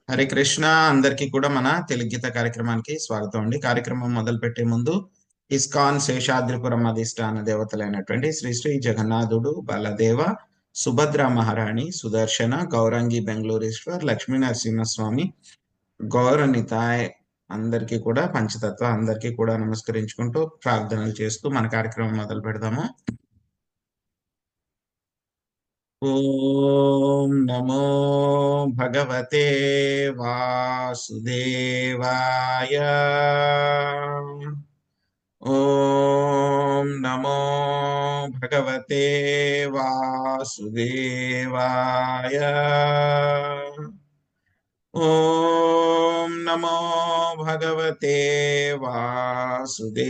హరే కృష్ణ. అందరికీ కూడా మన తెలుగు గీత కార్యక్రమానికి స్వాగతం అండి. కార్యక్రమం మొదలు పెట్టే ముందు ఇస్కాన్ శేషాద్రిపురం అధిష్టాన దేవతలైనటువంటి శ్రీ శ్రీ జగన్నాథుడు, బలదేవ, సుభద్ర మహారాణి, సుదర్శన, గౌరంగి బెంగళూరేశ్వర్, లక్ష్మీ నరసింహస్వామి, గౌరనితాయ్ అందరికీ కూడా పంచతత్వ అందరికీ కూడా నమస్కరించుకుంటూ ప్రార్థనలు చేస్తూ మన కార్యక్రమం మొదలు పెడదాము. ఓం నమో భగవతే వాసుదేవాయ. ఓం నమో భగవతే వాసుదేవాయ. ఓం నమో భగవతే వాసుదేవాయ.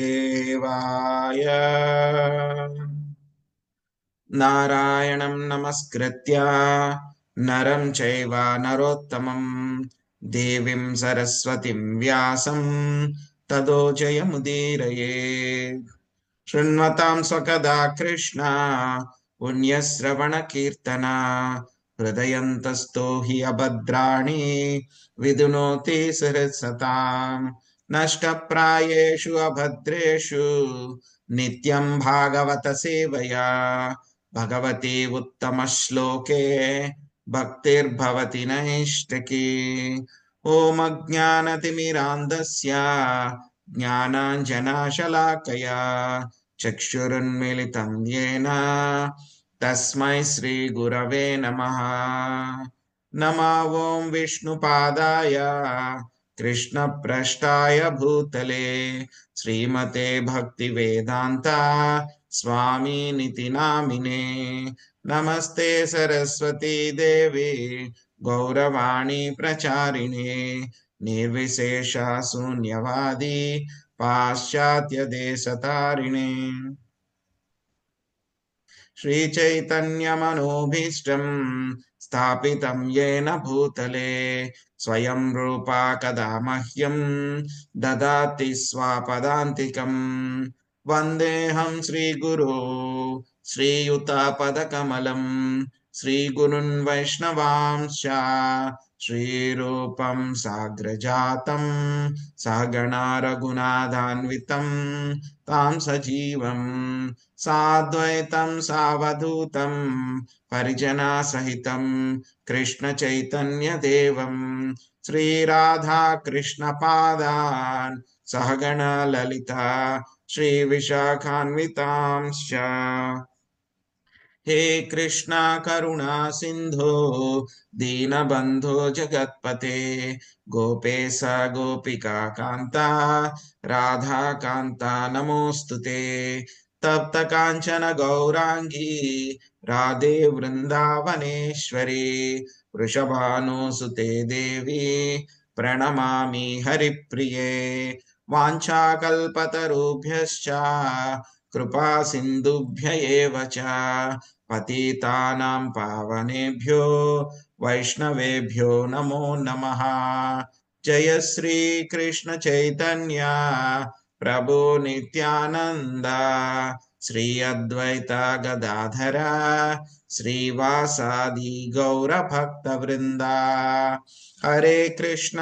నారాయణం నమస్కృత్య నరం చైవ నరోత్తమం దేవీం సరస్వతిం వ్యాసం తదో జయముదీరయేత్. శృణ్వతాం స్వకదా కృష్ణ పుణ్యశ్రవణ కీర్తన హృదయంతస్థో హి అభద్రాణి విదునోతి సహస్రతాం. నష్టప్రాయేషు అభద్రేషు నిత్యం భాగవత సేవయా భగవతి ఉత్తమ శ్లోకే భక్తిర్భవతి నైష్టకి. ఓం అజ్ఞానతిమిరాంధస్య జ్ఞానాంజనాశలాకయా చక్షురున్మిళితం యేన తస్మై శ్రీ గురవే నమః. నమో ఓం విష్ణుపాదాయ కృష్ణప్రష్టాయ భూతలే శ్రీమతే భక్తి వేదాంత స్వామినితి నామినే. నమస్తే సరస్వతీ దేవి గౌరవాణి ప్రచారిణే నిర్విశేష శూన్యవాది పాశ్చాత్య దేశతారిణే. శ్రీ చైతన్య మనోభీష్టం స్థాపితం येन భూతలే స్వయం రూపా కదా మహ్యం దదాతి స్వపదాంతికం. వందేహం శ్రీగురు శ్రీయుతపదకమలం శ్రీగురున్ వైష్ణవాంశ్చ శ్రీరూపం సాగ్రజాతం సహగణా రఘునాథాన్వితం తాం సజీవం సాద్వైతం సావధూతం పరిజనా సహితం కృష్ణ చైతన్య దేవం శ్రీరాధా కృష్ణ పాదాన్ సహగణ లలిత శ్రీ విశాఖాన్వితాంశ్చ. హే కృష్ణ కరుణా సింధో దీనబంధో జగత్పతే గోపేశ గోపికా కాంత రాధాకాంత నమోస్తుతే. తప్త కాంచన గౌరాంగీ రాధే వృందావనేశ్వరి వృషభానుసుతే దేవి ప్రణమామి హరిప్రియే. వాంఛాకల్పతరుభ్యశ్చ కృపా సింధుభ్య ఏవ చ పతితానాం పావనేభ్యో వైష్ణవేభ్యో నమో నమః. జయ శ్రీ కృష్ణ చైతన్య ప్రభు నిత్యానంద శ్రీ అద్వైత గదాధర శ్రీవాసాది గౌర భక్త వృంద. హరే కృష్ణ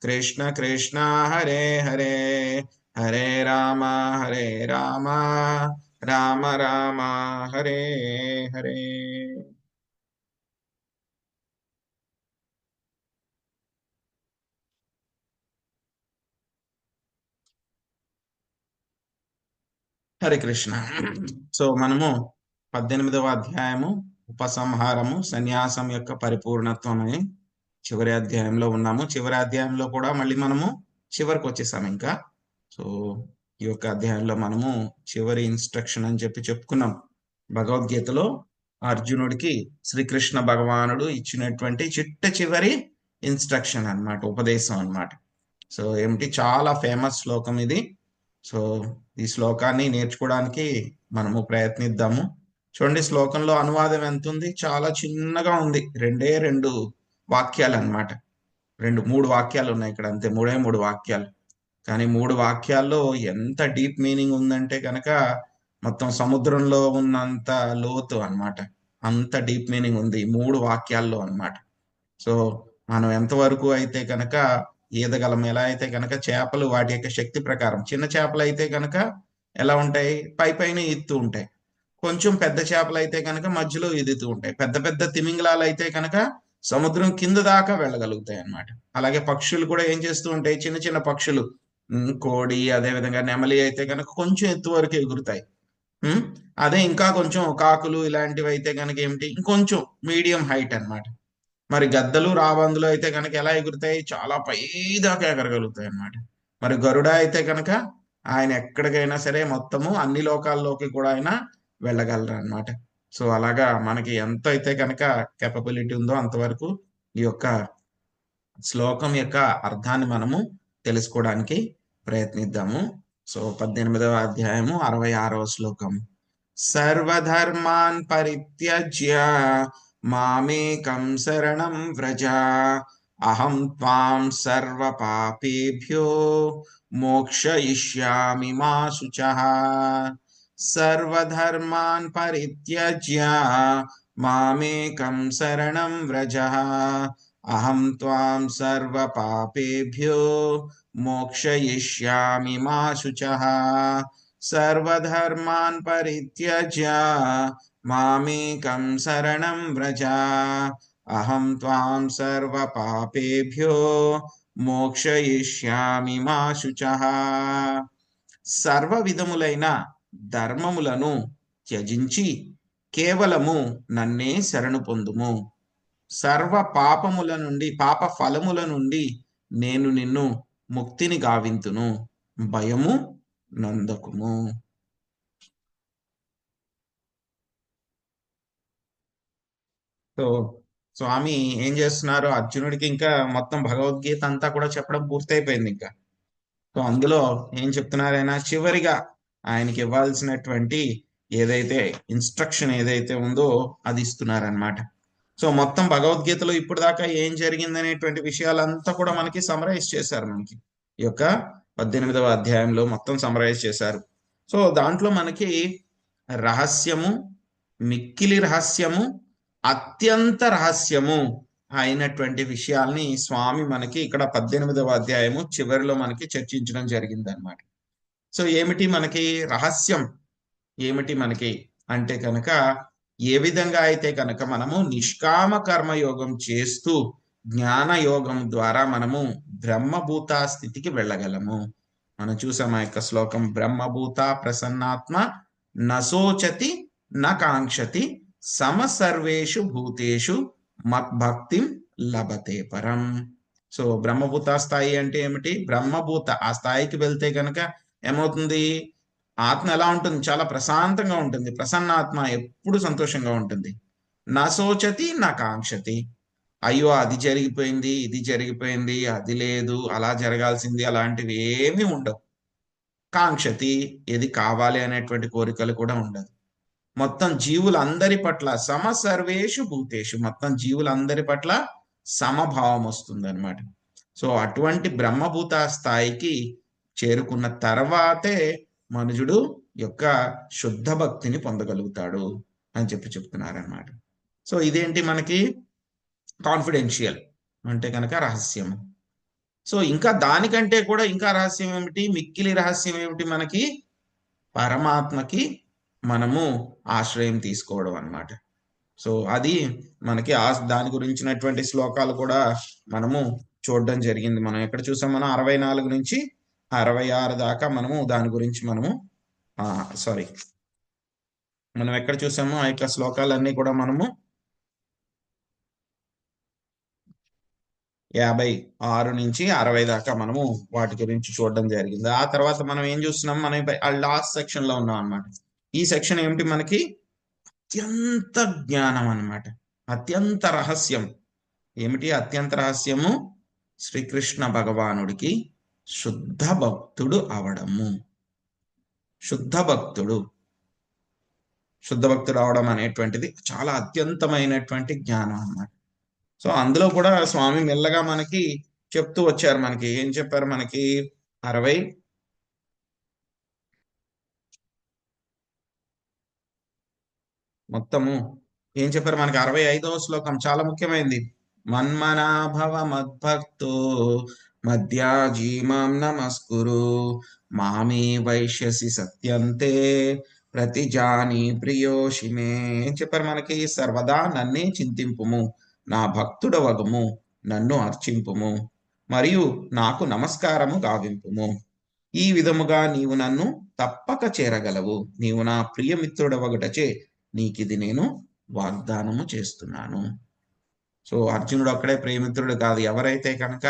కృష్ణ కృష్ణ హరే హరే హరే రామ రామ రామ హరే హరే. హరే కృష్ణ. సో మనము 18వ అధ్యాయము ఉపసంహారము సన్యాసం యొక్క పరిపూర్ణత్వం అని చివరి అధ్యాయంలో ఉన్నాము. చివరి అధ్యాయంలో కూడా మళ్ళీ మనము చివరికి వచ్చేసాము ఇంకా. సో ఈ యొక్క అధ్యాయంలో మనము చివరి ఇన్స్ట్రక్షన్ అని చెప్పుకున్నాం. భగవద్గీతలో అర్జునుడికి శ్రీకృష్ణ భగవానుడు ఇచ్చినటువంటి చివరి ఇన్స్ట్రక్షన్ అన్నమాట, ఉపదేశం అన్నమాట. సో ఏమిటి, చాలా ఫేమస్ శ్లోకం ఇది. సో ఈ శ్లోకాన్ని నేర్చుకోవడానికి మనము ప్రయత్నిద్దాము. చూడండి, శ్లోకంలో అనువాదం ఎంత ఉంది, చాలా చిన్నగా ఉంది. రెండు వాక్యాలు అన్నమాట. మూడు వాక్యాలు ఉన్నాయి ఇక్కడ, అంతే, మూడు వాక్యాలు. కానీ 3 వాక్యాల్లో ఎంత డీప్ మీనింగ్ ఉందంటే కనుక మొత్తం సముద్రంలో ఉన్నంత లోతు అన్నమాట. అంత డీప్ మీనింగ్ ఉంది 3 వాక్యాల్లో అన్నమాట. సో మనం ఎంతవరకు అయితే కనుక ఈదగలం, ఎలా అయితే కనుక చేపలు వాటి యొక్క శక్తి ప్రకారం, చిన్న చేపలు అయితే కనుక ఎలా ఉంటాయి, పై పైన ఈదుతూ ఉంటాయి. కొంచెం పెద్ద చేపలు అయితే కనుక మధ్యలో ఈదుతూ ఉంటాయి. పెద్ద పెద్ద తిమింగలాలు అయితే కనుక సముద్రం కింద దాకా వెళ్ళగలుగుతాయి అన్నమాట. అలాగే పక్షులు కూడా ఏం చేస్తూ ఉంటాయి, చిన్న చిన్న పక్షులు, కోడి, అదే విధంగా నెమలి అయితే కనుక కొంచెం ఎత్తు వరకు ఎగురుతాయి. ఉమ్, అదే ఇంకా కొంచెం కాకులు ఇలాంటివి అయితే కనుక ఏమిటి, ఇంకొంచెం మీడియం హైట్ అన్నమాట. మరి గద్దలు, రాబందులు అయితే కనుక ఎలా ఎగురుతాయి, చాలా పై దాకా ఎగరగలుగుతాయి అన్నమాట. మరి గరుడ అయితే కనుక ఆయన ఎక్కడికైనా సరే మొత్తము అన్ని లోకాల్లోకి కూడా ఆయన వెళ్ళగలరు అన్నమాట. సో అలాగా మనకి ఎంత అయితే కనుక కెపబిలిటీ ఉందో అంతవరకు ఈ యొక్క శ్లోకం యొక్క అర్థాన్ని మనము తెలుసుకోవడానికి ప్రయత్నిద్దాము. సో 18వ అధ్యాయము 66వ శ్లోకం. సర్వధర్మాన్ పరిత్యజ్య మామేకం శరణం వ్రజ, అహం త్వాం సర్వ పాపేభ్యో మోక్షయిష్యామి మా శుచః. సర్వధర్మాన్ పరిత్యజ్య మామేకం శరణం వ్రజ, అహం త్వాం సర్వ పాపేభ్యో మోక్షయిష్యామి మా శుచః. సర్వధర్మాన్ పరిత్యజ్య మామేకం శరణం వ్రజ, అహం త్వాం సర్వ పాపేభ్యో మోక్షయిష్యామి మా శుచః. సర్వ విధములైన ధర్మములను త్యజించి కేవలము నన్నే శరణు పొందుము. సర్వ పాపముల నుండి, పాప ఫలముల నుండి నేను నిన్ను ముక్తిని గావింతును, భయము నందకుము. సో స్వామి ఏం చేస్తున్నారు, అర్జునుడికి ఇంకా మొత్తం భగవద్గీత అంతా కూడా చెప్పడం పూర్తయిపోయింది ఇంకా. సో అందులో ఏం చెప్తున్నారు ఆయన, చివరిగా ఆయనకి ఇవ్వాల్సినటువంటి ఏదైతే ఇన్స్ట్రక్షన్ ఏదైతే ఉందో అది ఇస్తున్నారనమాట. సో మొత్తం భగవద్గీతలో ఇప్పుడు దాకా ఏం జరిగిందనేటువంటి విషయాలంతా కూడా మనకి సమరైజ్ చేశారు. మనకి ఈ యొక్క 18వ అధ్యాయంలో మొత్తం సమరైజ్ చేశారు. సో దాంట్లో మనకి రహస్యము, మిక్కిలి రహస్యము, అత్యంత రహస్యము అయినటువంటి విషయాల్ని స్వామి మనకి ఇక్కడ 18వ అధ్యాయము చివరిలో మనకి చర్చించడం జరిగింది అనమాట. సో ఏమిటి మనకి రహస్యం, ఏమిటి మనకి అంటే కనుక, ఏ విధంగా అయితే కనుక మనము నిష్కామ కర్మయోగం చేస్తూ జ్ఞాన యోగం ద్వారా మనము బ్రహ్మభూత స్థితికి వెళ్ళగలము. మనం చూసాం ఆ యొక్క శ్లోకం, బ్రహ్మభూత ప్రసన్నాత్మ నశోచతి కాంక్షతి సమ సర్వేషు భూతేషు మద్భక్తిం లభతే పరం. సో బ్రహ్మభూత స్థాయి అంటే ఏమిటి, బ్రహ్మభూత ఆ స్థాయికి వెళ్తే కనుక ఏమవుతుంది, ఆత్మ ఎలా ఉంటుంది, చాలా ప్రశాంతంగా ఉంటుంది. ప్రసన్నాత్మ ఎప్పుడు సంతోషంగా ఉంటుంది. నా శోచతి నా కాంక్షతి, అయ్యో అది జరిగిపోయింది, ఇది జరిగిపోయింది, అది లేదు, అలా జరగాల్సింది, అలాంటివి ఏమీ ఉండవు. కాంక్షతి, ఏది కావాలి అనేటువంటి కోరికలు కూడా ఉండదు. మొత్తం జీవులందరి పట్ల సమ సర్వేషు భూతేషు, మొత్తం జీవులందరి పట్ల సమభావం వస్తుంది అనమాట. సో అటువంటి బ్రహ్మభూత స్థాయికి చేరుకున్న తర్వాతే మనుజుడు యొక్క శుద్ధ భక్తిని పొందగలుగుతాడు అని చెప్తున్నారనమాట. సో ఇదేంటి మనకి కాన్ఫిడెన్షియల్ అంటే కనుక రహస్యము. సో ఇంకా దానికంటే కూడా ఇంకా రహస్యం ఏమిటి, మిక్కిలి రహస్యం ఏమిటి మనకి, పరమాత్మకి మనము ఆశ్రయం తీసుకోవడం అన్నమాట. సో అది మనకి దాని గురించినటువంటి శ్లోకాలు కూడా మనము చూడడం జరిగింది. మనం ఎక్కడ చూసాం, మనం 64 నుంచి 66 దాకా మనము దాని గురించి మనము సారీ మనం ఎక్కడ చూసామో ఆ యొక్క శ్లోకాలన్నీ కూడా మనము 56 నుంచి 60 దాకా మనము వాటి గురించి చూడడం జరిగింది. ఆ తర్వాత మనం ఏం చూస్తున్నాం, మనం ఆ లాస్ట్ సెక్షన్ లో ఉన్నాం అనమాట. ఈ సెక్షన్ ఏమిటి మనకి, అత్యంత జ్ఞానం అన్నమాట, అత్యంత రహస్యం. ఏమిటి అత్యంత రహస్యము, శ్రీకృష్ణ భగవానుడికి శుద్ధ భక్తుడు అవడము. శుద్ధ భక్తుడు, శుద్ధ భక్తుడు అవడం అనేటువంటిది చాలా అత్యంతమైనటువంటి జ్ఞానం అన్నమాట. సో అందులో కూడా స్వామి మెల్లగా మనకి చెప్తూ వచ్చారు. మనకి ఏం చెప్పారు, మనకి 60 మొత్తము ఏం చెప్పారు మనకి, 65వ శ్లోకం చాలా ముఖ్యమైనది. మన్మనా భవ మద్భక్తో మద్యాజీ మాం నమస్కురు మామే వైశ్యసి సత్యంతే ప్రతిజాని ప్రియోషిమే చెప్పారు మనకి. సర్వదా నన్నే చింతింపుము, నా భక్తుడవగుము, నన్ను అర్చింపుము, మరియు నాకు నమస్కారము గావింపుము. ఈ విధముగా నీవు నన్ను తప్పక చేరగలవు. నీవు నా ప్రియమిత్రుడవగుటచే నీకిది నేను వాగ్దానము చేస్తున్నాను. సో అర్జునుడు ఒక్కడే ప్రియమిత్రుడు కాదు, ఎవరైతే కనుక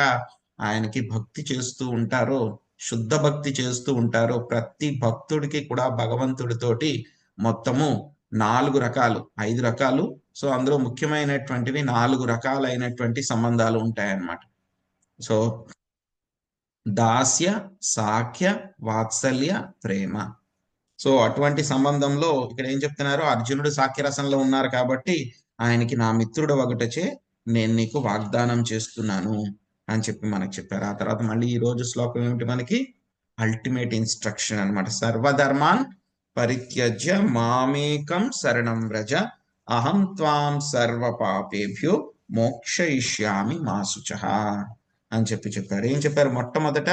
ఆయనకి భక్తి చేస్తూ ఉంటారో, శుద్ధ భక్తి చేస్తూ ఉంటారో, ప్రతి భక్తుడికి కూడా భగవంతుడితోటి మొత్తము 4 రకాలు 5 రకాలు, సో అందులో ముఖ్యమైనటువంటివి 4 రకాలైనటువంటి సంబంధాలు ఉంటాయన్నమాట. సో దాస్య, సాఖ్య, వాత్సల్య, ప్రేమ. సో అటువంటి సంబంధంలో ఇక్కడ ఏం చెప్తున్నారు, అర్జునుడు సాఖ్యరసంలో ఉన్నారు కాబట్టి ఆయనకి నా మిత్రుడు ఒకటచే నేను నీకు వాగ్దానం చేస్తున్నాను అని చెప్పి మనకు చెప్పారు. ఆ తర్వాత మళ్ళీ ఈ రోజు శ్లోకం ఏమిటి మనకి, అల్టిమేట్ ఇన్స్ట్రక్షన్ అన్నమాట. సర్వధర్మాన్ పరిత్యజ్య మామేకం శరణం వ్రజ అహం త్వాం సర్వ పాపేభ్యో మోక్షయిష్యామి మా శుచః అని చెప్పి చెప్పారు. ఏం చెప్పారు, మొట్టమొదట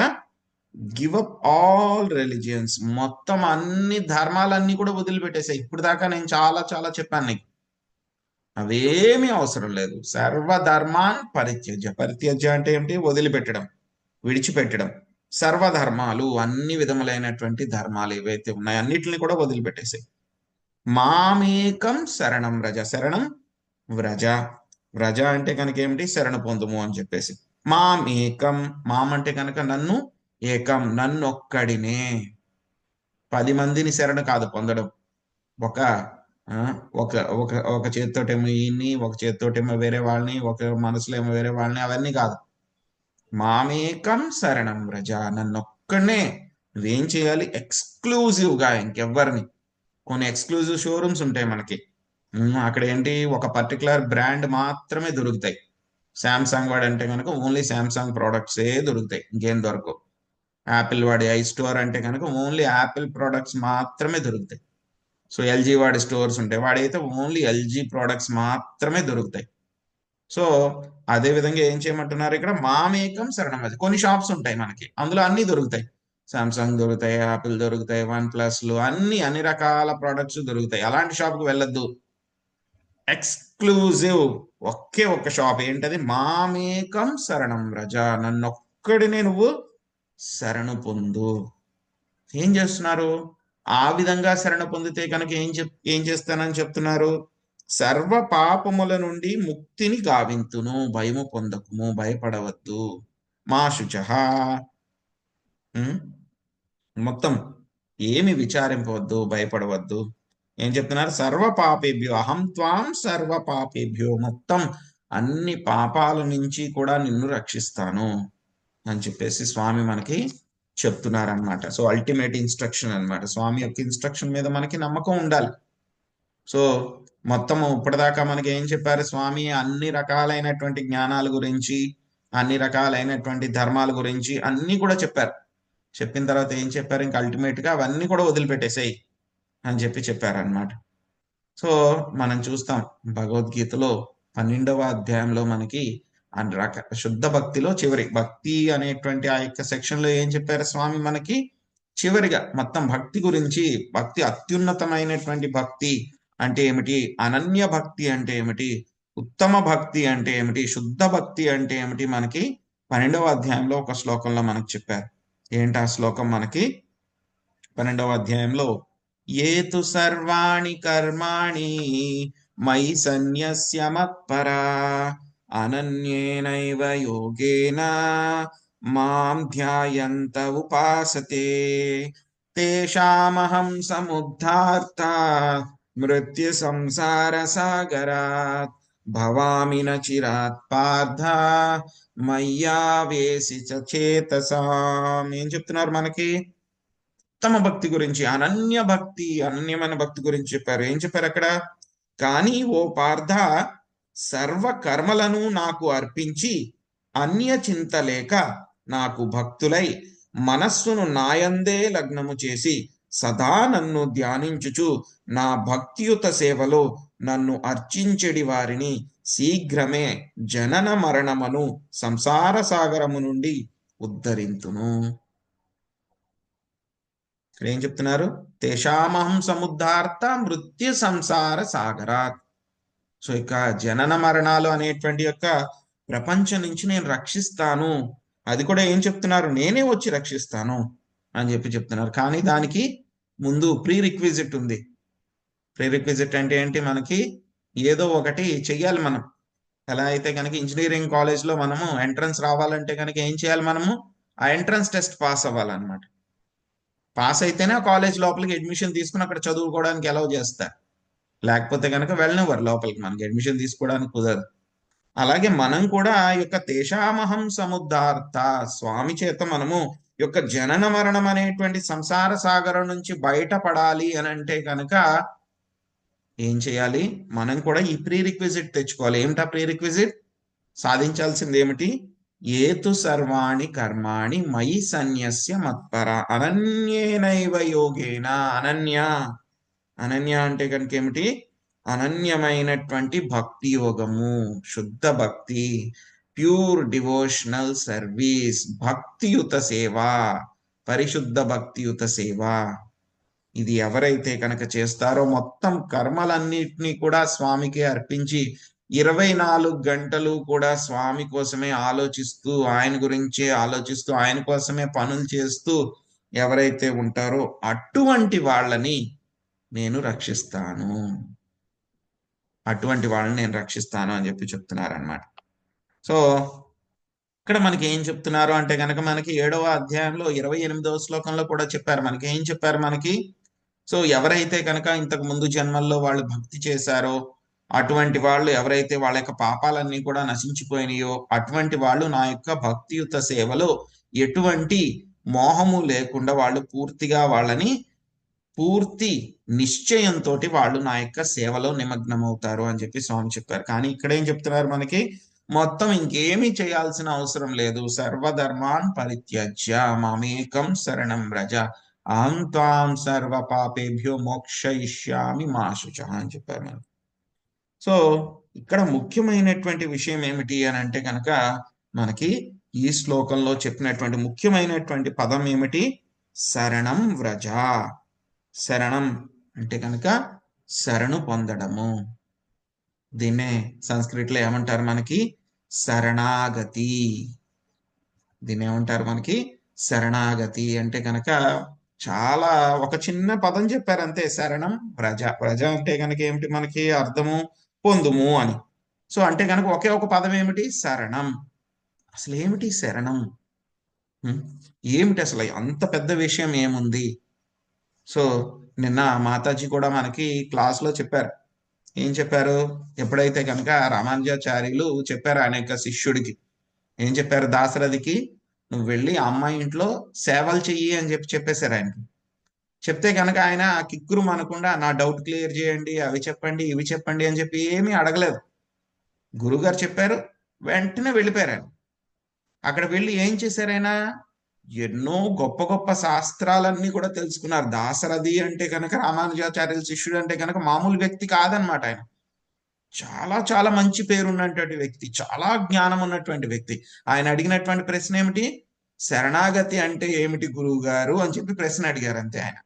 గివ్ అప్ ఆల్ రిలీజియన్స్, మొత్తం అన్ని ధర్మాలన్నీ కూడా వదిలిపెట్టేసాయి. ఇప్పుడు దాకా నేను చాలా చాలా చెప్పాను నీకు, అవేమీ అవసరం లేదు. సర్వధర్మాన్ పరిత్యజ్య, పరిత్యజ్య అంటే ఏమిటి, వదిలిపెట్టడం, విడిచిపెట్టడం. సర్వధర్మాలు, అన్ని విధములైనటువంటి ధర్మాలు ఏవైతే ఉన్నాయో అన్నిటిని కూడా వదిలిపెట్టేసాయి. మామేకం శరణం వ్రజ, శరణం వ్రజ, వ్రజ అంటే కనుక ఏమిటి, శరణు పొందుము అని చెప్పేసి. మామేకం, మాం అంటే కనుక నన్ను, ఏకం నన్నొక్కడినే. 10 మందిని శరణు కాదు పొందడం, ఒక ఒక ఒక ఒక చేత్తోటేమో ఈయన్ని, ఒక చేత్తోటేమో వేరే వాళ్ళని, ఒక మనసులో ఏమో వేరే వాళ్ళని, అవన్నీ కాదు. మామేకం శరణం వ్రజ, నన్నొక్కడనే. నువ్వేం చేయాలి, ఎక్స్క్లూజివ్ గా, ఇంకెవ్వరిని. కొన్ని ఎక్స్క్లూజివ్ షోరూమ్స్ ఉంటాయి మనకి, అక్కడ ఏంటి, ఒక పర్టికులర్ బ్రాండ్ మాత్రమే దొరుకుతాయి. శాంసంగ్ వాడు అంటే కనుక ఓన్లీ శాంసంగ్ ప్రోడక్ట్సే దొరుకుతాయి, ఇంకేం దొరకవు. యాపిల్ వాడి ఐ స్టోర్ అంటే కనుక ఓన్లీ యాపిల్ ప్రోడక్ట్స్ మాత్రమే దొరుకుతాయి. సో ఎల్జీ వాడి స్టోర్స్ ఉంటాయి, వాడైతే ఓన్లీ ఎల్జీ ప్రోడక్ట్స్ మాత్రమే దొరుకుతాయి. సో అదే విధంగా ఏం చేయమంటున్నారు ఇక్కడ, మామేకం శరణం వ్రజ. కొన్ని షాప్స్ ఉంటాయి మనకి, అందులో అన్ని దొరుకుతాయి. సామ్సంగ్ దొరుకుతాయి, యాపిల్ దొరుకుతాయి, వన్ ప్లస్లు, అన్ని రకాల ప్రోడక్ట్స్ దొరుకుతాయి. అలాంటి షాప్కి వెళ్ళొద్దు. ఎక్స్క్లూజివ్ ఒకే ఒక్క షాప్, ఏంటది, మామేకం శరణం వ్రజ, నన్నొక్కడినే నువ్వు శరణు పొందు. ఏం చేస్తున్నారు, ఆ విధంగా శరణ పొందితే కనుక ఏం చేస్తానని చెప్తున్నారు, సర్వ పాపముల నుండి ముక్తిని గావింతును, భయము పొందకుము, భయపడవద్దు. మా శుచః, మొత్తం ఏమి విచారింపవద్దు, భయపడవద్దు. ఏం చెప్తున్నారు, సర్వ పాపేభ్యో అహం త్వాం సర్వ పాపేభ్యో, మొత్తం అన్ని పాపాల నుంచి కూడా నిన్ను రక్షిస్తాను అని చెప్పేసి స్వామి మనకి చెప్తున్నారనమాట. సో అల్టిమేట్ ఇన్స్ట్రక్షన్ అనమాట. స్వామి యొక్క ఇన్స్ట్రక్షన్ మీద మనకి నమ్మకం ఉండాలి. సో మొత్తము ఇప్పటిదాకా మనకి ఏం చెప్పారు స్వామి, అన్ని రకాలైనటువంటి జ్ఞానాల గురించి, అన్ని రకాలైనటువంటి ధర్మాల గురించి అన్ని కూడా చెప్పారు. చెప్పిన తర్వాత ఏం చెప్పారు, ఇంకా అల్టిమేట్ గా అవన్నీ కూడా వదిలిపెట్టేసాయి అని చెప్పి చెప్పారనమాట. సో మనం చూస్తాం భగవద్గీతలో 12వ అధ్యాయంలో మనకి శుద్ధ భక్తిలో చివరి భక్తి అనేటువంటి ఆ యొక్క సెక్షన్ లో ఏం చెప్పారు స్వామి మనకి, చివరిగా మొత్తం భక్తి గురించి, భక్తి అత్యున్నతమైనటువంటి భక్తి అంటే ఏమిటి, అనన్య భక్తి అంటే ఏమిటి, ఉత్తమ భక్తి అంటే ఏమిటి, శుద్ధ భక్తి అంటే ఏమిటి, మనకి 12వ అధ్యాయంలో ఒక శ్లోకంలో మనకు చెప్పారు. ఏంటి ఆ శ్లోకం మనకి, 12వ అధ్యాయంలో, ఏతు సర్వాణి కర్మాణి మయి సన్యస్య మత్పరా అనన్యేనైవ యోగేన మాం ధ్యాయంత ఉపాసతే తేషామహం సముద్ధార్త మృత్యు సంసార సాగరాత్ భవామి న చిరాత్ పార్థ మయ్యావేసి చేతసాం. ఏం చెప్తున్నారు మనకి, ఉత్తమ భక్తి గురించి, అనన్య భక్తి, అనన్యమైన భక్తి గురించి చెప్పారు. ఏం చెప్పారు అక్కడ, కానీ ఓ పార్థ, సర్వ కర్మలను నాకు అర్పించి అన్య చింత లేక నాకు భక్తులై మనస్సును నాయందే లగ్నము చేసి సదా నన్ను ధ్యానించుచు నా భక్తియుత సేవలో నన్ను అర్చించెడి వారిని శీఘ్రమే జనన మరణమును సంసార సాగరము నుండి ఉద్ధరింతును. ఇక్కడ ఏం చెప్తున్నారు? తేషామహం సముద్ధార్త మృత్యు సంసార సాగరాత్. సో ఇక జనన మరణాలు అనేటువంటి యొక్క ప్రపంచం నుంచి నేను రక్షిస్తాను. అది కూడా ఏం చెప్తున్నారు? నేనే వచ్చి రక్షిస్తాను అని చెప్పి చెప్తున్నారు. కానీ దానికి ముందు ప్రీ రిక్విజిట్ ఉంది. ప్రీ రిక్విజిట్ అంటే ఏంటి? మనకి ఏదో ఒకటి చెయ్యాలి మనం. ఎలా అయితే కనుక ఇంజనీరింగ్ కాలేజ్లో మనము ఎంట్రన్స్ రావాలంటే కనుక ఏం చేయాలి? మనము ఆ ఎంట్రన్స్ టెస్ట్ పాస్ అవ్వాలన్నమాట. పాస్ అయితేనే ఆ కాలేజ్ లోపలికి అడ్మిషన్ తీసుకుని అక్కడ చదువుకోవడానికి అలౌ చేస్తారు. లేకపోతే కనుక వెళ్ళనివ్వరు లోపలికి, మనకి అడ్మిషన్ తీసుకోవడానికి కుదరదు. అలాగే మనం కూడా ఆ యొక్క తేషామహం సముద్ధార్త, స్వామి చేత మనము యొక్క జనన మరణం అనేటువంటి సంసార సాగరం నుంచి బయటపడాలి అని అంటే కనుక ఏం చేయాలి? మనం కూడా ఈ ప్రీ రిక్విజిట్ తెచ్చుకోవాలి. ఏమిటా ప్రీ రిక్విజిట్? సాధించాల్సింది ఏమిటి? ఏతు సర్వాణి కర్మాణి మయి సన్యస్య మత్పర అనన్యేనైవ యోగేన. అనన్య, అనన్య అంటే కనుక ఏమిటి? అనన్యమైనటువంటి భక్తి యోగము, శుద్ధ భక్తి, ప్యూర్ డివోషనల్ సర్వీస్, భక్తియుత సేవ, పరిశుద్ధ భక్తియుత సేవ. ఇది ఎవరైతే కనుక చేస్తారో మొత్తం కర్మలన్నిటినీ కూడా స్వామికి అర్పించి 24 గంటలు కూడా స్వామి కోసమే ఆలోచిస్తూ, ఆయన గురించే ఆలోచిస్తూ, ఆయన కోసమే పనులు చేస్తూ ఎవరైతే ఉంటారో అటువంటి వాళ్ళని నేను రక్షిస్తాను. అటువంటి వాళ్ళని నేను రక్షిస్తాను అని చెప్పి చెప్తున్నారనమాట. సో ఇక్కడ మనకి ఏం చెప్తున్నారు అంటే కనుక మనకి 7వ అధ్యాయంలో 28వ శ్లోకంలో కూడా చెప్పారు. మనకి ఏం చెప్పారు? మనకి సో ఎవరైతే కనుక ఇంతకు ముందు జన్మల్లో వాళ్ళు భక్తి చేశారో అటువంటి వాళ్ళు, ఎవరైతే వాళ్ళ యొక్క పాపాలన్నీ కూడా నశించిపోయినాయో అటువంటి వాళ్ళు నా యొక్క భక్తియుత సేవలో ఎటువంటి మోహము లేకుండా వాళ్ళు పూర్తిగా వాళ్ళని పూర్తి నిశ్చయంతో వాళ్ళు నా యొక్క సేవలో నిమగ్నమవుతారు అని చెప్పి స్వామి చెప్పారు. కానీ ఇక్కడ ఏం చెప్తున్నారు? మనకి మొత్తం ఇంకేమీ చేయాల్సిన అవసరం లేదు. సర్వధర్మాన్ పరిత్యజ్య మామేకం శరణం వ్రజ అహం త్వాం సర్వ పాపేభ్యో మోక్షయిష్యామి మా శుచః అని చెప్పారు మనకి. సో ఇక్కడ ముఖ్యమైనటువంటి విషయం ఏమిటి అని అంటే కనుక మనకి ఈ శ్లోకంలో చెప్పినటువంటి ముఖ్యమైనటువంటి పదం ఏమిటి? శరణం వ్రజ. శరణం అంటే కనుక శరణు పొందడము. దీన్నే సంస్కృతిలో ఏమంటారు? మనకి శరణాగతి. దీన్ని ఏమంటారు? మనకి శరణాగతి అంటే కనుక చాలా ఒక చిన్న పదం చెప్పారు అంతే. శరణం వ్రజ. వ్రజ అంటే కనుక ఏమిటి? మనకి అర్థము పొందుము అని. సో అంటే కనుక ఒకే ఒక పదం ఏమిటి? శరణం. అసలు ఏమిటి శరణం? ఏమిటి అసలు? అంత పెద్ద విషయం ఏముంది? సో నిన్న మాతాజీ కూడా మనకి క్లాస్లో చెప్పారు. ఏం చెప్పారు? ఎప్పుడైతే కనుక రామానుజాచార్యులు చెప్పారు ఆయన యొక్క శిష్యుడికి, ఏం చెప్పారు? దాశరథికి నువ్వు వెళ్ళి ఆ అమ్మాయి ఇంట్లో సేవలు చెయ్యి అని చెప్పేశారు ఆయనకి. చెప్తే కనుక ఆయన కిక్కురు అనకుండా నా డౌట్ క్లియర్ చేయండి, అవి చెప్పండి, ఇవి చెప్పండి అని చెప్పి ఏమీ అడగలేదు. గురుగారు చెప్పారు, వెంటనే వెళ్ళిపోయారు ఆయన. అక్కడ వెళ్ళి ఏం చేశారు ఆయన? ఎన్నో గొప్ప గొప్ప శాస్త్రాలన్నీ కూడా తెలుసుకున్నారు. దాశరథి అంటే కనుక రామానుజాచార్యుల శిష్యుడు అంటే కనుక మామూలు వ్యక్తి కాదనమాట ఆయన. చాలా చాలా మంచి పేరున్నటువంటి వ్యక్తి, చాలా జ్ఞానం ఉన్నటువంటి వ్యక్తి. ఆయన అడిగినటువంటి ప్రశ్న ఏమిటి? శరణాగతి అంటే ఏమిటి గురువు గారు అని చెప్పి ప్రశ్న అడిగారు అంతే ఆయన.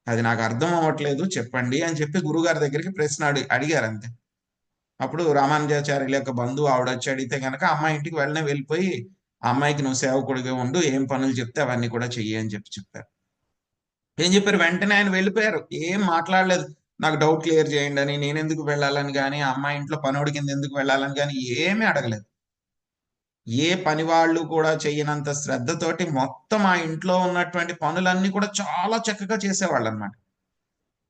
అది నాకు అర్థం అవ్వట్లేదు చెప్పండి అని చెప్పి గురుగారి దగ్గరికి ప్రశ్న అడిగారు అంతే. అప్పుడు రామానుజాచార్యుల యొక్క బంధువు ఆవిడ వచ్చి అడిగితే కనుక అమ్మాయి ఇంటికి వెళ్ళిపోయి ఆ అమ్మాయికి నువ్వు సేవకుడిగా ఉండు, ఏం పనులు చెప్తే అవన్నీ కూడా చెయ్యి అని చెప్పారు. ఏం చెప్పారు? వెంటనే ఆయన వెళ్ళిపోయారు. ఏం మాట్లాడలేదు. నాకు డౌట్ క్లియర్ చేయండి అని, నేను ఎందుకు వెళ్ళాలని కానీ, ఆ అమ్మాయి ఇంట్లో పనోడి కింద ఎందుకు వెళ్ళాలని కానీ ఏమీ అడగలేదు. ఏ పని వాళ్ళు కూడా చెయ్యనంత శ్రద్ధతోటి మొత్తం ఆ ఇంట్లో ఉన్నటువంటి పనులన్నీ కూడా చాలా చక్కగా చేసేవాళ్ళు అనమాట.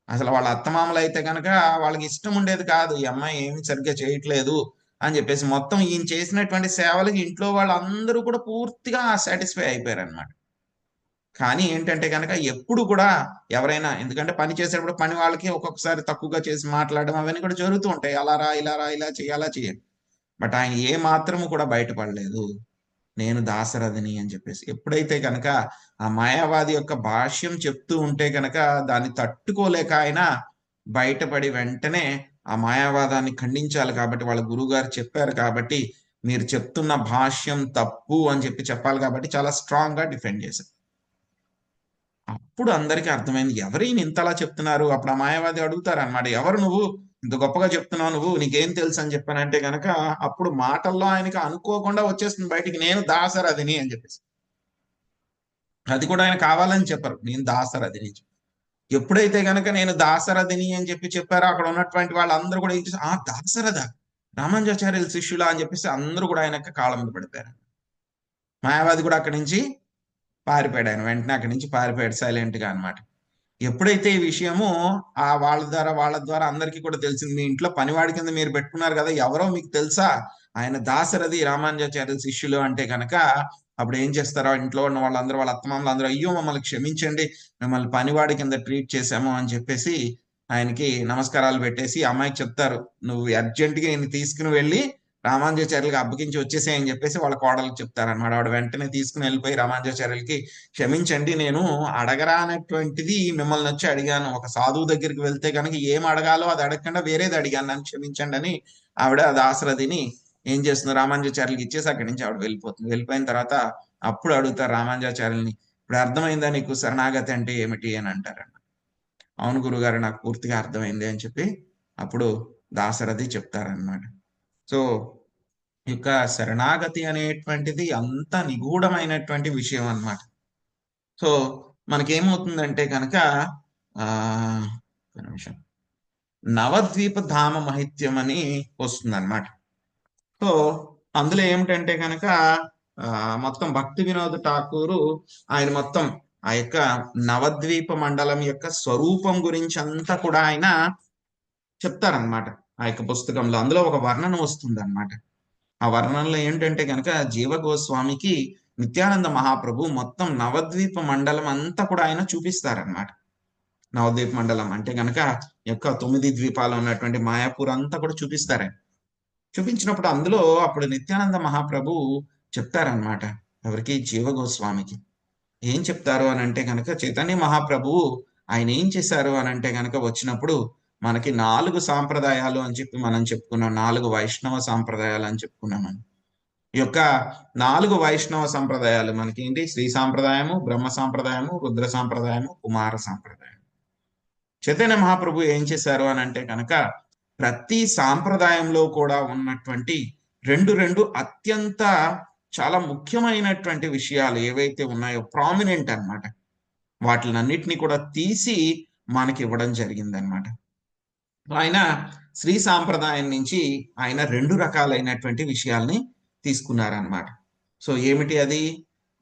అసలు వాళ్ళ అత్తమామలు అయితే కనుక వాళ్ళకి ఇష్టం ఉండేది కాదు, ఈ అమ్మాయి ఏమి సరిగ్గా చేయట్లేదు అని చెప్పేసి. మొత్తం ఈయన చేసినటువంటి సేవలకి ఇంట్లో వాళ్ళందరూ కూడా పూర్తిగా సాటిస్ఫై అయిపోయారు అనమాట. కానీ ఏంటంటే కనుక ఎప్పుడు కూడా ఎవరైనా, ఎందుకంటే పని చేసేటప్పుడు పని వాళ్ళకి ఒక్కొక్కసారి తక్కువగా చేసి మాట్లాడడం అవన్నీ కూడా జరుగుతూ ఉంటాయి. అలా రా, ఇలా రా, ఇలా చేయాలా చేయండి. బట్ ఆయన ఏ మాత్రము కూడా బయటపడలేదు, నేను దాశరథిని అని చెప్పేసి. ఎప్పుడైతే కనుక ఆ మాయావాది యొక్క భాష్యం చెప్తూ ఉంటే కనుక దాన్ని తట్టుకోలేక ఆయన బయటపడి వెంటనే ఆ మాయావాదాన్ని ఖండించాలి కాబట్టి వాళ్ళ గురువు గారు చెప్పారు కాబట్టి మీరు చెప్తున్న భాష్యం తప్పు అని చెప్పాలి కాబట్టి చాలా స్ట్రాంగ్ గా డిఫెండ్ చేశారు. అప్పుడు అందరికీ అర్థమైంది ఎవరు ఈయన ఇంతలా చెప్తున్నారు. అప్పుడు ఆ మాయావాది అడుగుతారు అనమాట, ఎవరు నువ్వు, ఇంత గొప్పగా చెప్తున్నావు, నువ్వు నీకేం తెలుసు అని చెప్పానంటే గనక అప్పుడు మాటల్లో ఆయనకి అనుకోకుండా వచ్చేస్తుంది బయటికి, నేను దాసరథిని అని చెప్పేసి. అది కూడా ఆయన కావాలని చెప్పరు, నేను దాసరథిని. ఎప్పుడైతే గనక నేను దాసరథిని అని చెప్పారో అక్కడ ఉన్నటువంటి వాళ్ళందరూ కూడా ఏం చేశారు, ఆ దాసరథ రామానుజాచార్యుల శిష్యులా అని చెప్పేసి అందరూ కూడా ఆయన కాళ్ళ మీద పడిపోయారు. మాయావాది కూడా అక్కడి నుంచి పారిపోయాడు, ఆయన వెంటనే అక్కడి నుంచి పారిపోయాడు సైలెంట్ గా అనమాట. ఎప్పుడైతే ఈ విషయము ఆ వాళ్ళ ద్వారా అందరికీ కూడా తెలిసింది, మీ ఇంట్లో పనివాడి కింద మీరు పెట్టుకున్నారు కదా, ఎవరో మీకు తెలుసా, ఆయన దాశరథి రామానుజాచార్యుల శిష్యులు అంటే కనుక అప్పుడు ఏం చేస్తారో ఇంట్లో ఉన్న వాళ్ళందరూ, వాళ్ళ అత్తమామలు అందరూ, అయ్యో మమ్మల్ని క్షమించండి, మిమ్మల్ని పనివాడి కింద ట్రీట్ చేశాము అని చెప్పేసి ఆయనకి నమస్కారాలు పెట్టేసి అమ్మాయికి చెప్తారు, నువ్వు అర్జెంటుగా ఈయన తీసుకుని వెళ్ళి రామానుజాచార్యులకి అప్పగించి వచ్చేసేయని చెప్పేసి వాళ్ళ కోడలకు చెప్తారనమాట. ఆవిడ వెంటనే తీసుకుని వెళ్ళిపోయి రామానుజాచార్యులకి, క్షమించండి, నేను అడగరానటువంటిది మిమ్మల్ని వచ్చి అడిగాను, ఒక సాధువు దగ్గరికి వెళ్తే కనుక ఏం అడగాలో అది అడగకుండా వేరేది అడిగాను, నన్ను క్షమించండి అని ఆవిడ దాశరథిని ఏం చేస్తుంది, రామానుజాచార్యులకి ఇచ్చేసి అక్కడి నుంచి ఆవిడ వెళ్ళిపోతుంది. వెళ్ళిపోయిన తర్వాత అప్పుడు అడుగుతారు రామానుజాచార్యుల్ని, ఇప్పుడు అర్థమైందా నీకు శరణాగతి అంటే ఏమిటి అని అంటారండి. అవును గురుగారు, నాకు పూర్తిగా అర్థమైంది అని చెప్పి అప్పుడు దాశరథి చెప్తారనమాట. సో ఈ యొక్క శరణాగతి అనేటువంటిది అంత నిగూఢమైనటువంటి విషయం అన్నమాట. సో మనకేమవుతుందంటే కనుక ఆ ఒక నిమిషం, నవద్వీప ధామ మహిత్యం అని వస్తుంది అనమాట. సో అందులో ఏమిటంటే కనుక మొత్తం భక్తి వినోద్ ఠాకూరు ఆయన మొత్తం ఆ యొక్క నవద్వీప మండలం యొక్క స్వరూపం గురించి అంతా కూడా ఆయన చెప్తారనమాట ఆ యొక్క పుస్తకంలో. అందులో ఒక వర్ణన వస్తుంది అనమాట. ఆ వర్ణనలో ఏంటంటే కనుక జీవ గోస్వామికి నిత్యానంద మహాప్రభు మొత్తం నవద్వీప మండలం అంతా కూడా ఆయన చూపిస్తారనమాట. నవద్వీప మండలం అంటే కనుక యొక్క 9 ద్వీపాలు ఉన్నటువంటి మాయాపూర్ అంతా కూడా చూపిస్తారు. చూపించినప్పుడు అందులో అప్పుడు నిత్యానంద మహాప్రభు చెప్తారనమాట, ఎవరికి, జీవ గోస్వామికి. ఏం చెప్తారు అని అంటే కనుక చైతన్య మహాప్రభువు ఆయన ఏం చేశారు అని అంటే కనుక వచ్చినప్పుడు మనకి 4 సాంప్రదాయాలు అని చెప్పి మనం చెప్పుకున్నాం, 4 వైష్ణవ సాంప్రదాయాలు అని చెప్పుకున్నాం మనం. ఈ యొక్క 4 వైష్ణవ సంప్రదాయాలు మనకి ఏంటి, శ్రీ సాంప్రదాయము, బ్రహ్మ సాంప్రదాయము, రుద్ర సాంప్రదాయము, కుమార సాంప్రదాయం. చైతన్య మహాప్రభు ఏం చేశారు అని అంటే కనుక ప్రతి సాంప్రదాయంలో కూడా ఉన్నటువంటి రెండు అత్యంత చాలా ముఖ్యమైనటువంటి విషయాలు ఏవైతే ఉన్నాయో ప్రామినెంట్ అన్నమాట, వాటినన్నిటిని కూడా తీసి మనకి ఇవ్వడం జరిగిందనమాట. ఆయన శ్రీ సాంప్రదాయం నుంచి ఆయన 2 రకాలైనటువంటి విషయాల్ని తీసుకున్నారనమాట. సో ఏమిటి అది,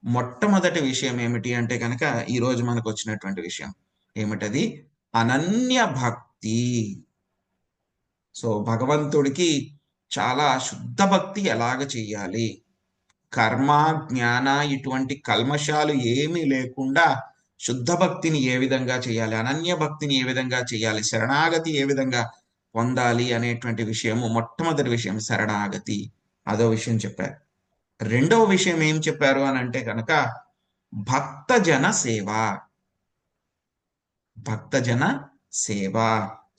మొట్టమొదటి విషయం ఏమిటి అంటే కనుక ఈ రోజు మనకు వచ్చినటువంటి విషయం ఏమిటది, అనన్య భక్తి. సో భగవంతుడికి చాలా శుద్ధ భక్తి ఎలాగ చెయ్యాలి, కర్మ జ్ఞాన ఇటువంటి కల్మషాలు ఏమీ లేకుండా శుద్ధ భక్తిని ఏ విధంగా చేయాలి, అనన్య భక్తిని ఏ విధంగా చేయాలి, శరణాగతి ఏ విధంగా పొందాలి అనేటువంటి విషయము మొట్టమొదటి విషయం శరణాగతి. అదో విషయం చెప్పారు. రెండవ విషయం ఏం చెప్పారు అని అంటే కనుక భక్తజన సేవ. భక్తజన సేవ,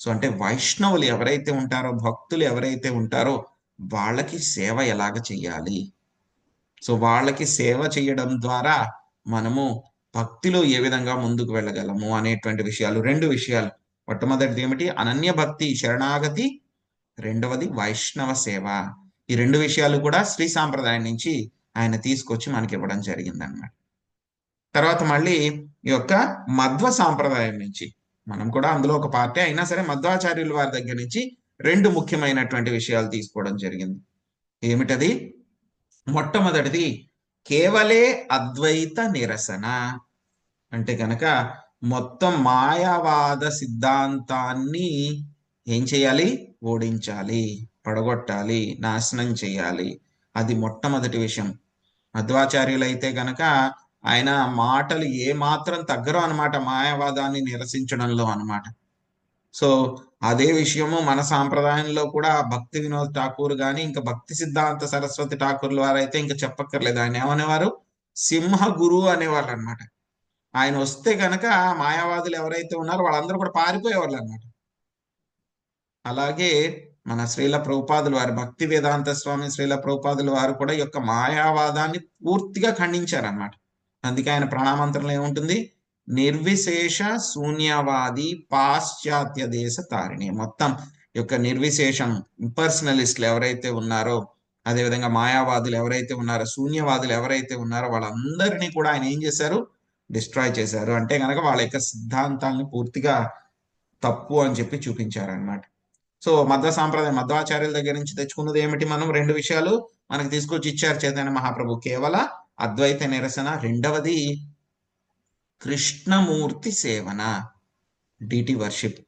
సో అంటే వైష్ణవులు ఎవరైతే ఉంటారో, భక్తులు ఎవరైతే ఉంటారో వాళ్ళకి సేవ ఎలాగ చెయ్యాలి, సో వాళ్ళకి సేవ చేయడం ద్వారా మనము భక్తిలో ఏ విధంగా ముందుకు వెళ్ళగలము అనేటువంటి విషయాలు, 2 విషయాలు. మొట్టమొదటిది ఏమిటి, అనన్య భక్తి శరణాగతి, రెండవది వైష్ణవ సేవ. ఈ 2 విషయాలు కూడా శ్రీ సాంప్రదాయం నుంచి ఆయన తీసుకొచ్చి మనకి ఇవ్వడం జరిగిందన్నమాట. తర్వాత మళ్ళీ ఈ యొక్క మధ్వ సాంప్రదాయం నుంచి మనం కూడా అందులో ఒక పార్టీ అయినా సరే మధ్వాచార్యుల వారి దగ్గర నుంచి 2 ముఖ్యమైనటువంటి విషయాలు తీసుకోవడం జరిగింది. ఏమిటది, మొట్టమొదటిది కేవలే అద్వైత నిరసన. అంటే కనుక మొత్తం మాయావాద సిద్ధాంతాన్ని ఏం చేయాలి, ఓడించాలి, పడగొట్టాలి, నాశనం చేయాలి. అది మొట్టమొదటి విషయం. మధ్వాచార్యులు అయితే గనక ఆయన మాటలు ఏ మాత్రం తగ్గరు అనమాట మాయావాదాన్ని నిరసించడంలో అనమాట. సో అదే విషయము మన సాంప్రదాయంలో కూడా భక్తి వినోద్ ఠాకూర్ గాని ఇంకా భక్తి సిద్ధాంత సరస్వతి ఠాకూర్ వారు అయితే ఇంకా చెప్పక్కర్లేదు, ఆయన ఏమనేవారు, సింహ గురువు అనేవాళ్ళు అనమాట. ఆయన వస్తే గనక మాయావాదులు ఎవరైతే ఉన్నారో వాళ్ళందరూ కూడా పారిపోయేవాళ్ళు అనమాట. అలాగే మన శ్రీల ప్రభుపాదుల వారు, భక్తి వేదాంత స్వామి శ్రీల ప్రభుపాదుల వారు కూడా ఈ యొక్క మాయావాదాన్ని పూర్తిగా ఖండించారన్నమాట. అందుకే ఆయన ప్రణామంత్రంలో ఏముంటుంది? నిర్విశేష శూన్యవాది పాశ్చాత్య దేశ తారిణి. మొత్తం యొక్క నిర్విశేషం ఇంపర్సనలిస్టులు ఎవరైతే ఉన్నారో, అదేవిధంగా మాయావాదులు ఎవరైతే ఉన్నారో, శూన్యవాదులు ఎవరైతే ఉన్నారో వాళ్ళందరినీ కూడా ఆయన ఏం చేశారు? డిస్ట్రాయ్ చేశారు. అంటే కనుక వాళ్ళ యొక్క సిద్ధాంతాలను పూర్తిగా తప్పు అని చెప్పి చూపించారనమాట. సో మధ్వ సాంప్రదాయం, మధ్వాచార్యుల దగ్గర నుంచి తెచ్చుకున్నది ఏమిటి? మనం రెండు విషయాలు మనకు తీసుకొచ్చి ఇచ్చారు చైతన్య మహాప్రభు. కేవల అద్వైత నిరసన, రెండవది కృష్ణమూర్తి సేవన, డిటి వర్షిప్.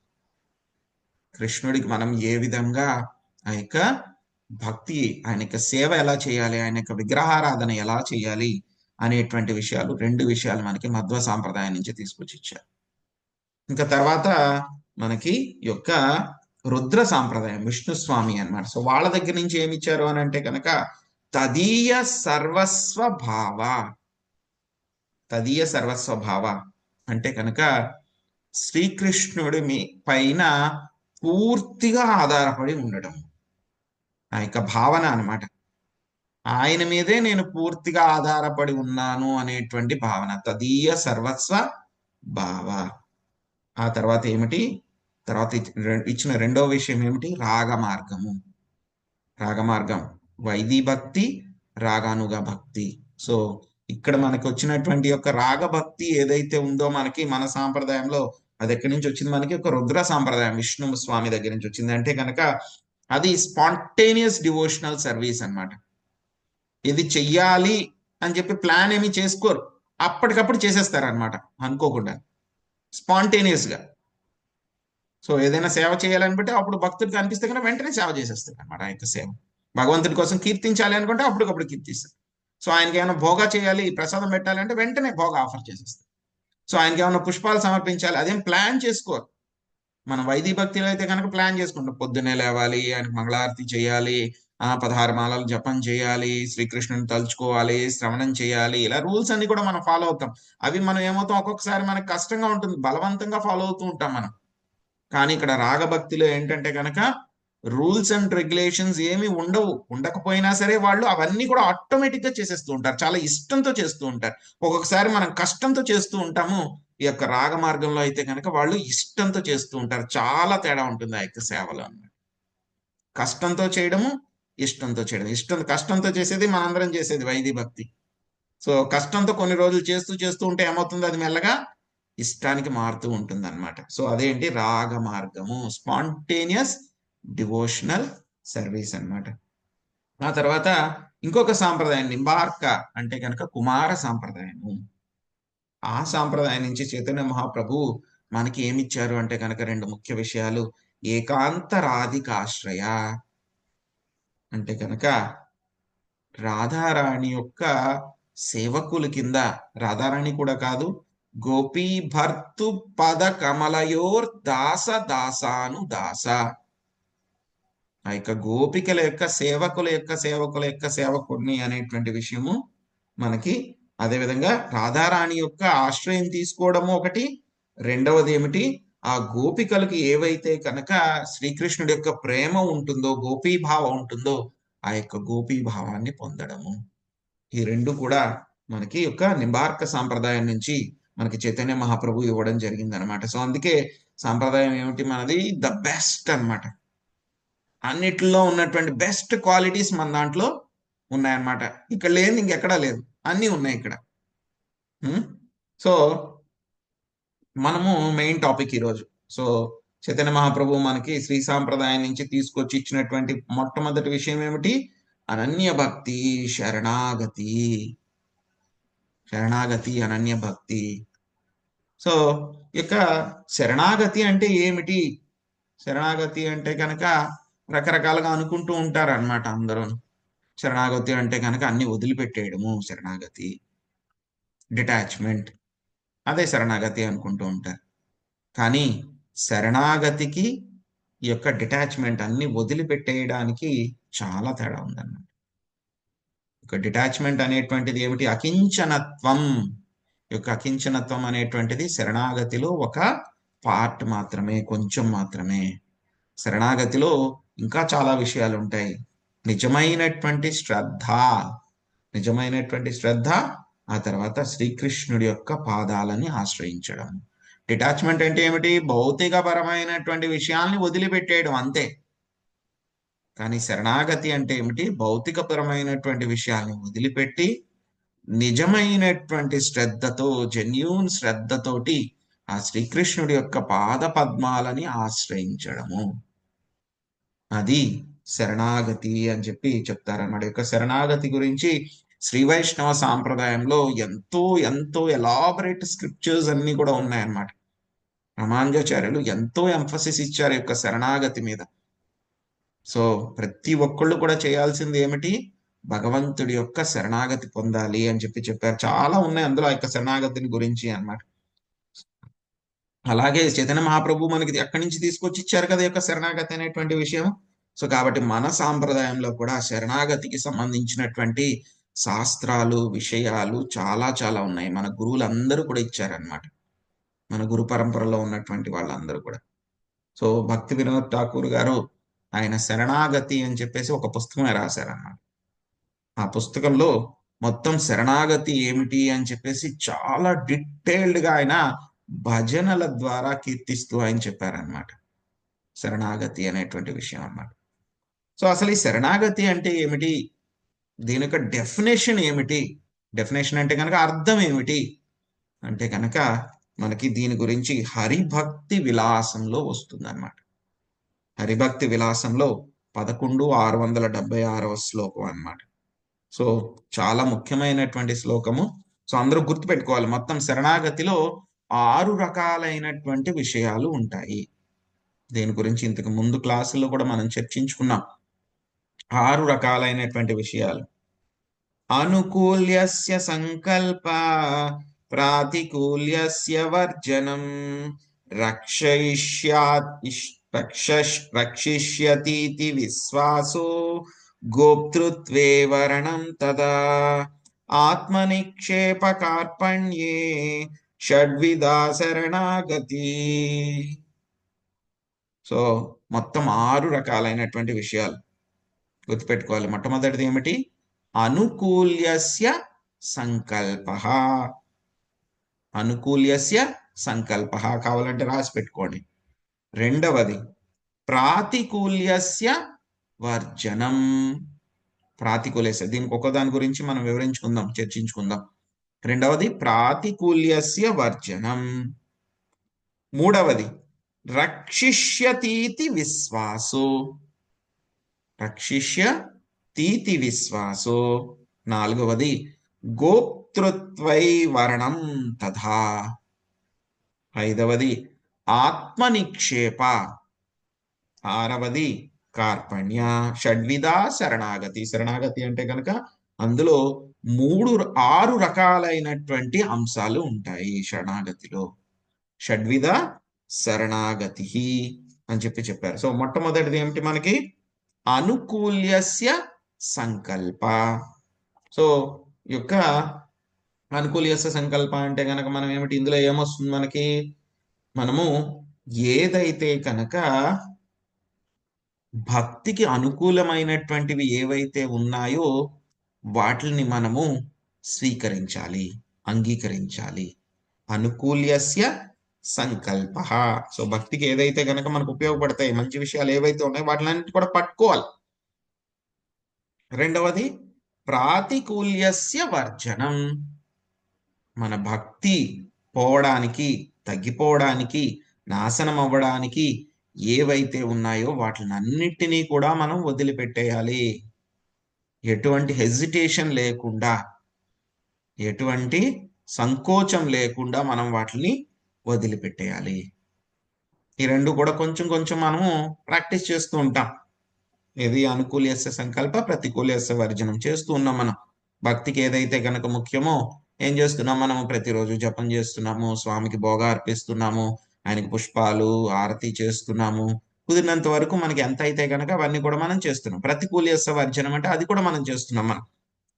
కృష్ణుడికి మనం ఏ విధంగా ఆ యొక్క భక్తి, ఆయన యొక్క సేవ ఎలా చేయాలి, ఆయన యొక్క విగ్రహారాధన ఎలా చేయాలి అనేటువంటి విషయాలు, రెండు విషయాలు మనకి మధ్వ సాంప్రదాయం నుంచి తీసుకొచ్చి ఇచ్చారు. ఇంకా తర్వాత మనకి యొక్క రుద్ర సాంప్రదాయం, విష్ణుస్వామి అన్నమాట. సో వాళ్ళ దగ్గర నుంచి ఏమి ఇచ్చారు అని అంటే కనుక తదీయ సర్వస్వ భావ. తదీయ సర్వస్వ భావ అంటే కనుక శ్రీకృష్ణుడి పైన పూర్తిగా ఆధారపడి ఉండడం, ఆ యొక్క భావన అనమాట. ఆయన మీదే నేను పూర్తిగా ఆధారపడి ఉన్నాను అనేటువంటి భావన, తదీయ సర్వస్వ భావ. ఆ తర్వాత ఏమిటి? తర్వాత ఇచ్చిన రెండో విషయం ఏమిటి? రాగమార్గము. రాగమార్గం, వైదీ భక్తి, రాగానుగా భక్తి. సో ఇక్కడ మనకి వచ్చినటువంటి యొక్క రాగభక్తి ఏదైతే ఉందో మనకి మన సాంప్రదాయంలో, అది ఎక్కడి నుంచి వచ్చింది? మనకి ఒక రుద్ర సాంప్రదాయం, విష్ణు స్వామి దగ్గర నుంచి వచ్చింది. అంటే కనుక అది స్పాంటేనియస్ డివోషనల్ సర్వీస్ అన్నమాట. ఇది చెయ్యాలి అని చెప్పి ప్లాన్ ఏమి చేసుకోరు, అప్పటికప్పుడు చేసేస్తారు అనమాట, అనుకోకుండా, స్పాంటేనియస్ గా. సో ఏదైనా సేవ చేయాలని బట్టి అప్పుడు భక్తుడికి అనిపిస్తే కనుక వెంటనే సేవ చేసేస్తారు అనమాట. ఆ యొక్క సేవ భగవంతుడి కోసం కీర్తించాలి అనుకుంటే అప్పటికప్పుడు కీర్తిస్తారు. సో ఆయనకి ఏమైనా భోగా చేయాలి, ప్రసాదం పెట్టాలి అంటే వెంటనే భోగా ఆఫర్ చేసేస్తారు. సో ఆయనకి ఏమైనా పుష్పాలు సమర్పించాలి, అదేం ప్లాన్ చేసుకోరు. మన వైదిక భక్తిలో అయితే కనుక ప్లాన్ చేసుకుంటాం, పొద్దున్నే లేవాలి, ఆయనకు మంగళారతి చేయాలి, 16 మాలలు జపం చేయాలి, శ్రీకృష్ణుని తలుచుకోవాలి, శ్రవణం చేయాలి, ఇలా రూల్స్ అన్ని కూడా మనం ఫాలో అవుతాం. అవి మనం ఏమవుతాం, ఒక్కొక్కసారి మనకు కష్టంగా ఉంటుంది, బలవంతంగా ఫాలో అవుతూ ఉంటాం మనం. కానీ ఇక్కడ రాగభక్తిలో ఏంటంటే కనుక రూల్స్ అండ్ రెగ్యులేషన్స్ ఏమి ఉండవు. ఉండకపోయినా సరే వాళ్ళు అవన్నీ కూడా ఆటోమేటిక్ గా చేసేస్తూ ఉంటారు, చాలా ఇష్టంతో చేస్తూ ఉంటారు. ఒక్కొక్కసారి మనం కష్టంతో చేస్తూ ఉంటాము, ఈ యొక్క రాగ మార్గంలో అయితే కనుక వాళ్ళు ఇష్టంతో చేస్తూ ఉంటారు. చాలా తేడా ఉంటుంది ఆ యొక్క సేవలో అన్నమాట. కష్టంతో చేయడము, ఇష్టంతో చేయడం. కష్టంతో చేసేది మనందరం చేసేది వైదిక భక్తి. సో కష్టంతో కొన్ని రోజులు చేస్తూ చేస్తూ ఉంటే ఏమవుతుంది, అది మెల్లగా ఇష్టానికి మారుతూ ఉంటుంది అనమాట. సో అదేంటి? రాగ మార్గము, స్పాంటేనియస్ డివోషనల్ సర్వీస్ అన్నమాట. ఆ తర్వాత ఇంకొక సాంప్రదాయం నింబార్క, అంటే కనుక కుమార సాంప్రదాయము. ఆ సాంప్రదాయం నుంచి చైతన్య మహాప్రభు మనకి ఏమిచ్చారు అంటే కనుక రెండు ముఖ్య విషయాలు. ఏకాంత రాధికాశ్రయ, అంటే కనుక రాధారాణి యొక్క సేవకుల కింద, రాధారాణి కూడా కాదు, గోపీ భర్తు పద కమలయోర్ దాస దాసాను దాస. ఆ యొక్క గోపికల యొక్క సేవకుల యొక్క సేవకుడిని అనేటువంటి విషయము మనకి. అదేవిధంగా రాధారాణి యొక్క ఆశ్రయం తీసుకోవడము ఒకటి, రెండవది ఏమిటి? ఆ గోపికలకి ఏవైతే కనుక శ్రీకృష్ణుడి యొక్క ప్రేమ ఉంటుందో, గోపీభావం ఉంటుందో, ఆ యొక్క గోపీభావాన్ని పొందడము. ఈ రెండు కూడా మనకి యొక్క నింబార్క సాంప్రదాయం నుంచి మనకి చైతన్య మహాప్రభు ఇవ్వడం జరిగింది అనమాట. సో అందుకే సాంప్రదాయం ఏమిటి మనది? ద బెస్ట్ అన్నమాట. అన్నిట్లో ఉన్నటువంటి బెస్ట్ క్వాలిటీస్ మన దాంట్లో ఉన్నాయన్నమాట. ఇక్కడ లేదు, ఇంకెక్కడా లేదు, అన్నీ ఉన్నాయి ఇక్కడ. సో మనము మెయిన్ టాపిక్ ఈరోజు. సో చైతన్య మహాప్రభు మనకి శ్రీ సాంప్రదాయం నుంచి తీసుకొచ్చి ఇచ్చినటువంటి మొట్టమొదటి విషయం ఏమిటి? అనన్య భక్తి, శరణాగతి. శరణాగతి, అనన్య భక్తి. సో ఇక శరణాగతి అంటే ఏమిటి? శరణాగతి అంటే కనుక రకరకాలుగా అనుకుంటూ ఉంటారు అనమాట అందరూ. శరణాగతి అంటే కనుక అన్ని వదిలిపెట్టేయడము శరణాగతి, డిటాచ్మెంట్, అదే శరణాగతి అనుకుంటూ ఉంటారు. కానీ శరణాగతికి ఈ యొక్క డిటాచ్మెంట్, అన్ని వదిలిపెట్టేయడానికి చాలా తేడా ఉందన్నమాట. ఒక డిటాచ్మెంట్ అనేటువంటిది ఏమిటి? అకించనత్వం. యొక్క అకించనత్వం అనేటువంటిది శరణాగతిలో ఒక పార్ట్ మాత్రమే, కొంచెం మాత్రమే. శరణాగతిలో ఇంకా చాలా విషయాలు ఉంటాయి. నిజమైనటువంటి శ్రద్ధ, నిజమైనటువంటి శ్రద్ధ, ఆ తర్వాత శ్రీకృష్ణుడి యొక్క పాదాలని ఆశ్రయించడం. డిటాచ్మెంట్ అంటే ఏమిటి? భౌతికపరమైనటువంటి విషయాల్ని వదిలిపెట్టేయడం అంతే. కానీ శరణాగతి అంటే ఏమిటి? భౌతికపరమైనటువంటి విషయాల్ని వదిలిపెట్టి నిజమైనటువంటి శ్రద్ధతో, జెన్యూన్ శ్రద్ధతోటి ఆ శ్రీకృష్ణుడి యొక్క పాద పద్మాలని ఆశ్రయించడము, అది శరణాగతి అని చెప్పి చెప్తారన్నమాట. యొక్క శరణాగతి గురించి శ్రీ వైష్ణవ సాంప్రదాయంలో ఎంతో ఎంతో ఎలాబరేట్ స్క్రిప్చర్స్ అన్ని కూడా ఉన్నాయన్నమాట. రామానుజాచార్యులు ఎంతో ఎంఫసిస్ ఇచ్చారు యొక్క శరణాగతి మీద. సో ప్రతి ఒక్కళ్ళు కూడా చేయాల్సింది ఏమిటి? భగవంతుడి యొక్క శరణాగతి పొందాలి అని చెప్పి చెప్పారు. చాలా ఉన్నాయి అందులో ఆ యొక్క శరణాగతిని గురించి అన్నమాట. అలాగే చైతన్య మహాప్రభు మనకి ఎక్కడి నుంచి తీసుకొచ్చి ఇచ్చారు కదా ఈ యొక్క శరణాగతి అనేటువంటి విషయం. సో కాబట్టి మన సాంప్రదాయంలో కూడా శరణాగతికి సంబంధించినటువంటి శాస్త్రాలు, విషయాలు చాలా చాలా ఉన్నాయి. మన గురువులందరూ కూడా ఇచ్చారనమాట, మన గురు పరంపరలో ఉన్నటువంటి వాళ్ళందరూ కూడా. సో భక్తి వినోద్ ఠాకూర్ గారు ఆయన శరణాగతి అని చెప్పేసి ఒక పుస్తకమే రాశారన్నమాట. ఆ పుస్తకంలో మొత్తం శరణాగతి ఏమిటి అని చెప్పేసి చాలా డీటెయిల్డ్ గా ఆయన భజనల ద్వారా కీర్తిస్తూ ఆయన చెప్పారనమాట, శరణాగతి అనేటువంటి విషయం అన్నమాట. సో అసలు ఈ శరణాగతి అంటే ఏమిటి? దీని యొక్క డెఫినేషన్ ఏమిటి? డెఫినేషన్ అంటే కనుక అర్థం ఏమిటి అంటే కనుక మనకి దీని గురించి హరిభక్తి విలాసంలో వస్తుంది అనమాట. హరిభక్తి విలాసంలో 11,676వ శ్లోకం అన్నమాట. సో చాలా ముఖ్యమైనటువంటి శ్లోకము. సో అందరూ గుర్తుపెట్టుకోవాలి, మొత్తం శరణాగతిలో 6 రకాలైనటువంటి విషయాలు ఉంటాయి. దీని గురించి ఇంతకు ముందు క్లాసుల్లో కూడా మనం చర్చించుకున్నాం. 6 రకాలైనటువంటి విషయాలు. అనుకూల్యస్య సంకల్ప ప్రాతికూల్యస్య వర్జనం రక్షిష్యతీతి విశ్వాసో గోప్తృత్వే వరణం తదా ఆత్మనిక్షేప కార్పణ్యే షడ్విధా శరణాగతి. సో మొత్తం 6 రకాలైనటువంటి విషయాలు గుర్తుపెట్టుకోవాలి. మొట్టమొదటిది ఏమిటి? అనుకూల్యస్య సంకల్ప. అనుకూల్యస్య సంకల్ప కావాలంటే రాసి పెట్టుకోండి. రెండవది ప్రాతికూల్యస్య వర్జనం. ప్రాతికూల్యస్య, దీనికి ఒక్కదాని గురించి మనం వివరించుకుందాం, చర్చించుకుందాం. రెండవది ప్రాతికూల్యస్య వర్జనం. మూడవది రక్షిష్యతీతి విశ్వాసో. రక్షిష్యతీతి విశ్వాసో. నాలుగవది గోప్తృత్వై వరణం తథా. ఐదవది ఆత్మనిక్షేప. ఆరవది కార్పణ్య. షడ్విధా శరణాగతి. శరణాగతి అంటే కనుక అందులో 6 రకాలైనటువంటి అంశాలు ఉంటాయి శరణాగతిలో. షడ్విధ శరణాగతి అని చెప్పి చెప్పారు. సో మొట్టమొదటిది ఏమిటి మనకి? అనుకూల్యస్య సంకల్ప. సో యొక్క అనుకూల్యస్య సంకల్ప అంటే కనుక మనం ఏమిటి, ఇందులో ఏమొస్తుంది మనకి? మనము ఏదైతే కనుక భక్తికి అనుకూలమైనటువంటివి ఏవైతే ఉన్నాయో వాటిని మనము స్వీకరించాలి, అంగీకరించాలి. అనుకూల్యస్య సంకల్ప. సో భక్తికి ఏదైతే కనుక మనకు ఉపయోగపడతాయి, మంచి విషయాలు ఏవైతే ఉన్నాయో వాటిని కూడా పట్టుకోవాలి. రెండవది ప్రాతికూల్యస్య వర్జనం. మన భక్తి పోవడానికి, తగ్గిపోవడానికి, నాశనం అవ్వడానికి ఏవైతే ఉన్నాయో వాటిని అన్నిటినీ కూడా మనం వదిలిపెట్టేయాలి. ఎటువంటి హెజిటేషన్ లేకుండా, ఎటువంటి సంకోచం లేకుండా మనం వాటిని వదిలిపెట్టేయాలి. ఈ రెండు కూడా కొంచెం కొంచెం మనము ప్రాక్టీస్ చేస్తూ ఉంటాం. ఏది? అనుకూల్యస్య సంకల్ప, ప్రతికూల్యస్య వర్జనం చేస్తూ ఉన్నాం. మనం భక్తికి ఏదైతే కనుక ముఖ్యమో ఏం చేస్తున్నాం? మనము ప్రతిరోజు జపం చేస్తున్నాము, స్వామికి భోగా అర్పిస్తున్నాము, ఆయనకి పుష్పాలు ఆరతి చేస్తున్నాము. కుదిరినంత వరకు మనకి ఎంత అయితే కనుక అవన్నీ కూడా మనం చేస్తున్నాం. ప్రతికూల్యస్య వర్జనం అంటే అది కూడా మనం చేస్తున్నాం మనం.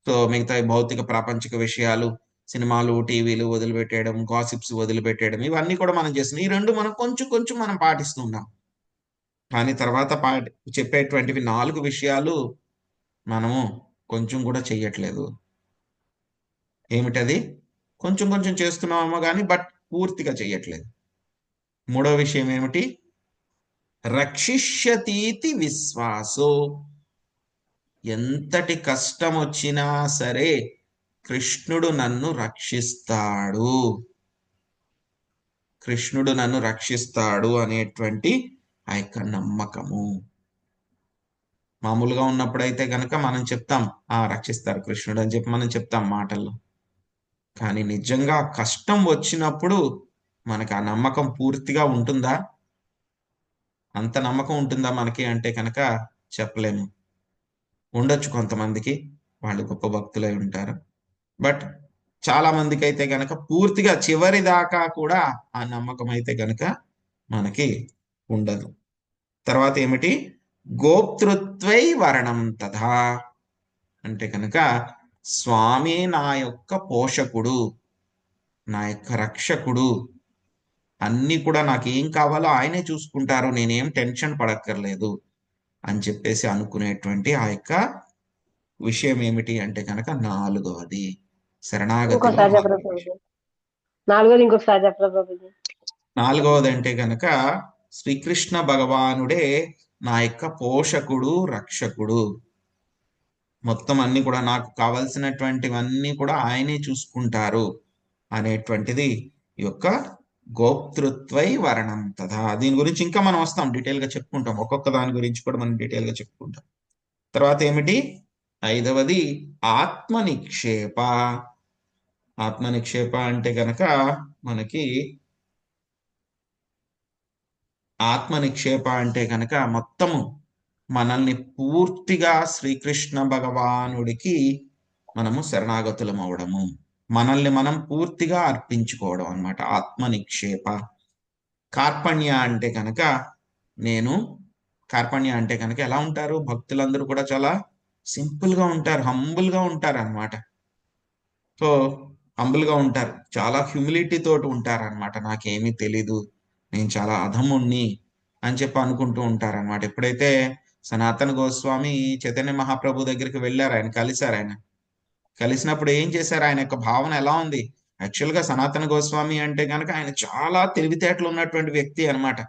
సో మిగతా భౌతిక ప్రాపంచిక విషయాలు, సినిమాలు, టీవీలు వదిలిపెట్టేయడం, గాసిప్స్ వదిలిపెట్టేయడం, ఇవన్నీ కూడా మనం చేస్తున్నాం. ఈ రెండు మనం కొంచెం కొంచెం మనం పాటిస్తున్నాం. కానీ తర్వాత చెప్పేటువంటివి 4 విషయాలు మనము కొంచెం కూడా చెయ్యట్లేదు. ఏమిటది? కొంచెం కొంచెం చేస్తున్నామేమో కానీ బట్ పూర్తిగా చెయ్యట్లేదు. మూడో విషయం ఏమిటి? రక్షిష్యతీతి విశ్వాసో. ఎంతటి కష్టం వచ్చినా సరే కృష్ణుడు నన్ను రక్షిస్తాడు, కృష్ణుడు నన్ను రక్షిస్తాడు అనేటువంటి ఆ యొక్క నమ్మకము. మామూలుగా ఉన్నప్పుడైతే గనక మనం చెప్తాం, రక్షిస్తారు కృష్ణుడు అని చెప్పి మనం చెప్తాం మాటల్లో. కానీ నిజంగా కష్టం వచ్చినప్పుడు మనకు ఆ నమ్మకం పూర్తిగా ఉంటుందా? అంత నమ్మకం ఉంటుందా మనకి అంటే కనుక చెప్పలేము. ఉండొచ్చు కొంతమందికి, వాళ్ళు గొప్ప భక్తులై ఉంటారు. బట్ చాలా మందికి అయితే గనక పూర్తిగా చివరి దాకా కూడా ఆ నమ్మకం అయితే గనక మనకి ఉండదు. తర్వాత ఏమిటి? గోప్తృత్వై వరణం తథా. అంటే కనుక స్వామి నా యొక్క పోషకుడు, నా యొక్క రక్షకుడు, అన్ని కూడా నాకు ఏం కావాలో ఆయనే చూసుకుంటారు, నేనేం టెన్షన్ పడక్కర్లేదు అని చెప్పేసి అనుకునేటువంటి ఆ యొక్క విషయం ఏమిటి అంటే కనుక 4వది శరణాగతిలో ఇంకోసారి చెప్పరా ప్రభుజీ? 4వది ఇంకొకసారి చెప్పరా ప్రభుజీ? 4వది అంటే కనుక శ్రీకృష్ణ భగవానుడే నా యొక్క పోషకుడు, రక్షకుడు. మొత్తం అన్ని కూడా నాకు కావలసినటువంటివన్నీ కూడా ఆయనే చూసుకుంటారు అనేటువంటిది ఈ యొక్క గోప్తృత్వై వరణం తథా. దీని గురించి ఇంకా మనం వస్తాం, డీటెయిల్ గా చెప్పుకుంటాం, ఒక్కొక్క దాని గురించి కూడా మనం డీటెయిల్ గా చెప్పుకుంటాం. తర్వాత ఏమిటి? 5వది ఆత్మ నిక్షేప. ఆత్మ నిక్షేప అంటే గనక మనకి ఆత్మ నిక్షేప అంటే కనుక మొత్తము మనల్ని పూర్తిగా శ్రీకృష్ణ భగవానుడికి మనము శరణాగతులం అవడము, మనల్ని మనం పూర్తిగా అర్పించుకోవడం అన్నమాట ఆత్మ నిక్షేప. కార్పణ్య అంటే కనుక నేను కార్పణ్య అంటే కనుక ఎలా ఉంటారు? భక్తులందరూ కూడా చాలా సింపుల్ గా ఉంటారు, హంబుల్ గా ఉంటారు అన్నమాట. సో హంబుల్ గా ఉంటారు, చాలా హ్యూమిలిటీ తోటి ఉంటారు అనమాట. నాకేమీ తెలీదు, నేను చాలా అధముణ్ణి అని చెప్పి అనుకుంటూ ఉంటారు అనమాట. ఎప్పుడైతే సనాతన గోస్వామి చైతన్య మహాప్రభు దగ్గరికి వెళ్ళారు, ఆయన కలిశారు. ఆయన కలిసినప్పుడు ఏం చేశారు? ఆయన యొక్క భావన ఎలా ఉంది? యాక్చువల్ గా సనాతన గోస్వామి అంటే కనుక ఆయన చాలా తెలివితేటలు ఉన్నటువంటి వ్యక్తి అన్నమాట.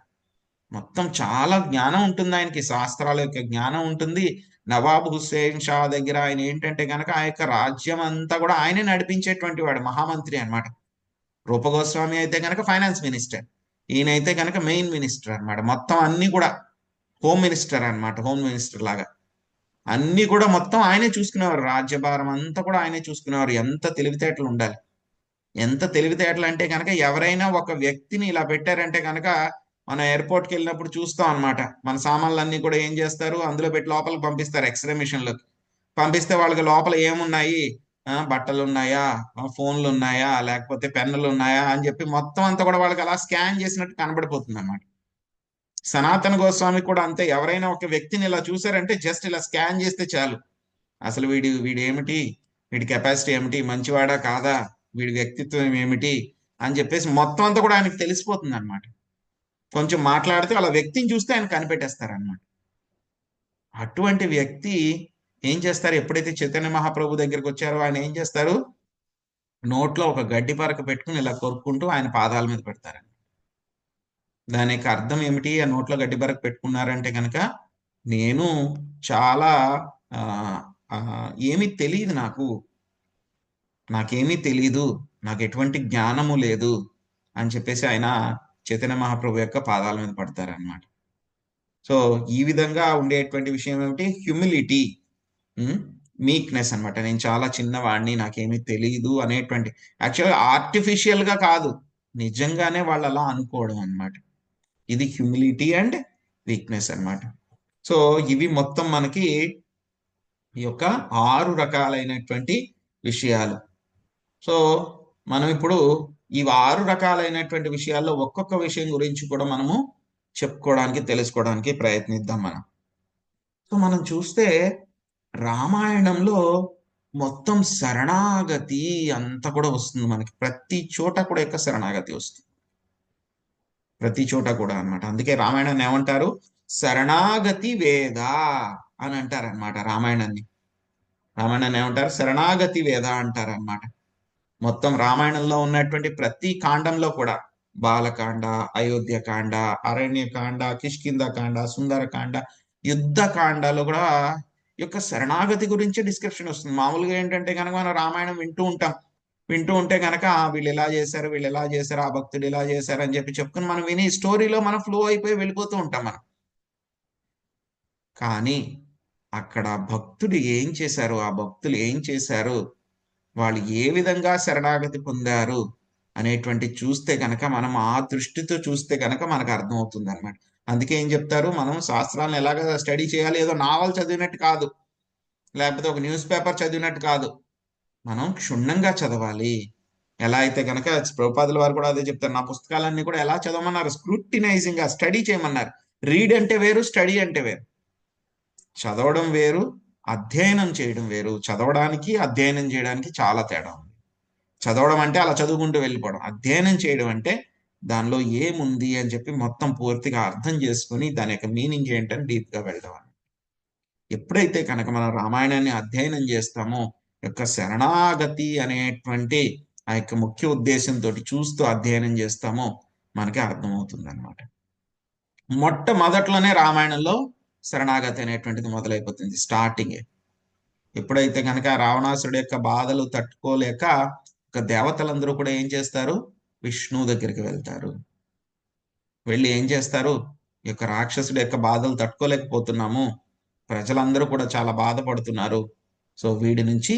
మొత్తం చాలా జ్ఞానం ఉంటుంది ఆయనకి, శాస్త్రాల యొక్క జ్ఞానం ఉంటుంది. నవాబ్ హుస్సేన్ షా దగ్గర ఆయన ఏంటంటే కనుక ఆ యొక్క రాజ్యం అంతా కూడా ఆయనే నడిపించేటువంటి వాడు, మహామంత్రి అన్నమాట. రూపగోస్వామి అయితే కనుక ఫైనాన్స్ మినిస్టర్, ఈయనైతే కనుక మెయిన్ మినిస్టర్ అన్నమాట. మొత్తం అన్ని కూడా హోమ్ మినిస్టర్ అన్నమాట, హోమ్ మినిస్టర్ లాగా అన్ని కూడా మొత్తం ఆయనే చూసుకునేవారు, రాజ్యభారం అంతా కూడా ఆయనే చూసుకునేవారు. ఎంత తెలివితేటలు ఉండాలి! ఎంత తెలివితేటలు అంటే కనుక ఎవరైనా ఒక వ్యక్తిని ఇలా పెట్టారంటే కనుక మన ఎయిర్పోర్ట్కి వెళ్ళినప్పుడు చూస్తాం అన్నమాట. మన సామాన్లన్నీ కూడా ఏం చేస్తారు? అందులో పెట్టి లోపలికి పంపిస్తారు, ఎక్స్రే మిషన్ లోకి పంపిస్తే వాళ్ళకి లోపల ఏమున్నాయి? బట్టలు ఉన్నాయా, ఫోన్లు ఉన్నాయా, లేకపోతే పెన్నులు ఉన్నాయా అని చెప్పి మొత్తం అంతా కూడా వాళ్ళకి అలా స్కాన్ చేసినట్టు కనబడిపోతుంది అన్నమాట. సనాతన గోస్వామి కూడా అంతే. ఎవరైనా ఒక వ్యక్తిని ఇలా చూసారంటే జస్ట్ ఇలా స్కాన్ చేస్తే చాలు, అసలు వీడు ఏమిటి, వీడి కెపాసిటీ ఏమిటి, మంచివాడా కాదా, వీడి వ్యక్తిత్వం ఏమిటి అని చెప్పేసి మొత్తం అంతా కూడా ఆయనకు తెలిసిపోతుంది అనమాట. కొంచెం మాట్లాడితే అలా వ్యక్తిని చూస్తే ఆయన కనిపెట్టేస్తారనమాట. అటువంటి వ్యక్తి ఏం చేస్తారు? ఎప్పుడైతే చైతన్య మహాప్రభు దగ్గరికి వచ్చారో ఆయన ఏం చేస్తారు? నోట్లో ఒక గడ్డి పరక పెట్టుకుని ఇలా కొరుక్కుంటూ ఆయన పాదాల మీద పెడతారు. దాని యొక్క అర్థం ఏమిటి? ఆ నోట్లో గడ్డి పరక పెట్టుకున్నారంటే కనుక నేను చాలా ఆ ఏమీ తెలియదు, నాకేమీ తెలీదు, నాకు ఎటువంటి జ్ఞానము లేదు అని చెప్పేసి ఆయన చైతన్య మహాప్రభు యొక్క పాదాల మీద పడతారనమాట. సో ఈ విధంగా ఉండేటువంటి విషయం ఏమిటి? హ్యూమిలిటీ, మీక్నెస్ అన్నమాట. నేను చాలా చిన్నవాడిని, నాకేమీ తెలియదు అనేటువంటి, యాక్చువల్గా ఆర్టిఫిషియల్ గా కాదు, నిజంగానే వాళ్ళు అలా అనుకోవడం అన్నమాట. ఇది హ్యూమిలిటీ అండ్ వీక్నెస్ అన్నమాట. సో ఇవి మొత్తం మనకి ఈ యొక్క 6 రకాలైనటువంటి విషయాలు. సో మనం ఇప్పుడు ఈ 6 రకాలైనటువంటి విషయాల్లో ఒక్కొక్క విషయం గురించి కూడా మనము చెప్పుకోవడానికి, తెలుసుకోవడానికి ప్రయత్నిద్దాం మనం. సో మనం చూస్తే రామాయణంలో మొత్తం శరణాగతి అంతా కూడా వస్తుంది మనకి. ప్రతి చోట కూడా యొక్క శరణాగతి వస్తుంది, ప్రతి చోట కూడా అన్నమాట. అందుకే రామాయణాన్ని ఏమంటారు? శరణాగతి వేద అని అంటారనమాట రామాయణాన్ని. రామాయణాన్ని ఏమంటారు? శరణాగతి వేద అంటారనమాట. మొత్తం రామాయణంలో ఉన్నటువంటి ప్రతి కాండంలో కూడా బాలకాండ, అయోధ్యకాండ, అరణ్యకాండ, కిష్కింధకాండ, సుందరకాండ, యుద్ధకాండలో కూడా ఈ యొక్క శరణాగతి గురించి డిస్క్రిప్షన్ వస్తుంది. మామూలుగా ఏంటంటే కనుక మనం రామాయణం వింటూ ఉంటాం. వింటూ ఉంటే కనుక వీళ్ళు ఇలా చేశారు, వీళ్ళు ఇలా చేశారు, ఆ భక్తుడు ఇలా చేశారు అని చెప్పి చెప్పుకుని మనం విని స్టోరీలో మనం ఫ్లో అయిపోయి వెళ్ళిపోతూ ఉంటాం మనం. కానీ అక్కడ భక్తుడు ఏం చేశారు, ఆ భక్తులు ఏం చేశారు, వాళ్ళు ఏ విధంగా శరణాగతి పొందారు అనేటువంటి చూస్తే కనుక మనం ఆ దృష్టితో చూస్తే కనుక మనకు అర్థమవుతుంది అనమాట. అందుకే ఏం చెప్తారు, మనం శాస్త్రాలను ఎలాగ స్టడీ చేయాలి, ఏదో నావల్ చదివినట్టు కాదు, లేకపోతే ఒక న్యూస్ పేపర్ చదివినట్టు కాదు, మనం క్షుణ్ణంగా చదవాలి. ఎలా అయితే కనుక ప్రభుపాదుల వారు కూడా అదే చెప్తారు, నా పుస్తకాలన్నీ కూడా ఎలా చదవమన్నారు, స్క్రూటినైజింగ్ గా స్టడీ చేయమన్నారు. రీడ్ అంటే వేరు, స్టడీ అంటే వేరు. చదవడం వేరు, అధ్యయనం చేయడం వేరు. చదవడానికి అధ్యయనం చేయడానికి చాలా తేడా ఉంది. చదవడం అంటే అలా చదువుకుంటూ వెళ్ళిపోవడం. అధ్యయనం చేయడం అంటే దానిలో ఏముంది అని చెప్పి మొత్తం పూర్తిగా అర్థం చేసుకుని దాని యొక్క మీనింగ్ ఏంటని డీప్ గా వెళ్ళడం. ఎప్పుడైతే కనుక మనం రామాయణాన్ని అధ్యయనం చేస్తామో, యొక్క శరణాగతి అనేటువంటి ఆ యొక్క ముఖ్య ఉద్దేశంతో చూస్తూ అధ్యయనం చేస్తామో మనకి అర్థమవుతుంది అనమాట. మొట్టమొదట్లోనే రామాయణంలో శరణాగతి అనేటువంటిది మొదలైపోతుంది స్టార్టింగే. ఎప్పుడైతే కనుక రావణాసురుడు యొక్క బాధలు తట్టుకోలేక ఒక దేవతలందరూ కూడా ఏం చేస్తారు, విష్ణువు దగ్గరికి వెళ్తారు. వెళ్ళి ఏం చేస్తారు, ఈ యొక్క రాక్షసుడి యొక్క బాధలు తట్టుకోలేకపోతున్నాము, ప్రజలందరూ కూడా చాలా బాధపడుతున్నారు, సో వీడి నుంచి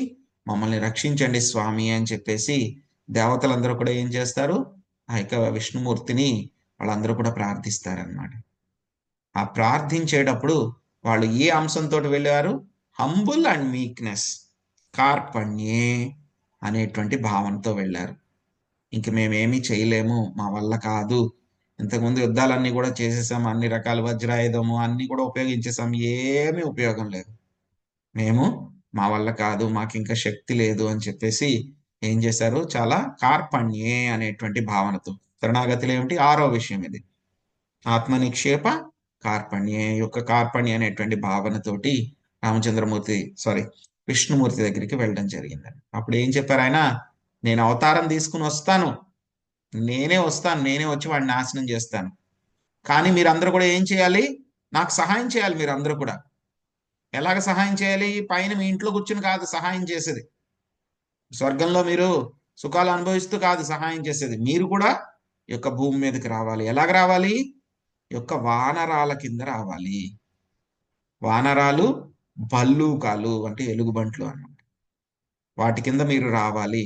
మమ్మల్ని రక్షించండి స్వామి అని చెప్పేసి దేవతలందరూ కూడా ఏం చేస్తారు, ఆ యొక్క విష్ణుమూర్తిని వాళ్ళందరూ కూడా ప్రార్థిస్తారనమాట. ఆ ప్రార్థించేటప్పుడు వాళ్ళు ఏ అంశంతో వెళ్ళారు, హంబుల్ అండ్ మీక్నెస్, కార్పణ్యే అనేటువంటి భావనతో వెళ్ళారు. ఇంక మేమేమీ చేయలేము, మా వల్ల కాదు, ఇంతకుముందు యుద్ధాలన్నీ కూడా చేసేసాం, అన్ని రకాల వజ్రాయుధము అన్ని కూడా ఉపయోగించేసాం, ఏమీ ఉపయోగం లేదు, మేము మా వల్ల కాదు, మాకు ఇంకా శక్తి లేదు అని చెప్పేసి ఏం చేశారు, చాలా కార్పణ్యే అనేటువంటి భావనతో. శరణాగతిలో ఏమిటి, ఆరో విషయం ఇది, ఆత్మనిక్షేప కార్పణ్యే యొక్క కార్పణ్య అనేటువంటి భావనతోటి విష్ణుమూర్తి దగ్గరికి వెళ్ళడం జరిగిందని. అప్పుడు ఏం చెప్పారు ఆయన, నేను అవతారం తీసుకుని వస్తాను, నేనే వస్తాను, నేనే వచ్చి వాడిని నాశనం చేస్తాను, కానీ మీరందరూ కూడా ఏం చేయాలి, నాకు సహాయం చేయాలి. మీరందరూ కూడా ఎలాగ సహాయం చేయాలి, పైన మీ ఇంట్లో కూర్చుని కాదు సహాయం చేసేది, స్వర్గంలో మీరు సుఖాలు అనుభవిస్తూ కాదు సహాయం చేసేది, మీరు కూడా ఈ యొక్క భూమి మీదకి రావాలి. ఎలాగ రావాలి, ఈ యొక్క వానరాల కింద రావాలి. వానరాలు భల్లూకాలు అంటే ఎలుగుబంట్లు అన్నమాట, వాటి కింద మీరు రావాలి,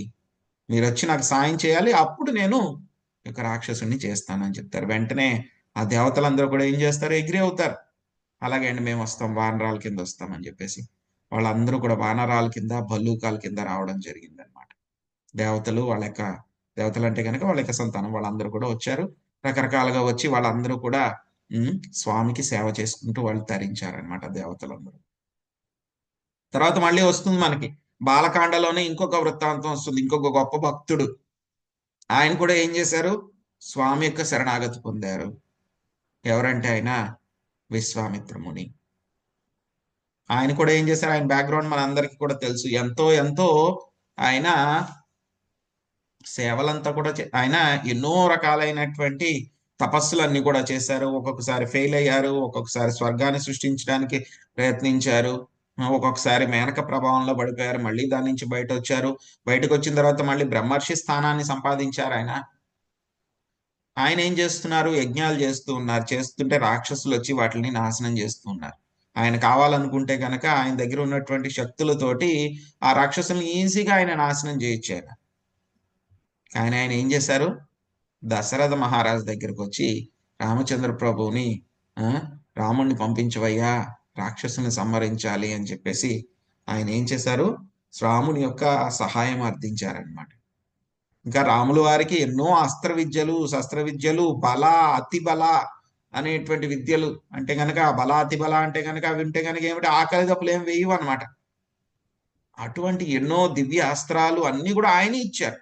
మీరు వచ్చి నాకు సాయం చేయాలి, అప్పుడు నేను ఈ యొక్క రాక్షసుని చేస్తానని చెప్తారు. వెంటనే ఆ దేవతలందరూ కూడా ఏం చేస్తారు, ఎగ్రీ అవుతారు. అలాగే అండి, మేము వస్తాం, వానరాల కింద వస్తామని చెప్పేసి వాళ్ళందరూ కూడా వానరాల కింద భల్లూకాల కింద రావడం జరిగింది అనమాట. దేవతలు వాళ్ళ యొక్క, దేవతలు అంటే కనుక వాళ్ళ యొక్క సంతానం, వాళ్ళందరూ కూడా వచ్చారు. రకరకాలుగా వచ్చి వాళ్ళందరూ కూడా స్వామికి సేవ చేసుకుంటూ వాళ్ళు తరించారనమాట దేవతలందరూ. తర్వాత మళ్ళీ వస్తుంది మనకి బాలకాండలోనే ఇంకొక వృత్తాంతం వస్తుంది. ఇంకొక గొప్ప భక్తుడు, ఆయన కూడా ఏం చేశారు, స్వామి యొక్క శరణాగతి పొందారు. ఎవరంటే ఆయన విశ్వామిత్ర ముని. ఆయన కూడా ఏం చేశారు, ఆయన బ్యాక్గ్రౌండ్ మనందరికీ కూడా తెలుసు. ఎంతో ఎంతో ఆయన సేవలంతా కూడా ఆయన ఎన్నో రకాలైనటువంటి తపస్సులన్నీ కూడా చేశారు. ఒక్కొక్కసారి ఫెయిల్ అయ్యారు, ఒక్కొక్కసారి స్వర్గాన్ని సృష్టించడానికి ప్రయత్నించారు, ఒక్కొక్కసారి మేనక ప్రభావంలో పడిపోయారు, మళ్ళీ దాని నుంచి బయట వచ్చారు. బయటకు వచ్చిన తర్వాత మళ్ళీ బ్రహ్మర్షి స్థానాన్ని సంపాదించారు. ఆయన ఏం చేస్తున్నారు, యజ్ఞాలు చేస్తూ ఉన్నారు. చేస్తుంటే రాక్షసులు వచ్చి వాటిని నాశనం చేస్తూ ఉన్నారు. ఆయన కావాలనుకుంటే కనుక ఆయన దగ్గర ఉన్నటువంటి శక్తులతోటి ఆ రాక్షసుల్ని ఈజీగా ఆయన నాశనం చేయొచ్చు. ఆయన ఆయన ఏం చేశారు, దశరథ మహారాజు దగ్గరకు వచ్చి రామచంద్ర ప్రభువుని, రాముణ్ణి పంపించవయ్యా, రాక్షసుని సంహరించాలి అని చెప్పేసి ఆయన ఏం చేశారు, రాముని యొక్క సహాయం అర్థించారనమాట. ఇంకా రాముల వారికి ఎన్నో అస్త్ర విద్యలు, శస్త్ర విద్యలు, బల అతి బల అనేటువంటి విద్యలు, అంటే కనుక బల అతి బల అంటే కనుక అవి ఉంటే కనుక ఏమిటి, ఆకలి దప్పులు ఏం వేయవు అనమాట. అటువంటి ఎన్నో దివ్య అస్త్రాలు అన్ని కూడా ఆయనే ఇచ్చారు.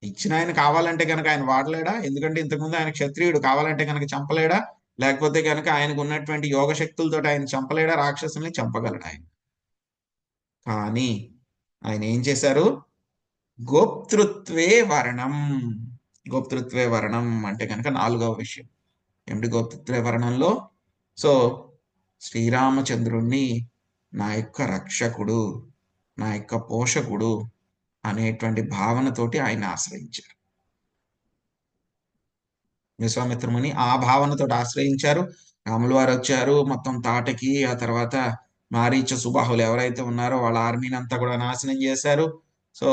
ఇచ్చిన ఆయన కావాలంటే కనుక ఆయన వాడలేడా, ఎందుకంటే ఇంతకుముందు ఆయన క్షత్రియుడు, కావాలంటే కనుక చంపలేడా, లేకపోతే కనుక ఆయనకు ఉన్నటువంటి యోగ శక్తులతో ఆయన చంపలేడా? రాక్షసుల్ని చంపగలడు ఆయన. కానీ ఆయన ఏం చేశారు? గోప్తృత్వే వర్ణం. గోప్తృత్వే వర్ణం అంటే కనుక 4వ విషయం ఏమిటి? గోప్తృత్వే వర్ణంలో సో శ్రీరామచంద్రుణ్ణి నా యొక్క రక్షకుడు, నా యొక్క పోషకుడు అనేటువంటి భావనతోటి ఆయన ఆశ్రయించారు. విశ్వామిత్రముని ఆ భావనతో ఆశ్రయించారు. రాములు వారు వచ్చారు, మొత్తం తాటకి, ఆ తర్వాత మారీచ సుబాహులు ఎవరైతే ఉన్నారో వాళ్ళ ఆర్మీని అంతా కూడా నాశనం చేశారు. సో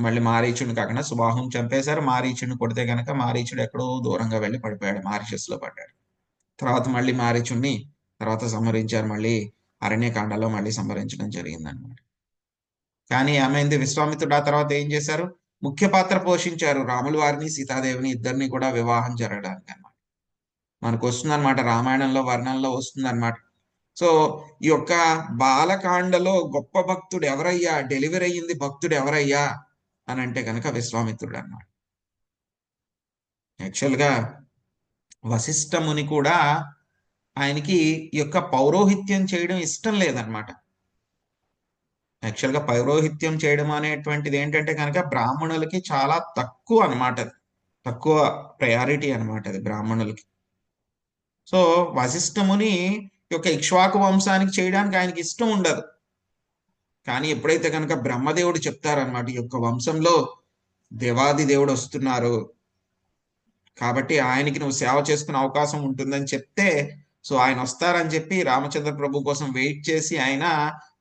మళ్ళీ మారీచుడిని కాకుండా సుబాహుని చంపేశారు. మారీచుడిని కొడితే కనుక మారీచుడు ఎక్కడో దూరంగా వెళ్ళి పడిపోయాడు, మారిషస్ లో పడ్డాడు. తర్వాత మళ్ళీ మారీచుడిని తర్వాత సంహరించారు. మళ్ళీ అరణ్యకాండలో మళ్ళీ సంహరించడం జరిగింది అనమాట. కానీ ఏమైంది? విశ్వామిత్రుడు ఆ తర్వాత ఏం చేశారు? ముఖ్య పాత్ర పోషించారు. రాముల వారిని సీతాదేవిని ఇద్దరిని కూడా వివాహం జరగడానికి అనమాట. మనకు వస్తుందన్నమాట, రామాయణంలో వర్ణంలో వస్తుందన్నమాట. సో ఈ యొక్క బాలకాండలో గొప్ప భక్తుడు ఎవరయ్యా, డెలివరీ అయ్యింది భక్తుడు ఎవరయ్యా అని అంటే కనుక విశ్వామిత్రుడు అన్నమాట. యాక్చువల్గా వశిష్ఠ ముని కూడా ఆయనకి ఈ యొక్క పౌరోహిత్యం చేయడం ఇష్టం లేదనమాట. యాక్చువల్గా పౌరోహిత్యం చేయడం అనేటువంటిది ఏంటంటే కనుక బ్రాహ్మణులకి చాలా తక్కువ అనమాట, తక్కువ ప్రయారిటీ అనమాట అది బ్రాహ్మణులకి. సో వశిష్ఠముని యొక్క ఇక్ష్వాకు వంశానికి చేయడానికి ఆయనకి ఇష్టం ఉండదు. కానీ ఎప్పుడైతే కనుక బ్రహ్మదేవుడు చెప్తారనమాట, ఈ యొక్క వంశంలో దేవాది దేవుడు వస్తున్నారు కాబట్టి ఆయనకి నువ్వు సేవ చేసుకునే అవకాశం ఉంటుందని చెప్తే, సో ఆయన వస్తారని చెప్పి రామచంద్ర ప్రభు కోసం వెయిట్ చేసి ఆయన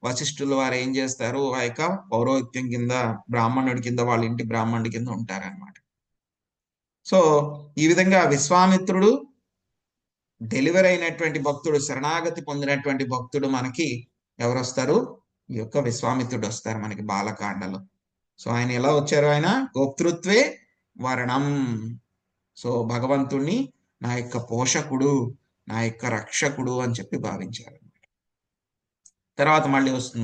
వశిష్ఠుల వారు ఏం చేస్తారు, ఆ యొక్క పౌరోహిత్యం కింద బ్రాహ్మణుడి కింద, వాళ్ళ ఇంటి బ్రాహ్మణుడి కింద ఉంటారనమాట. సో ఈ విధంగా విశ్వామిత్రుడు డెలివరీ అయినటువంటి భక్తుడు, శరణాగతి పొందినటువంటి భక్తుడు మనకి ఎవరు వస్తారు? ఈ యొక్క విశ్వామిత్రుడు వస్తారు మనకి బాలకాండలో. సో ఆయన ఎలా వచ్చారు? ఆయన గోప్తృత్వే వర్ణం. సో భగవంతుణ్ణి నా యొక్క పోషకుడు, నా యొక్క రక్షకుడు అని చెప్పి భావించారు. తర్వాత మళ్ళీ వస్తుంది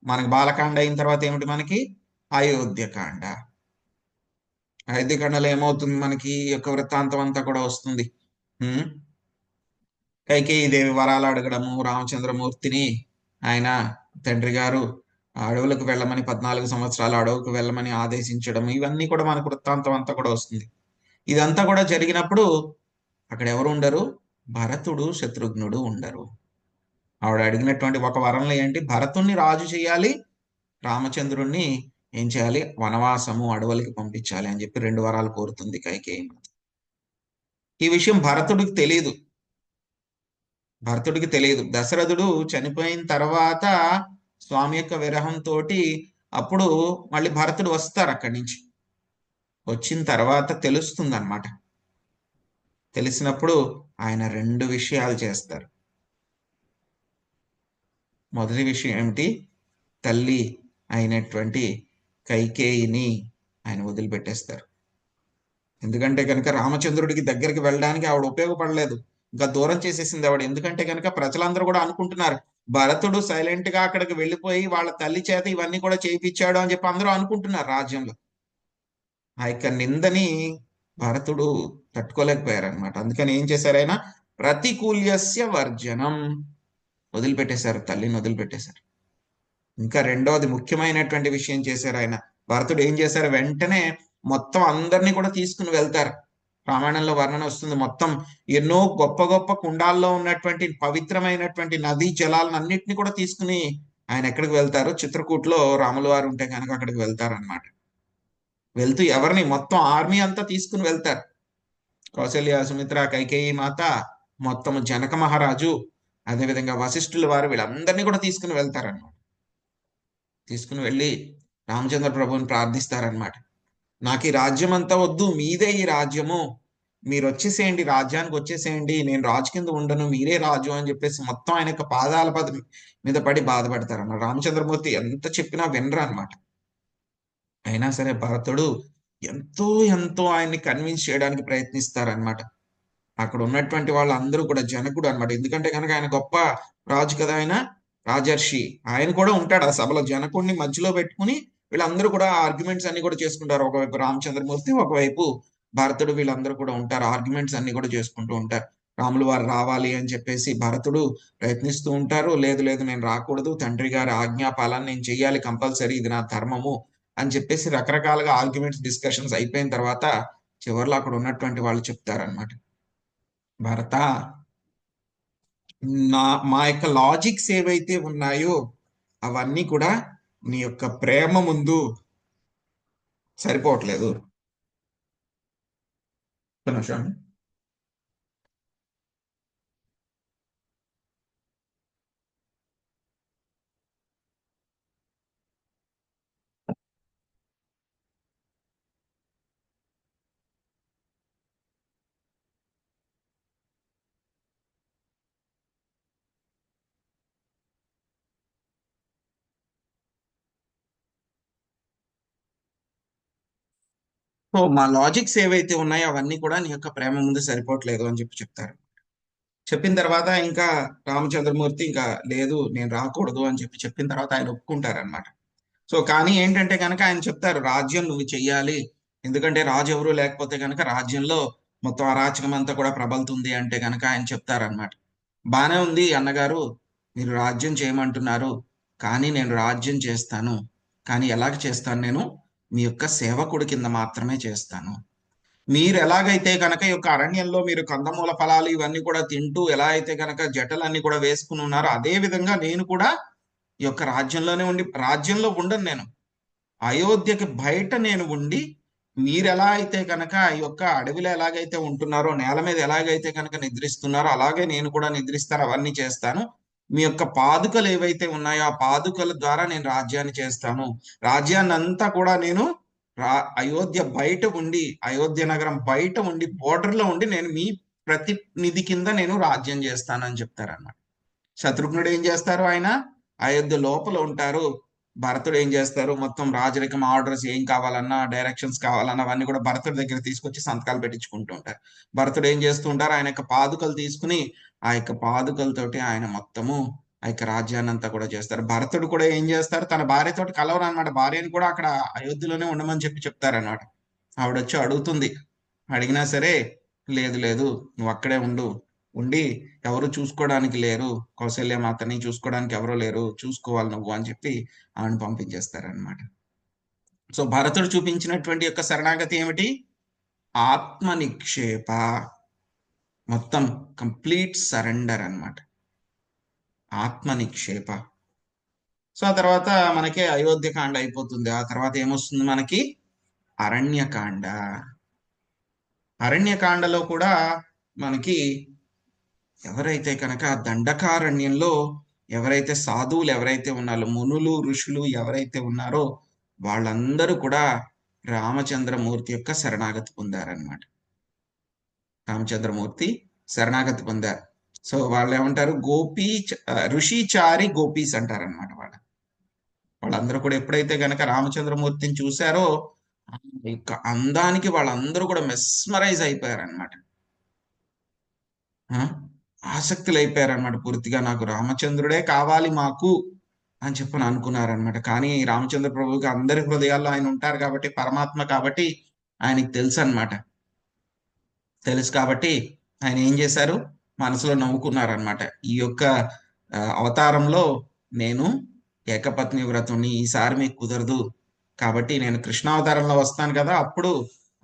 మనకి బాలకాండ అయిన తర్వాత ఏమిటి? మనకి అయోధ్యకాండ. అయోధ్యకాండలో ఏమవుతుంది? మనకి ఈ యొక్క వృత్తాంతం అంతా కూడా వస్తుంది. కైకేయీదేవి వరాలు అడగడము, రామచంద్రమూర్తిని ఆయన తండ్రి గారు అడవులకు వెళ్ళమని 14 సంవత్సరాలు అడవులకు వెళ్ళమని ఆదేశించడం, ఇవన్నీ కూడా మనకు వృత్తాంతం అంతా కూడా వస్తుంది. ఇదంతా కూడా జరిగినప్పుడు అక్కడ ఎవరు ఉండరు? భరతుడు, శత్రుఘ్నుడు ఉండరు. ఆవిడ అడిగినటువంటి ఒక వరంలో ఏంటి? భరతుణ్ణి రాజు చేయాలి, రామచంద్రుణ్ణి ఏం చేయాలి? వనవాసము, అడవులకి పంపించాలి అని చెప్పి 2 వరాలు కోరుతుంది కైకేయి. ఈ విషయం భరతుడికి తెలియదు. దశరథుడు చనిపోయిన తర్వాత స్వామి యొక్క విరహంతో అప్పుడు మళ్ళీ భరతుడు వస్తారు. అక్కడి నుంచి వచ్చిన తర్వాత తెలుస్తుంది అన్నమాట. తెలిసినప్పుడు ఆయన 2 విషయాలు చేస్తారు. మొదటి విషయం ఏమిటి? తల్లి అయినటువంటి కైకేయిని ఆయన వదిలిపెట్టేస్తారు. ఎందుకంటే కనుక రామచంద్రుడికి దగ్గరికి వెళ్ళడానికి ఆవిడ ఉపయోగపడలేదు, ఇంకా దూరం చేసేసింది ఆవిడ. ఎందుకంటే కనుక ప్రజలందరూ కూడా అనుకుంటున్నారు భరతుడు సైలెంట్ గా అక్కడికి వెళ్ళిపోయి వాళ్ళ తల్లి చేత ఇవన్నీ కూడా చేయించాడు అని చెప్పి అందరూ అనుకుంటున్నారు రాజ్యంలో. ఆ యొక్క నిందని భరతుడు తట్టుకోలేకపోయారనమాట. అందుకని ఏం చేశారు ఆయన? ప్రతికూల్యస్య వర్జనం, వదిలిపెట్టేశారు, తల్లిని వదిలిపెట్టేశారు. ఇంకా రెండవది ముఖ్యమైనటువంటి విషయం చేశారు ఆయన. భరతుడు ఏం చేశారు? వెంటనే మొత్తం అందరినీ కూడా తీసుకుని వెళ్తారు. రామాయణంలో వర్ణన వస్తుంది, మొత్తం ఎన్నో గొప్ప గొప్ప కుండాల్లో ఉన్నటువంటి పవిత్రమైనటువంటి నదీ జలాలన్నింటినీ కూడా తీసుకుని ఆయన ఎక్కడికి వెళ్తారు? చిత్రకూట్లో రాముల వారు ఉంటే కనుక అక్కడికి వెళ్తారు అనమాట. వెళ్తూ ఎవరిని? మొత్తం ఆర్మీ అంతా తీసుకుని వెళ్తారు. కౌశల్య, సుమిత్ర, కైకేయి మాత, మొత్తం జనక మహారాజు, అదేవిధంగా వశిష్ఠుల వారు, వీళ్ళందరినీ కూడా తీసుకుని వెళ్తారనమాట. తీసుకుని వెళ్ళి రామచంద్ర ప్రభుని ప్రార్థిస్తారనమాట. నాకు ఈ రాజ్యం అంతా వద్దు, మీదే ఈ రాజ్యము, మీరు వచ్చేసేయండి, రాజ్యానికి వచ్చేసేయండి, నేను రాజు కింద ఉండను, మీరే రాజు అని చెప్పేసి మొత్తం ఆయన యొక్క పాదాల మీద పడి బాధపడతారన్నమాట. రామచంద్రమూర్తి ఎంత చెప్పినా వినరు అనమాట. అయినా సరే భరతుడు ఎంతో ఆయన్ని కన్విన్స్ చేయడానికి ప్రయత్నిస్తారనమాట. అక్కడ ఉన్నటువంటి వాళ్ళందరూ కూడా, జనకుడు అనమాట, ఎందుకంటే కనుక ఆయన గొప్ప రాజు కదా, ఆయన రాజర్షి, ఆయన కూడా ఉంటాడు ఆ సభలో. జనకుడిని మధ్యలో పెట్టుకుని వీళ్ళందరూ కూడా ఆర్గ్యుమెంట్స్ అన్ని కూడా చేసుకుంటారు. ఒకవైపు రామచంద్రమూర్తి, ఒకవైపు భరతుడు, వీళ్ళందరూ కూడా ఉంటారు, ఆర్గ్యుమెంట్స్ అన్ని కూడా చేసుకుంటూ ఉంటారు. రాములు వారు రావాలి అని చెప్పేసి భరతుడు ప్రయత్నిస్తూ ఉంటారు. లేదు లేదు నేను రాకూడదు, తండ్రి గారి ఆజ్ఞాపాలన నేను చెయ్యాలి కంపల్సరీ, ఇది నా ధర్మము అని చెప్పేసి రకరకాలుగా ఆర్గ్యుమెంట్స్ డిస్కషన్స్ అయిపోయిన తర్వాత చివరిలో అక్కడ ఉన్నటువంటి వాళ్ళు చెప్తారనమాట, భరత మా యొక్క లాజిక్స్ ఏవైతే ఉన్నాయో అవన్నీ కూడా నీ యొక్క ప్రేమ ముందు సరిపోవట్లేదు. ఒక్క నిమిషం. సో మా లాజిక్స్ ఏవైతే ఉన్నాయో అవన్నీ కూడా నీ యొక్క ప్రేమ ముందు సరిపోవట్లేదు అని చెప్పి చెప్తారు. చెప్పిన తర్వాత ఇంకా రామచంద్రమూర్తి ఇంకా లేదు నేను రాకూడదు అని చెప్పి చెప్పిన తర్వాత ఆయన ఒప్పుకుంటారనమాట. సో కానీ ఏంటంటే కనుక ఆయన చెప్తారు, రాజ్యం నువ్వు చెయ్యాలి, ఎందుకంటే రాజు ఎవరు లేకపోతే కనుక రాజ్యంలో మొత్తం అరాచకం అంతా కూడా ప్రబలుతుంది అంటే కనుక ఆయన చెప్తారనమాట, బానే ఉంది అన్నగారు, మీరు రాజ్యం చేయమంటున్నారు, కానీ నేను రాజ్యం చేస్తాను, కానీ ఎలాగ చేస్తాను, నేను మీ యొక్క సేవకుడి కింద మాత్రమే చేస్తాను. మీరు ఎలాగైతే కనుక ఈ యొక్క అరణ్యంలో మీరు కందమూల ఫలాలు ఇవన్నీ కూడా తింటూ ఎలా అయితే కనుక జటలన్నీ కూడా వేసుకుని ఉన్నారో అదే విధంగా నేను కూడా ఈ యొక్క రాజ్యంలోనే ఉండి, రాజ్యంలో ఉండను నేను, అయోధ్యకి బయట నేను ఉండి, మీరు ఎలా అయితే కనుక ఈ యొక్క అడవిలో ఎలాగైతే ఉంటున్నారో, నేల మీద ఎలాగైతే కనుక నిద్రిస్తున్నారో అలాగే నేను కూడా నిద్రిస్తాను, అవన్నీ చేస్తాను. మీ యొక్క పాదుకలు ఏవైతే ఉన్నాయో ఆ పాదుకల ద్వారా నేను రాజ్యాన్ని చేస్తాను, రాజ్యాన్ని అంతా కూడా నేను అయోధ్య బయట ఉండి, అయోధ్య నగరం బయట ఉండి, బోర్డర్ లో ఉండి నేను మీ ప్రతినిధి కింద నేను రాజ్యం చేస్తానని చెప్తారన్నమాట. శత్రుఘ్నుడు ఏం చేస్తారు, ఆయన అయోధ్య లోపల ఉంటారు, భరతుడు ఏం చేస్తారు, మొత్తం రాజరికం ఆర్డర్స్ ఏం కావాలన్నా డైరెక్షన్స్ కావాలన్నా అవన్నీ కూడా భరతుడి దగ్గర తీసుకొచ్చి సంతకాలు పెట్టించుకుంటూ ఉంటారు. భరతుడు ఏం చేస్తూ ఉంటారు, ఆయన యొక్క పాదుకలు తీసుకుని ఆ యొక్క పాదుకలతోటి ఆయన మొత్తము ఆ యొక్క రాజ్యాన్ని అంతా కూడా చేస్తారు. భరతుడు కూడా ఏం చేస్తారు, తన భార్యతోటి కలవరు అనమాట, భార్యని కూడా అక్కడ అయోధ్యలోనే ఉండమని చెప్పి చెప్తారనమాట. ఆవిడ వచ్చి అడుగుతుంది, అడిగినా సరే లేదు లేదు నువ్వు అక్కడే ఉండి ఎవరు చూసుకోవడానికి లేరు, కౌశల్య మాతని చూసుకోవడానికి ఎవరు లేరు, చూసుకోవాలి నువ్వు అని చెప్పి ఆమెను పంపించేస్తారనమాట. సో భరతుడు చూపించినటువంటి యొక్క శరణాగతి ఏమిటి, ఆత్మ నిక్షేప, మొత్తం కంప్లీట్ సరెండర్ అన్నమాట, ఆత్మ నిక్షేప. సో ఆ తర్వాత మనకి అయోధ్యకాండ అయిపోతుంది. ఆ తర్వాత ఏమొస్తుంది మనకి, అరణ్యకాండ. అరణ్యకాండలో కూడా మనకి ఎవరైతే కనుక దండకారణ్యంలో ఎవరైతే సాధువులు ఎవరైతే ఉన్నారో, మునులు ఋషులు ఎవరైతే ఉన్నారో వాళ్ళందరూ కూడా రామచంద్రమూర్తి యొక్క శరణాగతి పొందారనమాట. రామచంద్రమూర్తి శరణాగతి పొందారు. సో వాళ్ళు ఏమంటారు, ఋషిచారి గోపీస్ అంటారనమాట. వాళ్ళందరూ కూడా ఎప్పుడైతే గనక రామచంద్రమూర్తిని చూశారో ఆ యొక్క అందానికి వాళ్ళందరూ కూడా మెస్మరైజ్ అయిపోయారనమాట, ఆసక్తులు అయిపోయారనమాట పూర్తిగా, నాకు రామచంద్రుడే కావాలి మాకు అని చెప్పని అనుకున్నారనమాట. కానీ రామచంద్ర ప్రభువుకి అందరి హృదయాల్లో ఆయన ఉంటారు కాబట్టి, పరమాత్మ కాబట్టి ఆయనకి తెలుసు అనమాట. తెలుసు కాబట్టి ఆయన ఏం చేశారు, మనసులో నవ్వుకున్నారనమాట, ఈ యొక్క అవతారంలో నేను ఏకపత్ని వ్రతుని, ఈసారి మీకు కుదరదు కాబట్టి నేను కృష్ణావతారంలో వస్తాను కదా, అప్పుడు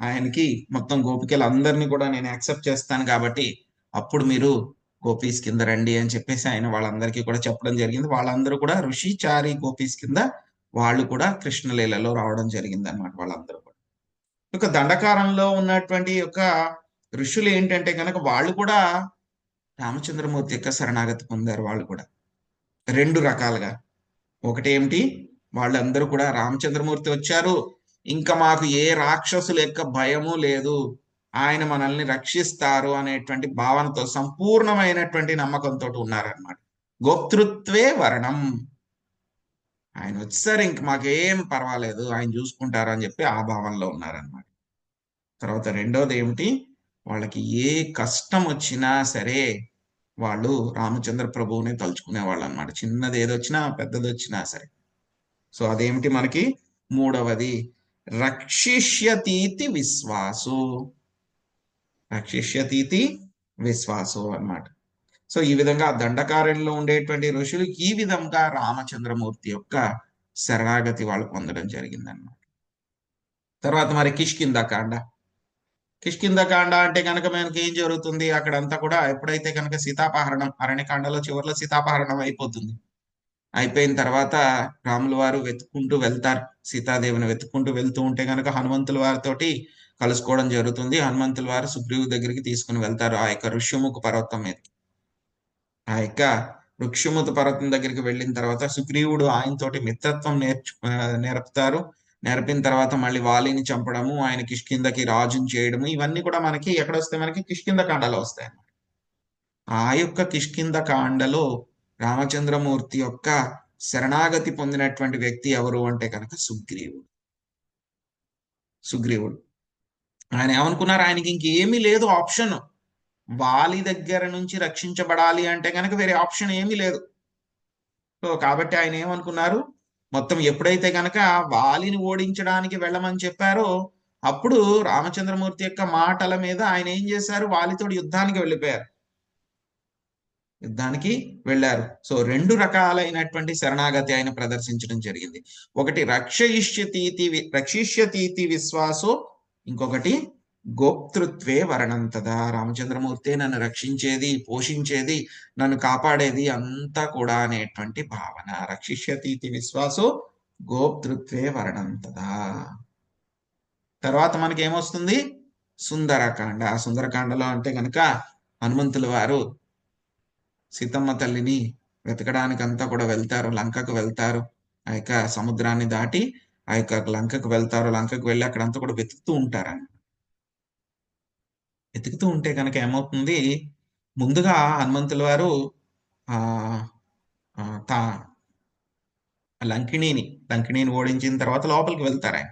ఆయనకి మొత్తం గోపికలు అందరినీ కూడా నేను యాక్సెప్ట్ చేస్తాను కాబట్టి అప్పుడు మీరు గోపీస్ కింద రండి అని చెప్పేసి ఆయన వాళ్ళందరికీ కూడా చెప్పడం జరిగింది. వాళ్ళందరూ కూడా ఋషిచారి గోపీస్ కింద వాళ్ళు కూడా కృష్ణలీలలో రావడం జరిగింది అనమాట. వాళ్ళందరూ కూడా ఒక దండకారంలో ఉన్నటువంటి యొక్క ఋషులు ఏంటంటే కనుక వాళ్ళు కూడా రామచంద్రమూర్తి యొక్క శరణాగతి పొందారు. వాళ్ళు కూడా రెండు రకాలుగా, ఒకటి ఏమిటి, వాళ్ళందరూ కూడా రామచంద్రమూర్తి వచ్చారు, ఇంకా మాకు ఏ రాక్షసుల యొక్క భయము లేదు, ఆయన మనల్ని రక్షిస్తారు అనేటువంటి భావనతో సంపూర్ణమైనటువంటి నమ్మకంతో ఉన్నారనమాట. గోప్తృత్వే వర్ణం, ఆయన వచ్చేసరి ఇంక మాకేం పర్వాలేదు, ఆయన చూసుకుంటారు అని చెప్పి ఆ భావనలో ఉన్నారనమాట. తర్వాత రెండోది ఏమిటి, వాళ్ళకి ఏ కష్టం వచ్చినా సరే వాళ్ళు రామచంద్ర ప్రభువుని తలుచుకునే వాళ్ళు అనమాట, చిన్నది ఏదొచ్చినా పెద్దది వచ్చినా సరే. సో అదేమిటి మనకి మూడవది, రక్షిష్యతీతి విశ్వాసు. రక్షిష్యతీతి విశ్వాసో అన్నమాట. సో ఈ విధంగా ఆ దండకారణ్యంలో ఉండేటువంటి ఋషులు ఈ విధంగా రామచంద్రమూర్తి యొక్క శరణాగతి వాళ్ళు పొందడం జరిగిందన్నమాట. తర్వాత మరి కిష్కింధకాండ. కిష్కింధకాండ అంటే కనుక మనకి ఏం జరుగుతుంది అక్కడంతా కూడా ఎప్పుడైతే కనుక సీతాపహరణం అరణ్యకాండలో చివరిలో సీతాపహరణం అయిపోతుంది. అయిపోయిన తర్వాత రాముల వారు వెతుక్కుంటూ వెళ్తారు. సీతాదేవిని వెతుక్కుంటూ వెళ్తూ ఉంటే కనుక హనుమంతుల వారితోటి కలుసుకోవడం జరుగుతుంది. హనుమంతుల వారు సుగ్రీవు దగ్గరికి తీసుకుని వెళ్తారు ఆ యొక్క ఋష్యముఖ పర్వతం మీద. ఆ యొక్క ఋష్యముఖ పర్వతం దగ్గరికి వెళ్ళిన తర్వాత సుగ్రీవుడు ఆయనతోటి మిత్రత్వం నేర్పుతారు. నేర్పిన తర్వాత మళ్ళీ వాలిని చంపడము, ఆయన కిష్కింధకి రాజుని చేయడము, ఇవన్నీ కూడా మనకి ఎక్కడ వస్తాయి, మనకి కిష్కింధ కాండలో వస్తాయి. ఆ యొక్క కిష్కింధ కాండలో రామచంద్రమూర్తి యొక్క శరణాగతి పొందినటువంటి వ్యక్తి ఎవరు అంటే కనుక సుగ్రీవుడు. ఆయన ఏమనుకున్నారు, ఆయనకి ఇంకేమీ లేదు ఆప్షన్. వాలి దగ్గర నుంచి రక్షించబడాలి అంటే కనుక వేరే ఆప్షన్ ఏమీ లేదు. సో కాబట్టి ఆయన ఏమనుకున్నారు, మొత్తం ఎప్పుడైతే కనుక వాలిని ఓడించడానికి వెళ్ళమని చెప్పారో అప్పుడు రామచంద్రమూర్తి యొక్క మాటల మీద ఆయన ఏం చేశారు, వాలితోటి యుద్ధానికి వెళ్ళారు. సో రెండు రకాలైనటువంటి శరణాగతి ఆయన ప్రదర్శించడం జరిగింది. ఒకటి రక్షిష్యతీతి విశ్వాసో, ఇంకొకటి గోప్తృత్వే వర్ణంతదా. రామచంద్రమూర్తి నన్ను రక్షించేది, పోషించేది, నన్ను కాపాడేది అంతా కూడా అనేటువంటి భావన. రక్షిష్యతీతి విశ్వాసో గోప్తృత్వే వర్ణంతదా. తర్వాత మనకి ఏమొస్తుంది, సుందరకాండ. ఆ సుందరకాండలో అంటే కనుక హనుమంతుల వారు సీతమ్మ తల్లిని వెతకడానికి అంతా కూడా వెళ్తారు, లంకకు వెళ్తారు. ఆ యొక్క సముద్రాన్ని దాటి ఆ యొక్క లంకకు వెళ్తారు. లంకకు వెళ్ళి అక్కడంతా కూడా వెతుకుతూ ఉంటారని. వెతుకుతూ ఉంటే కనుక ఏమవుతుంది, ముందుగా హనుమంతుల వారు ఆ తా లంకిణిని ఓడించిన తర్వాత లోపలికి వెళ్తారు. ఆయన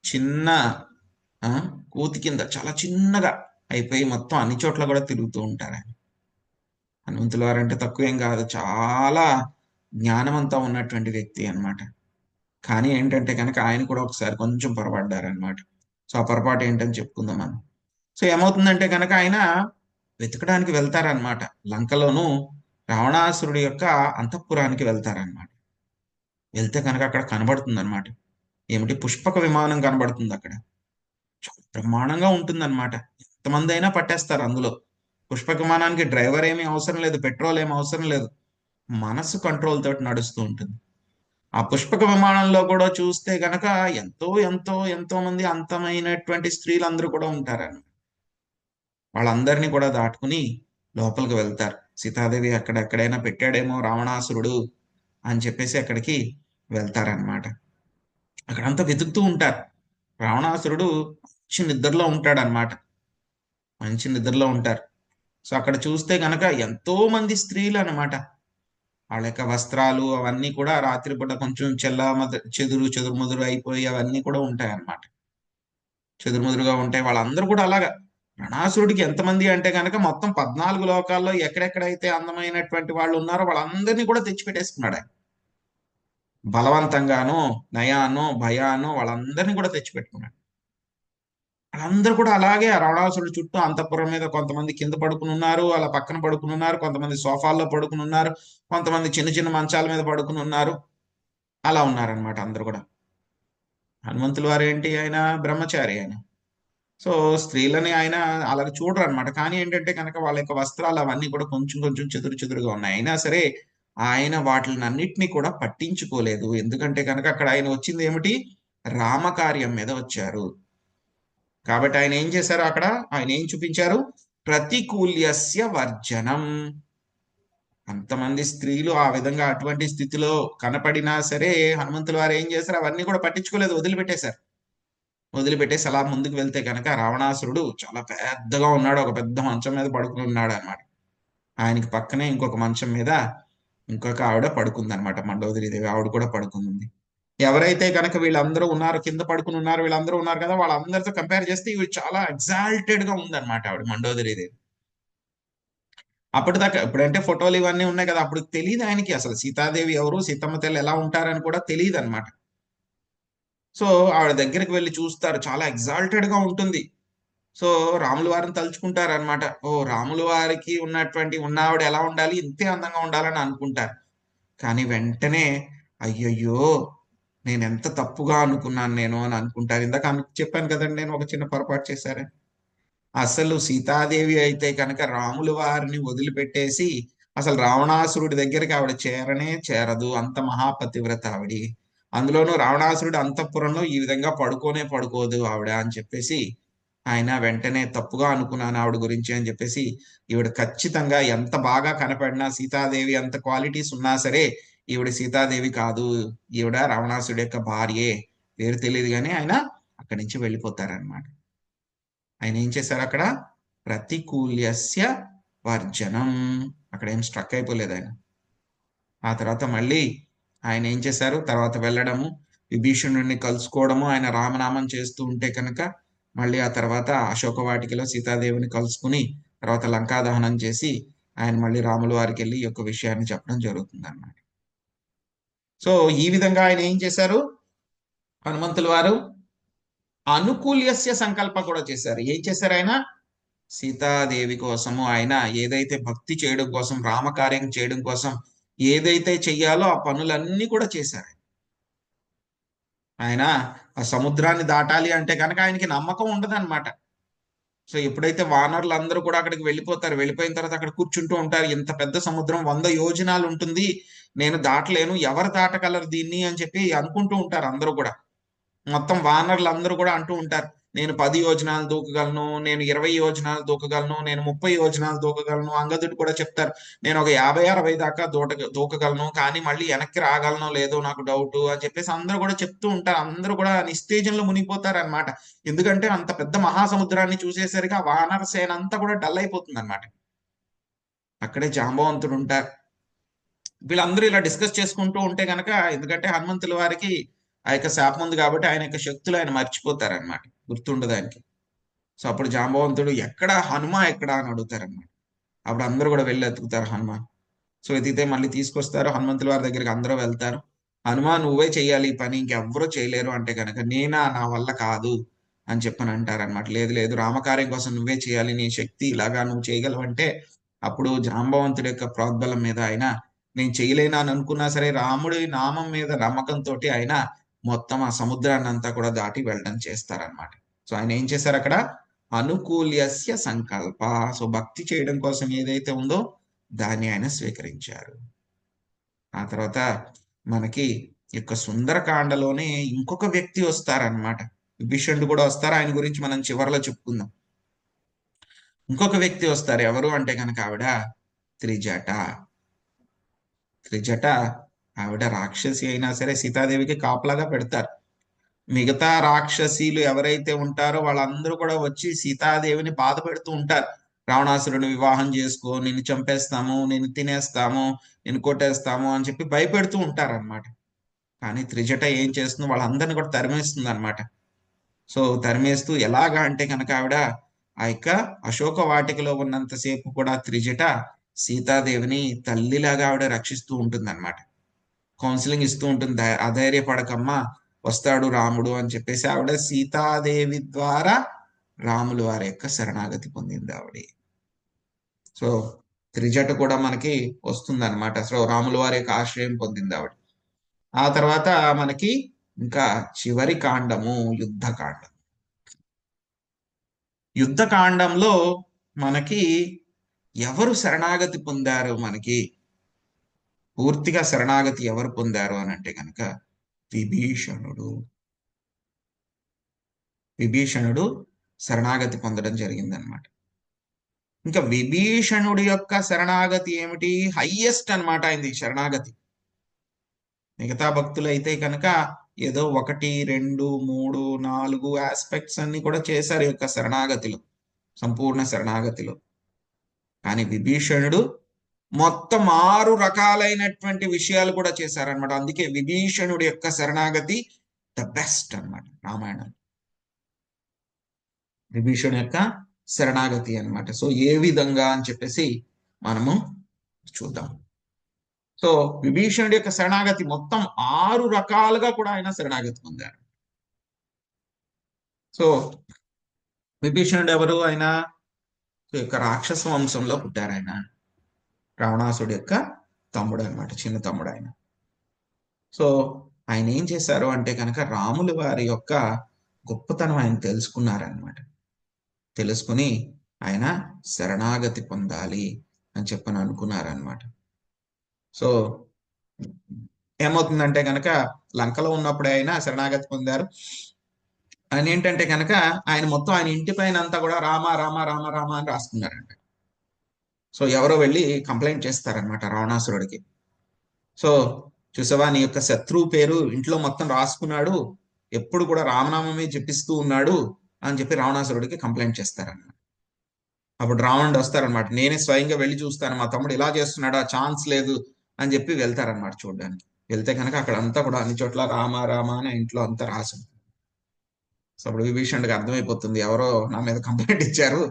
చిన్న కూతి కింద చాలా చిన్నగా అయిపోయి మొత్తం అన్ని చోట్ల కూడా తిరుగుతూ ఉంటారు. ఆయన హనుమంతుల వారు అంటే తక్కువేం కాదు, చాలా జ్ఞానమంతా ఉన్నటువంటి వ్యక్తి అన్నమాట. కానీ ఏంటంటే కనుక ఆయన కూడా ఒకసారి కొంచెం పొరపడ్డారనమాట. సో ఆ పొరపాటు ఏంటని చెప్పుకుందాం మనం. సో ఏమవుతుందంటే కనుక ఆయన వెతకడానికి వెళ్తారనమాట. లంకలోను రావణాసురుడి యొక్క అంతఃపురానికి వెళ్తారనమాట. వెళ్తే కనుక అక్కడ కనబడుతుంది అనమాట. ఏమిటి, పుష్పక విమానం కనబడుతుంది అక్కడ. చాలా బ్రహ్మాండంగా ఉంటుందన్నమాట. ఎంతమంది అయినా పట్టేస్తారు అందులో. పుష్పక విమానానికి డ్రైవర్ ఏమీ అవసరం లేదు, పెట్రోల్ ఏమీ అవసరం లేదు, మనసు కంట్రోల్ తోటి నడుస్తూ ఉంటుంది. ఆ పుష్పక విమానంలో కూడా చూస్తే గనక ఎంతో ఎంతో ఎంతో మంది అంతమైనటువంటి స్త్రీలు అందరూ కూడా ఉంటారని. వాళ్ళందరినీ కూడా దాటుకుని లోపలికి వెళ్తారు. సీతాదేవి ఎక్కడెక్కడైనా పెట్టాడేమో రావణాసురుడు అని చెప్పేసి అక్కడికి వెళ్తారనమాట. అక్కడంతా వెతుకుతూ ఉంటారు. రావణాసురుడు మంచి నిద్రలో ఉంటారు. సో అక్కడ చూస్తే గనక ఎంతో మంది స్త్రీలు అనమాట. వాళ్ళ యొక్క వస్త్రాలు అవన్నీ కూడా రాత్రిపూట కొంచెం చెదురుముదురు అయిపోయి అవన్నీ కూడా ఉంటాయి అన్నమాట. చెదురుముదురుగా ఉంటాయి. వాళ్ళందరూ కూడా అలాగా. రణాసురుడికి ఎంతమంది అంటే కనుక మొత్తం 14 లోకాల్లో ఎక్కడెక్కడైతే అందమైనటువంటి వాళ్ళు ఉన్నారో వాళ్ళందరినీ కూడా తెచ్చిపెట్టేసుకున్నాడు ఆయన. బలవంతంగానో నయానో భయానో వాళ్ళందరినీ కూడా తెచ్చిపెట్టుకున్నాడు. వాళ్ళందరూ కూడా అలాగే ఆ రావణాసురుడి చుట్టూ అంతఃపురం మీద కొంతమంది కింద పడుకుని ఉన్నారు, అలా పక్కన పడుకుని ఉన్నారు, కొంతమంది సోఫాల్లో పడుకుని ఉన్నారు, కొంతమంది చిన్న చిన్న మంచాల మీద పడుకుని ఉన్నారు. అలా ఉన్నారనమాట అందరూ కూడా. హనుమంతుల వారు ఏంటి, ఆయన బ్రహ్మచారి ఆయన. సో స్త్రీలని ఆయన అలాగ చూడరు అనమాట. కానీ ఏంటంటే కనుక వాళ్ళ యొక్క వస్త్రాలు అవన్నీ కూడా కొంచెం కొంచెం చెదురుగా ఉన్నాయి. అయినా సరే ఆయన వాటిని అన్నిటినీ కూడా పట్టించుకోలేదు. ఎందుకంటే కనుక అక్కడ ఆయన వచ్చింది ఏమిటి, రామకార్యం మీద వచ్చారు. కాబట్టి ఆయన ఏం చేశారు, అక్కడ ఆయన ఏం చూపించారు, ప్రతికూల్యస్య వర్జనం. అంతమంది స్త్రీలు ఆ విధంగా అటువంటి స్థితిలో కనపడినా సరే హనుమంతుల వారు ఏం చేశారు, అవన్నీ కూడా పట్టించుకోలేదు, వదిలిపెట్టేసి అలా ముందుకు వెళ్తే కనుక రావణాసురుడు చాలా పెద్దగా ఉన్నాడు. ఒక పెద్ద మంచం మీద పడుకుని ఉన్నాడు అనమాట. ఆయనకి పక్కనే ఇంకొక మంచం మీద ఇంకొక ఆవిడ పడుకుంది అనమాట, మండోదరీదేవి. ఆవిడ కూడా పడుకుంది. ఎవరైతే కనుక వీళ్ళందరూ ఉన్నారు, కింద పడుకుని ఉన్నారు, వీళ్ళందరూ ఉన్నారు కదా, వాళ్ళందరితో కంపేర్ చేస్తే ఇవి చాలా ఎగ్జాల్టెడ్ గా ఉందన్నమాట ఆవిడ మండోదరీదేవి. అప్పటిదాకా ఇప్పుడంటే ఫోటోలు ఇవన్నీ ఉన్నాయి కదా, అప్పుడు తెలియదు ఆయనకి అసలు సీతాదేవి ఎవరు, సీతమ్మ తల్లి ఎలా ఉంటారని కూడా తెలియదు అనమాట. సో ఆవిడ దగ్గరికి వెళ్ళి చూస్తారు, చాలా ఎగ్జాల్టెడ్ గా ఉంటుంది. సో రాముల వారిని తలుచుకుంటారనమాట. ఓ రాముల వారికి ఉన్నటువంటి ఆవిడ ఎలా ఉండాలి, ఇంతే అందంగా ఉండాలని అనుకుంటారు. కానీ వెంటనే అయ్యయ్యో నేను ఎంత తప్పుగా అనుకున్నాను నేను అని అనుకుంటారు. ఇందాక చెప్పాను కదండి నేను ఒక చిన్న పొరపాటు చేశారని. అసలు సీతాదేవి అయితే కనుక రాముల వారిని వదిలిపెట్టేసి అసలు రావణాసురుడి దగ్గరికి ఆవిడ చేరనే చేరదు. అంత మహాపతివ్రత ఆవిడ. అందులోనూ రావణాసురుడు అంతఃపురంలో ఈ విధంగా పడుకోనే పడుకోదు ఆవిడ అని చెప్పేసి ఆయన వెంటనే తప్పుగా అనుకున్నాను ఆవిడ గురించి అని చెప్పేసి, ఈవిడ ఖచ్చితంగా ఎంత బాగా కనపడినా సీతాదేవి అంత క్వాలిటీస్ ఉన్నా సరే ఈవిడ సీతాదేవి కాదు, ఈవిడ రావణాసుడి యొక్క భార్యే, పేరు తెలియదు కానీ ఆయన అక్కడి నుంచి వెళ్ళిపోతారనమాట. ఆయన ఏం చేశారు అక్కడ, ప్రతికూల్యస్య వర్జనం, అక్కడ ఏం స్ట్రక్ అయిపోలేదు ఆయన. ఆ తర్వాత మళ్ళీ ఆయన ఏం చేశారు, తర్వాత వెళ్ళడము, విభీషణుడిని కలుసుకోవడము, ఆయన రామనామం చేస్తూ ఉంటే కనుక మళ్ళీ ఆ తర్వాత అశోకవాటికలో సీతాదేవిని కలుసుకుని తర్వాత లంకా దహనం చేసి ఆయన మళ్ళీ రాముల వారికి వెళ్ళి ఈ యొక్క విషయాన్ని చెప్పడం జరుగుతుంది అన్నమాట. సో ఈ విధంగా ఆయన ఏం చేశారు, హనుమంతుల వారు అనుకూల్యస్య సంకల్ప కూడా చేశారు. ఏం చేశారు ఆయన, సీతాదేవి కోసము ఆయన ఏదైతే భక్తి చేయడం కోసం, రామకార్యం చేయడం కోసం ఏదైతే చెయ్యాలో ఆ పనులన్నీ కూడా చేశారు. ఆయన ఆ సముద్రాన్ని దాటాలి అంటే కనుక ఆయనకి నమ్మకం ఉండదన్నమాట. సో ఎప్పుడైతే వానరులు అందరూ కూడా అక్కడికి వెళ్ళిపోతారు, వెళ్ళిపోయిన తర్వాత అక్కడ కూర్చుంటూ ఉంటారు, ఇంత పెద్ద సముద్రం 100 యోజనాలు ఉంటుంది, నేను దాటలేను, ఎవరు దాటగలరు దీన్ని అని చెప్పి అనుకుంటూ ఉంటారు అందరూ కూడా. మొత్తం వానరులు అందరూ కూడా అంటూ ఉంటారు, నేను 10 యోజనాలు దూకగలను, నేను 20 యోజనాలు దూకగలను, నేను 30 యోజనాలు దూకగలను. అంగదుడు కూడా చెప్తారు, నేను ఒక 50-60 దాకా దూకగలను, కానీ మళ్ళీ వెనక్కి రాగలనో లేదో నాకు డౌట్ అని చెప్పేసి అందరూ కూడా చెప్తూ ఉంటారు. అందరూ కూడా నిస్తేజంలో మునిగిపోతారు అనమాట. ఎందుకంటే అంత పెద్ద మహాసముద్రాన్ని చూసేసరికి ఆ వానర సేన అంతా కూడా డల్ అయిపోతుంది అనమాట. అక్కడే జాంబవంతుడు ఉంటారు. వీళ్ళందరూ ఇలా డిస్కస్ చేసుకుంటూ ఉంటే కనుక, ఎందుకంటే హనుమంతుల వారికి ఆ యొక్క శాపం ఉంది కాబట్టి ఆయన యొక్క శక్తులు ఆయన మర్చిపోతారనమాట, గుర్తుండదు ఆయనకి. సో అప్పుడు జాంబవంతుడు ఎక్కడ హనుమ ఎక్కడ అని అడుగుతారనమాట. అప్పుడు అందరూ కూడా వెళ్ళి ఎత్తుకుతారు హనుమాన్. సో ఎతికితే మళ్ళీ తీసుకొస్తారు, హనుమంతుల వారి దగ్గరికి అందరూ వెళ్తారు. హనుమాన్ నువ్వే చెయ్యాలి ఈ పని, ఇంకెవ్వరూ చేయలేరు అంటే కనుక, నేనా, నా వల్ల కాదు అని చెప్పని అంటారనమాట. లేదు లేదు, రామకార్యం కోసం నువ్వే చేయాలి, నీ శక్తి ఇలాగా నువ్వు చేయగలవంటే అప్పుడు జాంబవంతుడి యొక్క ప్రోద్బలం మీద ఆయన నేను చేయలేను అని అనుకున్నా సరే రాముడి నామం మీద నమ్మకంతో ఆయన మొత్తం ఆ సముద్రాన్ని అంతా కూడా దాటి వెళ్ళడం చేస్తారనమాట. సో ఆయన ఏం చేశారు అక్కడ, అనుకూల్యస్య సంకల్ప. సో భక్తి చేయడం కోసం ఏదైతే ఉందో దాన్ని ఆయన స్వీకరించారు. ఆ తర్వాత మనకి ఈ యొక్క సుందరకాండలోనే ఇంకొక వ్యక్తి వస్తారనమాట, విభీషణుడు కూడా వస్తారు. ఆయన గురించి మనం చివరిలో చెప్పుకుందాం. ఇంకొక వ్యక్తి వస్తారు, ఎవరు అంటే కనుక ఆవిడ త్రిజట. త్రిజట ఆవిడ రాక్షసి అయినా సరే సీతాదేవికి కాపలాగా పెడతారు. మిగతా రాక్షసీలు ఎవరైతే ఉంటారో వాళ్ళందరూ కూడా వచ్చి సీతాదేవిని బాధ పెడుతూ ఉంటారు. రావణాసురుని వివాహం చేసుకో, నిన్ను చంపేస్తాము, నిన్ను తినేస్తాము, నిన్ను కొట్టేస్తాము అని చెప్పి భయపెడుతూ ఉంటారు అనమాట. కానీ త్రిజట ఏం చేస్తుంది, వాళ్ళందరినీ కూడా తరిమేస్తుంది అనమాట. సో తరిమేస్తూ ఎలాగా అంటే కనుక ఆవిడ ఆ యొక్క అశోక వాటికలో ఉన్నంతసేపు కూడా త్రిజట సీతాదేవిని తల్లిలాగా ఆవిడ రక్షిస్తూ ఉంటుంది అనమాట. కౌన్సిలింగ్ ఇస్తూ ఉంటుంది, అధైర్యపడకమ్మా, వస్తాడు రాముడు అని చెప్పేసి ఆవిడ సీతాదేవి ద్వారా రాముల వారి యొక్క శరణాగతి పొందింది ఆవిడ. సో త్రిజట కూడా మనకి వస్తుంది అనమాట. సో రాముల వారి యొక్క ఆశ్రయం పొందింది ఆవిడ. ఆ తర్వాత మనకి ఇంకా చివరి కాండము యుద్ధకాండం. యుద్ధకాండంలో మనకి ఎవరు శరణాగతి పొందారు, మనకి పూర్తిగా శరణాగతి ఎవరు పొందారు అని అంటే కనుక విభీషణుడు. విభీషణుడు శరణాగతి పొందడం జరిగిందనమాట. ఇంకా విభీషణుడి యొక్క శరణాగతి ఏమిటి, హైయెస్ట్ అన్నమాట ఆయనది శరణాగతి. మిగతా భక్తులు అయితే కనుక ఏదో 1, 2, 3, 4 ఆస్పెక్ట్స్ అన్ని కూడా చేశారు ఈ యొక్క శరణాగతిలో, సంపూర్ణ శరణాగతిలో. కానీ విభీషణుడు మొత్తం 6 రకాలైనటువంటి విషయాలు కూడా చేశారనమాట. అందుకే విభీషణుడి యొక్క శరణాగతి ద బెస్ట్ అన్నమాట రామాయణం. విభీషణుడి యొక్క శరణాగతి అన్నమాట. సో ఏ విధంగా అని చెప్పేసి మనము చూద్దాం. సో విభీషణుడి యొక్క శరణాగతి మొత్తం 6 రకాలుగా కూడా ఆయన శరణాగతి పొందారు. సో విభీషణుడు ఎవరు? ఆయన యొక్క రాక్షస వంశంలో పుట్టారు. ఆయన రావణాసుడి యొక్క తమ్ముడు అనమాట, చిన్న తమ్ముడు ఆయన. సో ఆయన ఏం చేశారు అంటే కనుక రాముల వారి యొక్క గొప్పతనం ఆయన తెలుసుకున్నారనమాట. తెలుసుకుని ఆయన శరణాగతి పొందాలి అని చెప్పని అనుకున్నారనమాట. సో ఏమవుతుందంటే కనుక లంకలో ఉన్నప్పుడే ఆయన శరణాగతి పొందారు. ఆయన ఏంటంటే కనుక ఆయన మొత్తం ఆయన ఇంటి పైన అంతా కూడా రామ రామ రామ రామ అని రాసుకున్నారంట. సో ఎవరో వెళ్ళి కంప్లైంట్ చేస్తారనమాట రావణాసురుడికి. సో చూసావా, నీ యొక్క శత్రువు పేరు ఇంట్లో మొత్తం రాసుకున్నాడు, ఎప్పుడు కూడా రామనామమే జపిస్తూ ఉన్నాడు అని చెప్పి రావణాసురుడికి కంప్లైంట్ చేస్తారన్నమాట. అప్పుడు రావణుడు వస్తారనమాట, నేనే స్వయంగా వెళ్ళి చూస్తాను, మా తమ్ముడు ఇలా చేస్తున్నాడు, ఆ ఛాన్స్ లేదు అని చెప్పి వెళ్తారనమాట చూడడానికి. వెళ్తే కనుక అక్కడ అంతా కూడా అన్ని చోట్ల రామ రామ అని ఇంట్లో అంతా రాసు. సో అప్పుడు విభీషణుడికి అర్థమైపోతుంది ఎవరో నా మీద కంప్లైంట్ ఇచ్చారు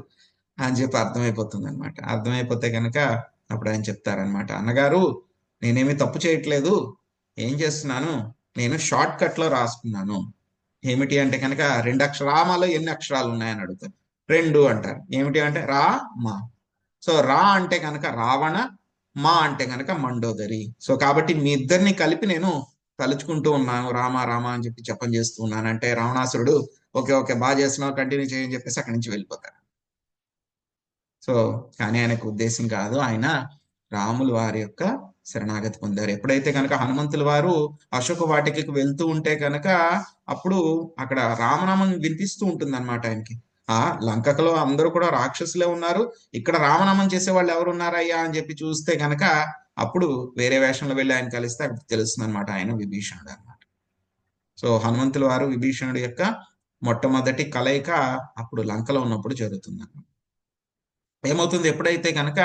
అని చెప్పి అర్థమైపోతుంది అనమాట. అర్థమైపోతే కనుక అప్పుడు ఆయన చెప్తారనమాట, అన్నగారు నేనేమి తప్పు చేయట్లేదు, ఏం చేస్తున్నాను, నేను షార్ట్ కట్ లో రాసుకున్నాను. ఏమిటి అంటే కనుక రామాలో ఎన్ని అక్షరాలు ఉన్నాయని అడుగుతారు. 2 అంటారు. ఏమిటి అంటే రా మా. సో రా అంటే కనుక రావణ, మా అంటే కనుక మండోదరి. సో కాబట్టి మీ ఇద్దరిని కలిపి నేను తలుచుకుంటూ ఉన్నాను, రామ రామ అని చెప్పి జపం చేస్తూ ఉన్నాను అంటే రావణాసురుడు ఓకే ఓకే బాగా చేస్తున్నావు, కంటిన్యూ చేయని చెప్పేసి అక్కడి నుంచి వెళ్ళిపోతారు. సో కానీ ఆయనకు ఉద్దేశం కాదు, ఆయన రాములు వారి యొక్క శరణాగతి పొందారు. ఎప్పుడైతే కనుక హనుమంతుల వారు అశోక వాటికకి వెళ్తూ ఉంటే కనుక అప్పుడు అక్కడ రామనామం వినిపిస్తూ ఉంటుంది అనమాట ఆయనకి. ఆ లంకలో అందరూ కూడా రాక్షసులే ఉన్నారు, ఇక్కడ రామనామం చేసే వాళ్ళు ఎవరు ఉన్నారయ్యా అని చెప్పి చూస్తే కనుక అప్పుడు వేరే వేషంలో వెళ్ళి ఆయన కలిస్తే అప్పుడు తెలుస్తుంది అనమాట ఆయన విభీషణుడు అనమాట. సో హనుమంతుల వారు విభీషణుడు యొక్క మొట్టమొదటి కలయిక అప్పుడు లంకలో ఉన్నప్పుడు జరుగుతుంది అనమాట. ఏమవుతుంది, ఎప్పుడైతే కనుక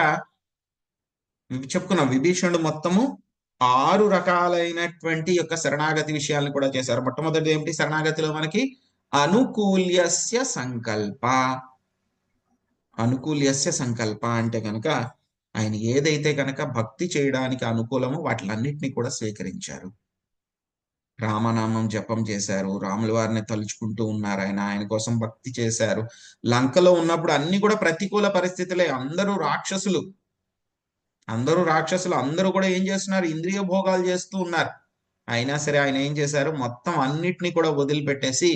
చెప్పుకున్నాం విభీషణుడు మొత్తము 6 రకాలైనటువంటి యొక్క శరణాగతి విషయాలను కూడా చేశారు. మొట్టమొదటి ఏమిటి శరణాగతిలో మనకి అనుకూల్యస్య సంకల్ప. అనుకూల్యస్య సంకల్ప అంటే కనుక ఆయన ఏదైతే కనుక భక్తి చేయడానికి అనుకూలమో వాటిలన్నిటినీ కూడా స్వీకరించారు. రామనామం జపం చేశారు, రాముల వారిని తలుచుకుంటూ ఉన్నారు, ఆయన ఆయన కోసం భక్తి చేశారు. లంకలో ఉన్నప్పుడు అన్ని కూడా ప్రతికూల పరిస్థితులే, అందరూ రాక్షసులు, అందరూ కూడా ఏం చేస్తున్నారు, ఇంద్రియ భోగాలు చేస్తూ ఉన్నారు. అయినా సరే ఆయన ఏం చేశారు, మొత్తం అన్నిటినీ కూడా వదిలిపెట్టేసి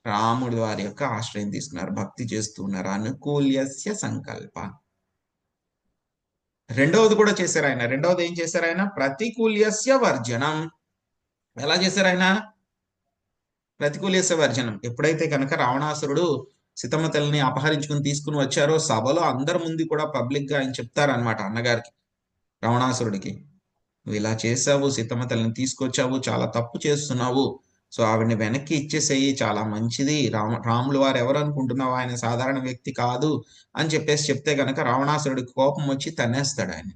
రాముడి వారి యొక్క ఆశ్రయం తీసుకున్నారు, భక్తి చేస్తూ ఉన్నారు. అనుకూల్యస్య సంకల్ప. రెండవది కూడా చేశారు ఆయన. రెండవది ఏం చేశారు ఆయన, ప్రతికూల్యస్య వర్జనం. ఎలా చేశారు ఆయన, ప్రతికూల్యస్య వర్జనం. ఎప్పుడైతే కనుక రావణాసురుడు సీతమ్మ తల్లిని అపహరించుకుని తీసుకుని వచ్చారో సభలో అందరి ముందు కూడా పబ్లిక్ గా ఆయన చెప్తారనమాట అన్నగారికి, రావణాసురుడికి, నువ్వు ఇలా చేసావు, సీతమ్మ తల్లిని తీసుకొచ్చావు, చాలా తప్పు చేస్తున్నావు, సో ఆవిడని వెనక్కి ఇచ్చేసేయి, చాలా మంచిది, రాములు వారు ఎవరు అనుకుంటున్నావు, ఆయన సాధారణ వ్యక్తి కాదు అని చెప్పేసి చెప్తే కనుక రావణాసురుడికి కోపం వచ్చి తన్నేస్తాడు ఆయన.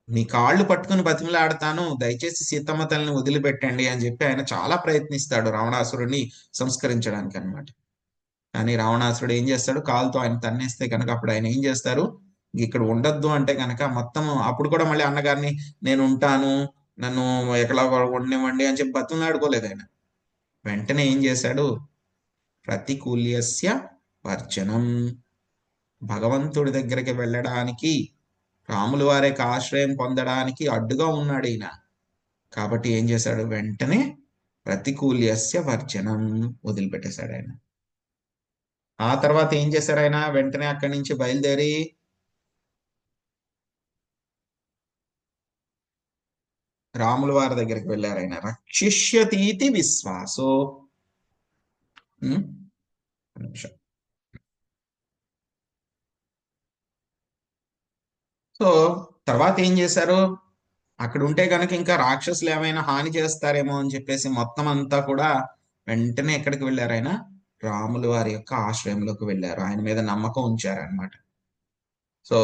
నీ కాళ్ళు పట్టుకుని బతిమలాడతాను, దయచేసి సీతమ్మ తల్లిని వదిలిపెట్టండి అని చెప్పి ఆయన చాలా ప్రయత్నిస్తాడు రావణాసురుడిని సంస్కరించడానికి అనమాట. కానీ రావణాసురుడు ఏం చేస్తాడు, కాలుతో ఆయన తన్నేస్తే కనుక అప్పుడు ఆయన ఏం చేస్తారు, ఇక్కడ ఉండొద్దు అంటే కనుక మొత్తం అప్పుడు కూడా మళ్ళీ అన్నగారిని నేను ఉంటాను, నన్ను ఎక్కడ ఉండనివ్వండి అని చెప్పి బతులాడుకోలేదు ఆయన. వెంటనే ఏం చేశాడు, ప్రతికూల్యస్య వర్జనం. భగవంతుడి దగ్గరికి వెళ్ళడానికి, రాముల వారి యొక్క ఆశ్రయం పొందడానికి అడ్డుగా ఉన్నాడు ఈయన. కాబట్టి ఏం చేశాడు, వెంటనే ప్రతికూల్యస్య వర్జనం వదిలిపెట్టేశాడు ఆయన. ఆ తర్వాత ఏం చేశారు ఆయన, వెంటనే అక్కడి నుంచి బయలుదేరి రాముల వారి దగ్గరికి వెళ్ళారు ఆయన. రక్షిష్యతీతి విశ్వాసో. నిమిషం. సో తర్వాత ఏం చేశారు, అక్కడ ఉంటే కనుక ఇంకా రాక్షసులు ఏమైనా హాని చేస్తారేమో అని చెప్పేసి మొత్తం అంతా కూడా వెంటనే ఎక్కడికి వెళ్ళారు ఆయన, రాముల వారి యొక్క ఆశ్రయంలోకి వెళ్ళారు, ఆయన మీద నమ్మకం ఉంచారు అనమాట. సో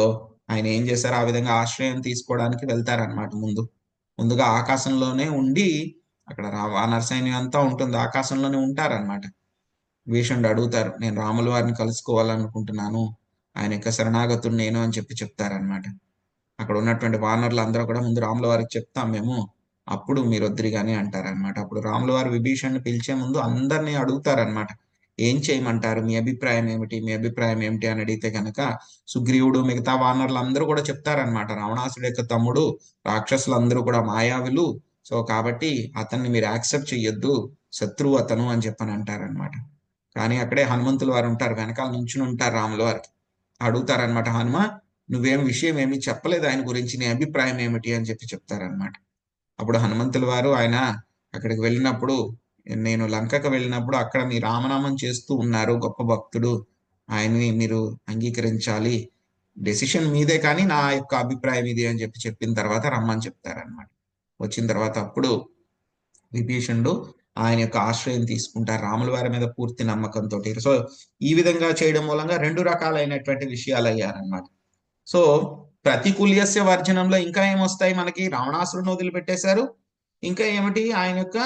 ఆయన ఏం చేశారు, ఆ విధంగా ఆశ్రయం తీసుకోవడానికి వెళ్తారనమాట. ముందుగా ఆకాశంలోనే ఉండి అక్కడ వానర సైన్యం అంతా ఉంటుంది, ఆకాశంలోనే ఉంటారనమాట. భీషణుడు అడుగుతారు, నేను రాముల వారిని కలుసుకోవాలనుకుంటున్నాను, ఆయన యొక్క శరణాగతుడు నేను అని చెప్పి చెప్తారనమాట. అక్కడ ఉన్నటువంటి వానరులు అందరూ కూడా ముందు రాముల వారికి చెప్తాం మేము, అప్పుడు మీరు వద్దురు గాని అంటారనమాట. అప్పుడు రాముల వారు విభీషణ్ని పిలిచే ముందు అందరినీ అడుగుతారనమాట, ఏం చేయమంటారు, మీ అభిప్రాయం ఏమిటి, మీ అభిప్రాయం ఏమిటి అని అడిగితే కనుక సుగ్రీవుడు మిగతా వానరులు అందరూ కూడా చెప్తారనమాట. రావణాసుడి యొక్క తమ్ముడు, రాక్షసులందరూ కూడా మాయావులు, సో కాబట్టి అతన్ని మీరు యాక్సెప్ట్ చెయ్యొద్దు, శత్రువు అతను అని చెప్పని అంటారనమాట. కానీ అక్కడే హనుమంతుల వారు ఉంటారు, వెనకాల నుంచుని ఉంటారు రాముల వారికి. అడుగుతారనమాట, హనుమ నువ్వేం విషయం ఏమి చెప్పలేదు ఆయన గురించి, నీ అభిప్రాయం ఏమిటి అని చెప్పి చెప్తారనమాట. అప్పుడు హనుమంతుల వారు ఆయన అక్కడికి వెళ్ళినప్పుడు, నేను లంకకు వెళ్ళినప్పుడు అక్కడ మీ రామనామం చేస్తూ ఉన్నారు గొప్ప భక్తుడు, ఆయన్ని మీరు అంగీకరించాలి, డెసిషన్ మీదే కానీ నా యొక్క అభిప్రాయం ఇది అని చెప్పి చెప్పిన తర్వాత రమ్మని చెప్తారనమాట. వచ్చిన తర్వాత అప్పుడు విభీషణుడు ఆయన యొక్క ఆశ్రయం తీసుకుంటారు రాముల వారి మీద పూర్తి నమ్మకంతో. సో ఈ విధంగా చేయడం మూలంగా రెండు రకాలైనటువంటి విషయాలు అయ్యారనమాట. సో ప్రతికూల్యస్య వర్జనంలో ఇంకా ఏమొస్తాయి మనకి, రావణాసురుని వదిలిపెట్టేశారు, ఇంకా ఏమిటి, ఆయన యొక్క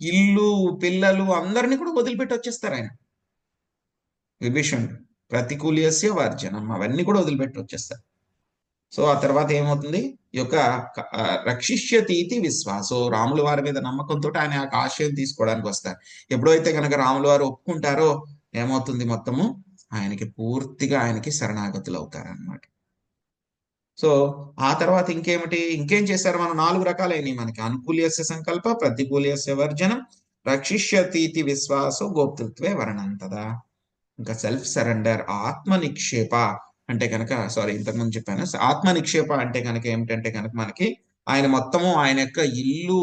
ఇల్లు పిల్లలు అందరినీ కూడా వదిలిపెట్టి వచ్చేస్తారు ఆయన విభీషణుడు. ప్రతికూల్యస్య వర్జనం అవన్నీ కూడా వదిలిపెట్టి వచ్చేస్తారు. సో ఆ తర్వాత ఏమవుతుంది, ఈ యొక్క రక్షిష్యతీతి విశ్వాసో, రాముల వారి మీద నమ్మకంతో ఆయన ఆ ఆశయం తీసుకోవడానికి వస్తారు. ఎప్పుడైతే కనుక రాముల వారు ఒప్పుకుంటారో ఏమవుతుంది, మొత్తము ఆయనకి పూర్తిగా ఆయనకి శరణాగతులు అవుతారనమాట. సో ఆ తర్వాత ఇంకేమిటి, ఇంకేం చేశారు, మనం 4 రకాలైనవి మనకి, అనుకూల్యస్య సంకల్ప, ప్రతికూల్యస్య వర్జనం, రక్షిష్యతీతి విశ్వాసో, గోప్తృత్వే వర్ణంతదా. ఇంకా సెల్ఫ్ సరెండర్, ఆత్మ నిక్షేప అంటే కనుక, సారీ ఇంతకుముందు చెప్పాను, ఆత్మ నిక్షేప అంటే కనుక ఏమిటంటే కనుక మనకి ఆయన మొత్తము ఆయన యొక్క ఇల్లు,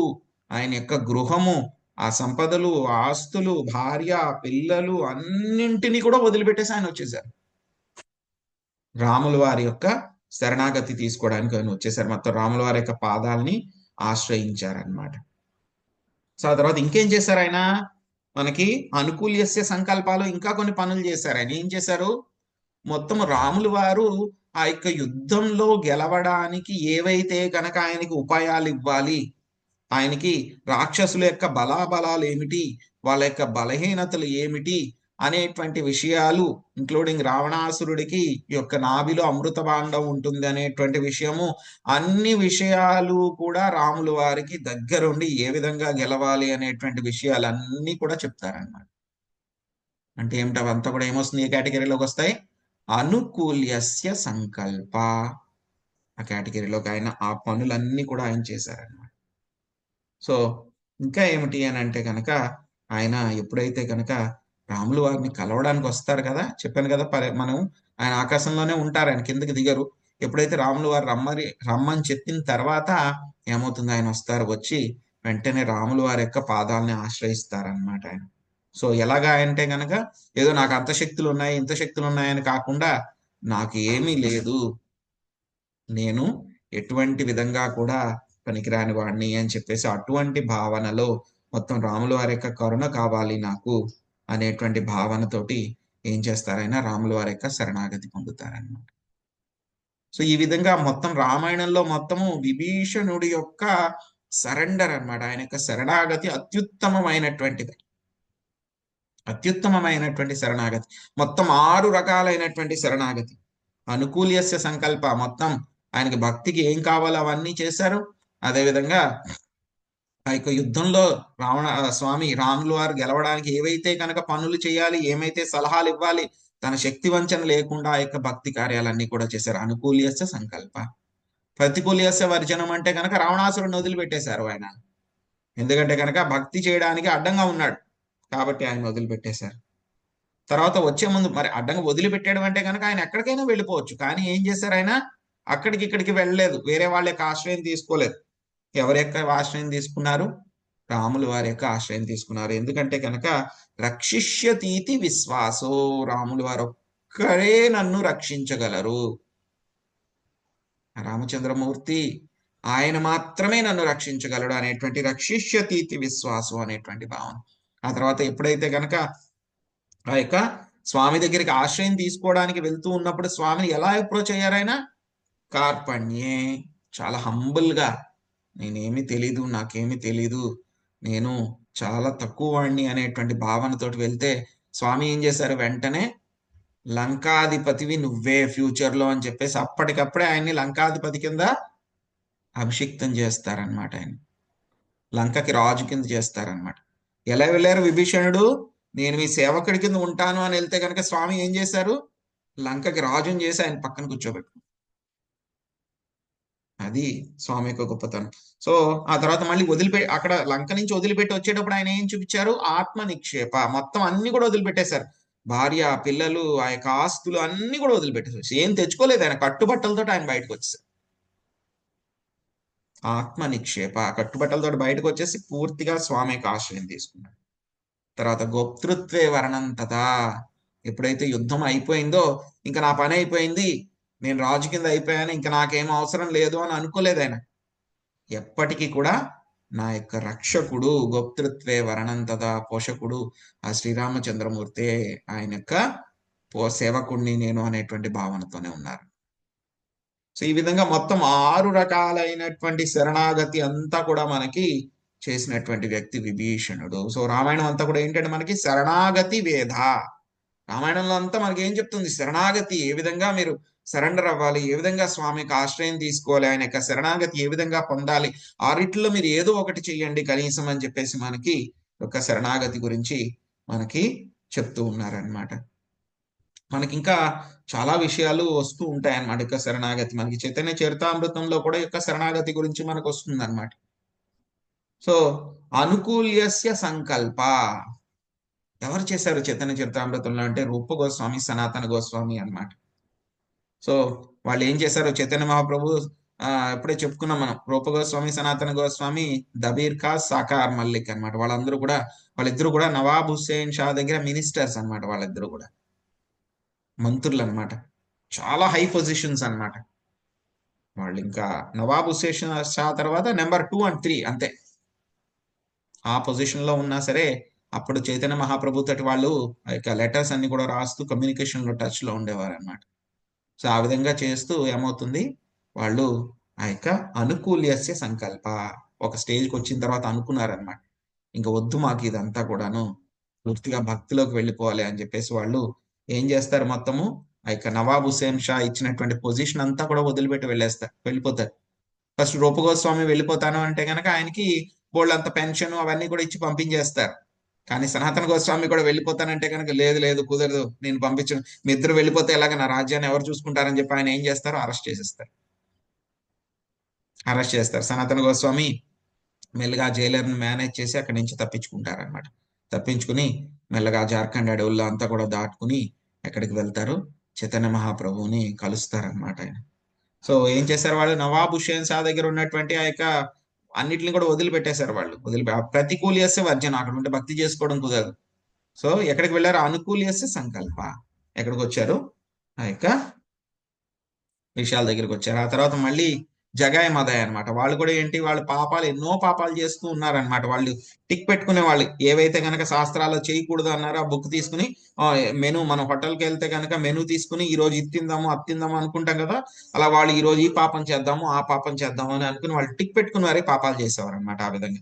ఆయన యొక్క గృహము, ఆ సంపదలు, ఆస్తులు, భార్య, పిల్లలు అన్నింటినీ కూడా వదిలిపెట్టేసి ఆయన వచ్చేసారు, రాముల వారి యొక్క శరణాగతి తీసుకోవడానికి ఆయన వచ్చేసారు. మొత్తం రాముల వారి యొక్క పాదాలని ఆశ్రయించారనమాట. సో ఆ తర్వాత ఇంకేం చేశారు ఆయన, మనకి అనుకూల్యస్య సంకల్పాలు ఇంకా కొన్ని పనులు చేశారు ఆయన. ఏం చేశారు, మొత్తం రాములు వారు ఆ యొక్క యుద్ధంలో గెలవడానికి ఏవైతే కనుక ఆయనకి ఉపాయాలు ఇవ్వాలి, ఆయనకి రాక్షసుల యొక్క బలాబలాలు ఏమిటి, వాళ్ళ యొక్క బలహీనతలు ఏమిటి అనేటువంటి విషయాలు, ఇంక్లూడింగ్ రావణాసురుడికి ఈ యొక్క నాభిలో అమృత భాండం ఉంటుంది అనేటువంటి విషయము, అన్ని విషయాలు కూడా రాముల వారికి దగ్గరుండి ఏ విధంగా గెలవాలి అనేటువంటి విషయాలన్నీ కూడా చెప్తారన్నమాట. అంటే ఏమిటి, అవంతా కూడా ఏమొస్తుంది, ఏ కేటగిరీలోకి వస్తాయి, అనుకూల్యస్య సంకల్ప, ఆ కేటగిరీలోకి ఆయన ఆ పనులన్నీ కూడా ఆయన చేశారన్నమాట. సో ఇంకా ఏమిటి అని అంటే కనుక, ఆయన ఎప్పుడైతే కనుక రాములు వారిని కలవడానికి వస్తారు కదా, చెప్పాను కదా, మనం ఆయన ఆకాశంలోనే ఉంటారు, ఆయన కిందకి దిగరు. ఎప్పుడైతే రాములు వారు రమ్మని చెప్పిన తర్వాత ఏమవుతుంది, ఆయన వస్తారు, వచ్చి వెంటనే రాములు వారి యొక్క పాదాలని ఆశ్రయిస్తారనమాట ఆయన. సో ఎలాగా అంటే గనక, ఏదో నాకు అంత శక్తులు ఉన్నాయి ఇంత శక్తులు ఉన్నాయని కాకుండా, నాకు ఏమీ లేదు, నేను ఎటువంటి విధంగా కూడా పనికిరాని వాడిని అని చెప్పేసి అటువంటి భావనలో మొత్తం రాముల వారి యొక్క కరుణ కావాలి నాకు అనేటువంటి భావనతోటి ఏం చేస్తారైనా రాముల వారి యొక్క శరణాగతి పొందుతారనమాట. సో ఈ విధంగా మొత్తం రామాయణంలో మొత్తము విభీషణుడి యొక్క సరెండర్ అన్నమాట, ఆయన యొక్క శరణాగతి అత్యుత్తమమైనటువంటి శరణాగతి. మొత్తం 6 రకాలైనటువంటి శరణాగతి. అనుకూల్యస్య సంకల్ప, మొత్తం ఆయనకి భక్తికి ఏం కావాలో అవన్నీ చేశారు. అదేవిధంగా ఆ యొక్క యుద్ధంలో స్వామి రాములు వారు గెలవడానికి ఏవైతే కనుక పనులు చేయాలి, ఏమైతే సలహాలు ఇవ్వాలి, తన శక్తి వంచన లేకుండా ఆ యొక్క భక్తి కార్యాలన్నీ కూడా చేశారు. అనుకూల్యస్య సంకల్ప. ప్రతికూల్యస్య వర్జనం అంటే కనుక రావణాసురుడిని వదిలిపెట్టేశారు ఆయన. ఎందుకంటే కనుక భక్తి చేయడానికి అడ్డంగా ఉన్నాడు కాబట్టి ఆయన వదిలిపెట్టేశారు. తర్వాత వచ్చే ముందు మరి అడ్డంగా వదిలిపెట్టడం అంటే కనుక ఆయన ఎక్కడికైనా వెళ్ళిపోవచ్చు, కానీ ఏం చేశారు ఆయన, అక్కడికి ఇక్కడికి వెళ్ళలేదు, వేరే వాళ్ళ యొక్క ఆశ్రయం తీసుకోలేదు. ఎవరి యొక్క ఆశ్రయం తీసుకున్నారు, రాములు వారి యొక్క ఆశ్రయం తీసుకున్నారు. ఎందుకంటే కనుక రక్షిష్యతీతి విశ్వాసో, రాములు వారు ఒక్కరే నన్ను రక్షించగలరు, రామచంద్రమూర్తి ఆయన మాత్రమే నన్ను రక్షించగలడు అనేటువంటి రక్షిష్యతీతి విశ్వాసం అనేటువంటి భావన. ఆ తర్వాత ఎప్పుడైతే కనుక ఆ యొక్క స్వామి దగ్గరికి ఆశ్రయం తీసుకోవడానికి వెళ్తూ ఉన్నప్పుడు స్వామిని ఎలా అప్రోచ్ అయ్యారైనా, కార్పణ్యే, చాలా హంబుల్గా, నేనేమి తెలీదు, నాకేమి తెలీదు, నేను చాలా తక్కువ వాడిని అనేటువంటి భావనతోటి వెళ్తే స్వామి ఏం చేశారు, వెంటనే లంకాధిపతివి నువ్వే ఫ్యూచర్లో అని చెప్పేసి అప్పటికప్పుడే ఆయన్ని లంకాధిపతి కింద అభిషిక్తం చేస్తారనమాట. ఆయన లంకకి రాజు కింద చేస్తారనమాట. ఎలా వెళ్ళారు విభీషణుడు, నేను మీ సేవకుడి కింద ఉంటాను అని వెళ్తే కనుక స్వామి ఏం చేశారు? లంకకి రాజుని చేసి ఆయన పక్కన కూర్చోబెట్టు. అది స్వామి యొక్క గొప్పతనం. సో ఆ తర్వాత మళ్ళీ అక్కడ లంక నుంచి వదిలిపెట్టి వచ్చేటప్పుడు ఆయన ఏం చూపించారు? ఆత్మ నిక్షేప. మొత్తం అన్ని కూడా వదిలిపెట్టేశారు. భార్య, పిల్లలు, ఆ యొక్క ఆస్తులు అన్ని కూడా వదిలిపెట్టేశారు. ఏం తెచ్చుకోలేదు ఆయన. కట్టుబట్టలతో ఆయన బయటకు వచ్చేసారు. ఆత్మ నిక్షేప. కట్టుబట్టలతో బయటకు వచ్చేసి పూర్తిగా స్వామి యొక్క ఆశ్రయం తీసుకున్నాడు. తర్వాత గోప్తృత్వే వర్ణం తథా. ఎప్పుడైతే యుద్ధం అయిపోయిందో ఇంకా నా పని అయిపోయింది, నేను రాజు కింద అయిపోయాను, ఇంకా నాకేం అవసరం లేదు అని అనుకోలేదు ఆయన. ఎప్పటికీ కూడా నా యొక్క రక్షకుడు, గోప్తృత్వే వర్ణం తథా, పోషకుడు ఆ శ్రీరామచంద్రమూర్తి, ఆయన యొక్క సేవకుడిని నేను అనేటువంటి భావనతోనే ఉన్నారు. సో ఈ విధంగా మొత్తం 6 రకాలైనటువంటి శరణాగతి అంతా కూడా మనకి చేసినటువంటి వ్యక్తి విభీషణుడు. సో రామాయణం అంతా కూడా ఏంటంటే మనకి శరణాగతి వేద. రామాయణంలో అంతా మనకి ఏం చెప్తుంది? శరణాగతి ఏ విధంగా మీరు సరెండర్ అవ్వాలి, ఏ విధంగా స్వామికి ఆశ్రయం తీసుకోవాలి, ఆయన యొక్క శరణాగతి ఏ విధంగా పొందాలి, ఆరిట్లో మీరు ఏదో ఒకటి చెయ్యండి కనీసం అని చెప్పేసి మనకి యొక్క శరణాగతి గురించి మనకి చెప్తూ ఉన్నారనమాట. మనకి ఇంకా చాలా విషయాలు వస్తూ ఉంటాయి అన్నమాట. యొక్క శరణాగతి మనకి చైతన్య చరితామృతంలో కూడా యొక్క శరణాగతి గురించి మనకు వస్తుంది అనమాట. సో అనుకూల్యస్య సంకల్ప ఎవరు చేశారు చైతన్య చరితామృతంలో అంటే రూప గోస్వామి, సనాతన గోస్వామి అన్నమాట. సో వాళ్ళు ఏం చేశారు? చైతన్య మహాప్రభు ఎప్పుడే చెప్పుకున్నాం మనం, రూప గోస్వామి, సనాతన గోస్వామి, దబీర్ ఖాస్, సాకార్ మల్లిక్ అనమాట. వాళ్ళిద్దరు కూడా నవాబ్ హుస్సేన్ షా దగ్గర మినిస్టర్స్ అనమాట. వాళ్ళిద్దరు కూడా మంత్రులు అనమాట. చాలా హై పొజిషన్స్ అన్నమాట వాళ్ళు. ఇంకా నవాబ్ హుస్సేన్ షా తర్వాత నెంబర్ 2 and 3 అంతే. ఆ పొజిషన్ లో ఉన్నా సరే అప్పుడు చైతన్య మహాప్రభు తోటి వాళ్ళు ఆ యొక్క లెటర్స్ అన్ని కూడా రాస్తూ కమ్యూనికేషన్ లో టచ్ లో ఉండేవారు అనమాట. సో ఆ విధంగా చేస్తూ ఏమవుతుంది, వాళ్ళు ఆ యొక్క అనుకూల్యస్య సంకల్ప ఒక స్టేజ్కి వచ్చిన తర్వాత అనుకున్నారనమాట, ఇంకా వద్దు మాకు ఇదంతా కూడాను, పూర్తిగా భక్తిలోకి వెళ్ళిపోవాలి అని చెప్పేసి వాళ్ళు ఏం చేస్తారు, మొత్తము ఆ యొక్క నవాబ్ హుసేన్ షా ఇచ్చినటువంటి పొజిషన్ అంతా కూడా వదిలిపెట్టి వెళ్ళిపోతారు. ఫస్ట్ రూపగోస్వామి వెళ్ళిపోతాను అంటే కనుక ఆయనకి బోళ్ళంత పెన్షన్ అవన్నీ కూడా ఇచ్చి పంపించేస్తారు. కానీ సనాతన గోస్వామి కూడా వెళ్ళిపోతానంటే కనుక లేదు లేదు కుదరదు, నేను పంపించను, మీ ఇద్దరు వెళ్ళిపోతే ఎలాగ, నా రాజ్యాన్ని ఎవరు చూసుకుంటారని చెప్పి ఆయన ఏం చేస్తారు, అరెస్ట్ చేస్తారు. సనాతన గోస్వామి మెల్లగా జైలర్ని మేనేజ్ చేసి అక్కడి నుంచి తప్పించుకుంటారనమాట. తప్పించుకుని మెల్లగా జార్ఖండ్ అడవుల్లో అంతా కూడా దాటుకుని ఎక్కడికి వెళ్తారు, చైతన్య మహాప్రభువుని కలుస్తారనమాట ఆయన. సో ఏం చేశారు వాళ్ళు, నవాబ్ హుస్సేన్ షా దగ్గర ఉన్నటువంటి ఆ యొక్క అన్నిటిని కూడా వదిలిపెట్టేశారు వాళ్ళు. ప్రతికూల్యస్య వర్జన, అక్కడ ఉంటే భక్తి చేసుకోవడం కుదరదు. సో ఎక్కడికి వెళ్ళారు, అనుకూల్యస్య సంకల్ప, ఎక్కడికి వచ్చారు, ఆ యొక్క విషయాల దగ్గరికి వచ్చారు. ఆ తర్వాత మళ్ళీ జగాయ మదాయ్ అనమాట. వాళ్ళు కూడా ఏంటి, వాళ్ళు ఎన్నో పాపాలు చేస్తూ ఉన్నారనమాట. వాళ్ళు టిక్ పెట్టుకునే వాళ్ళు, ఏవైతే కనుక శాస్త్రాల్లో చేయకూడదు అన్నారో ఆ బుక్ తీసుకుని మెను, మనం హోటల్కి వెళ్తే కనుక మెను తీసుకుని ఈ రోజు ఇది తిందాము అది తిందాము అనుకుంటాం కదా, అలా వాళ్ళు ఈ రోజు ఈ పాపం చేద్దాము ఆ పాపం చేద్దాము అని అనుకుని వాళ్ళు టిక్ పెట్టుకుని వారే పాపాలు చేసేవారు అనమాట ఆ విధంగా.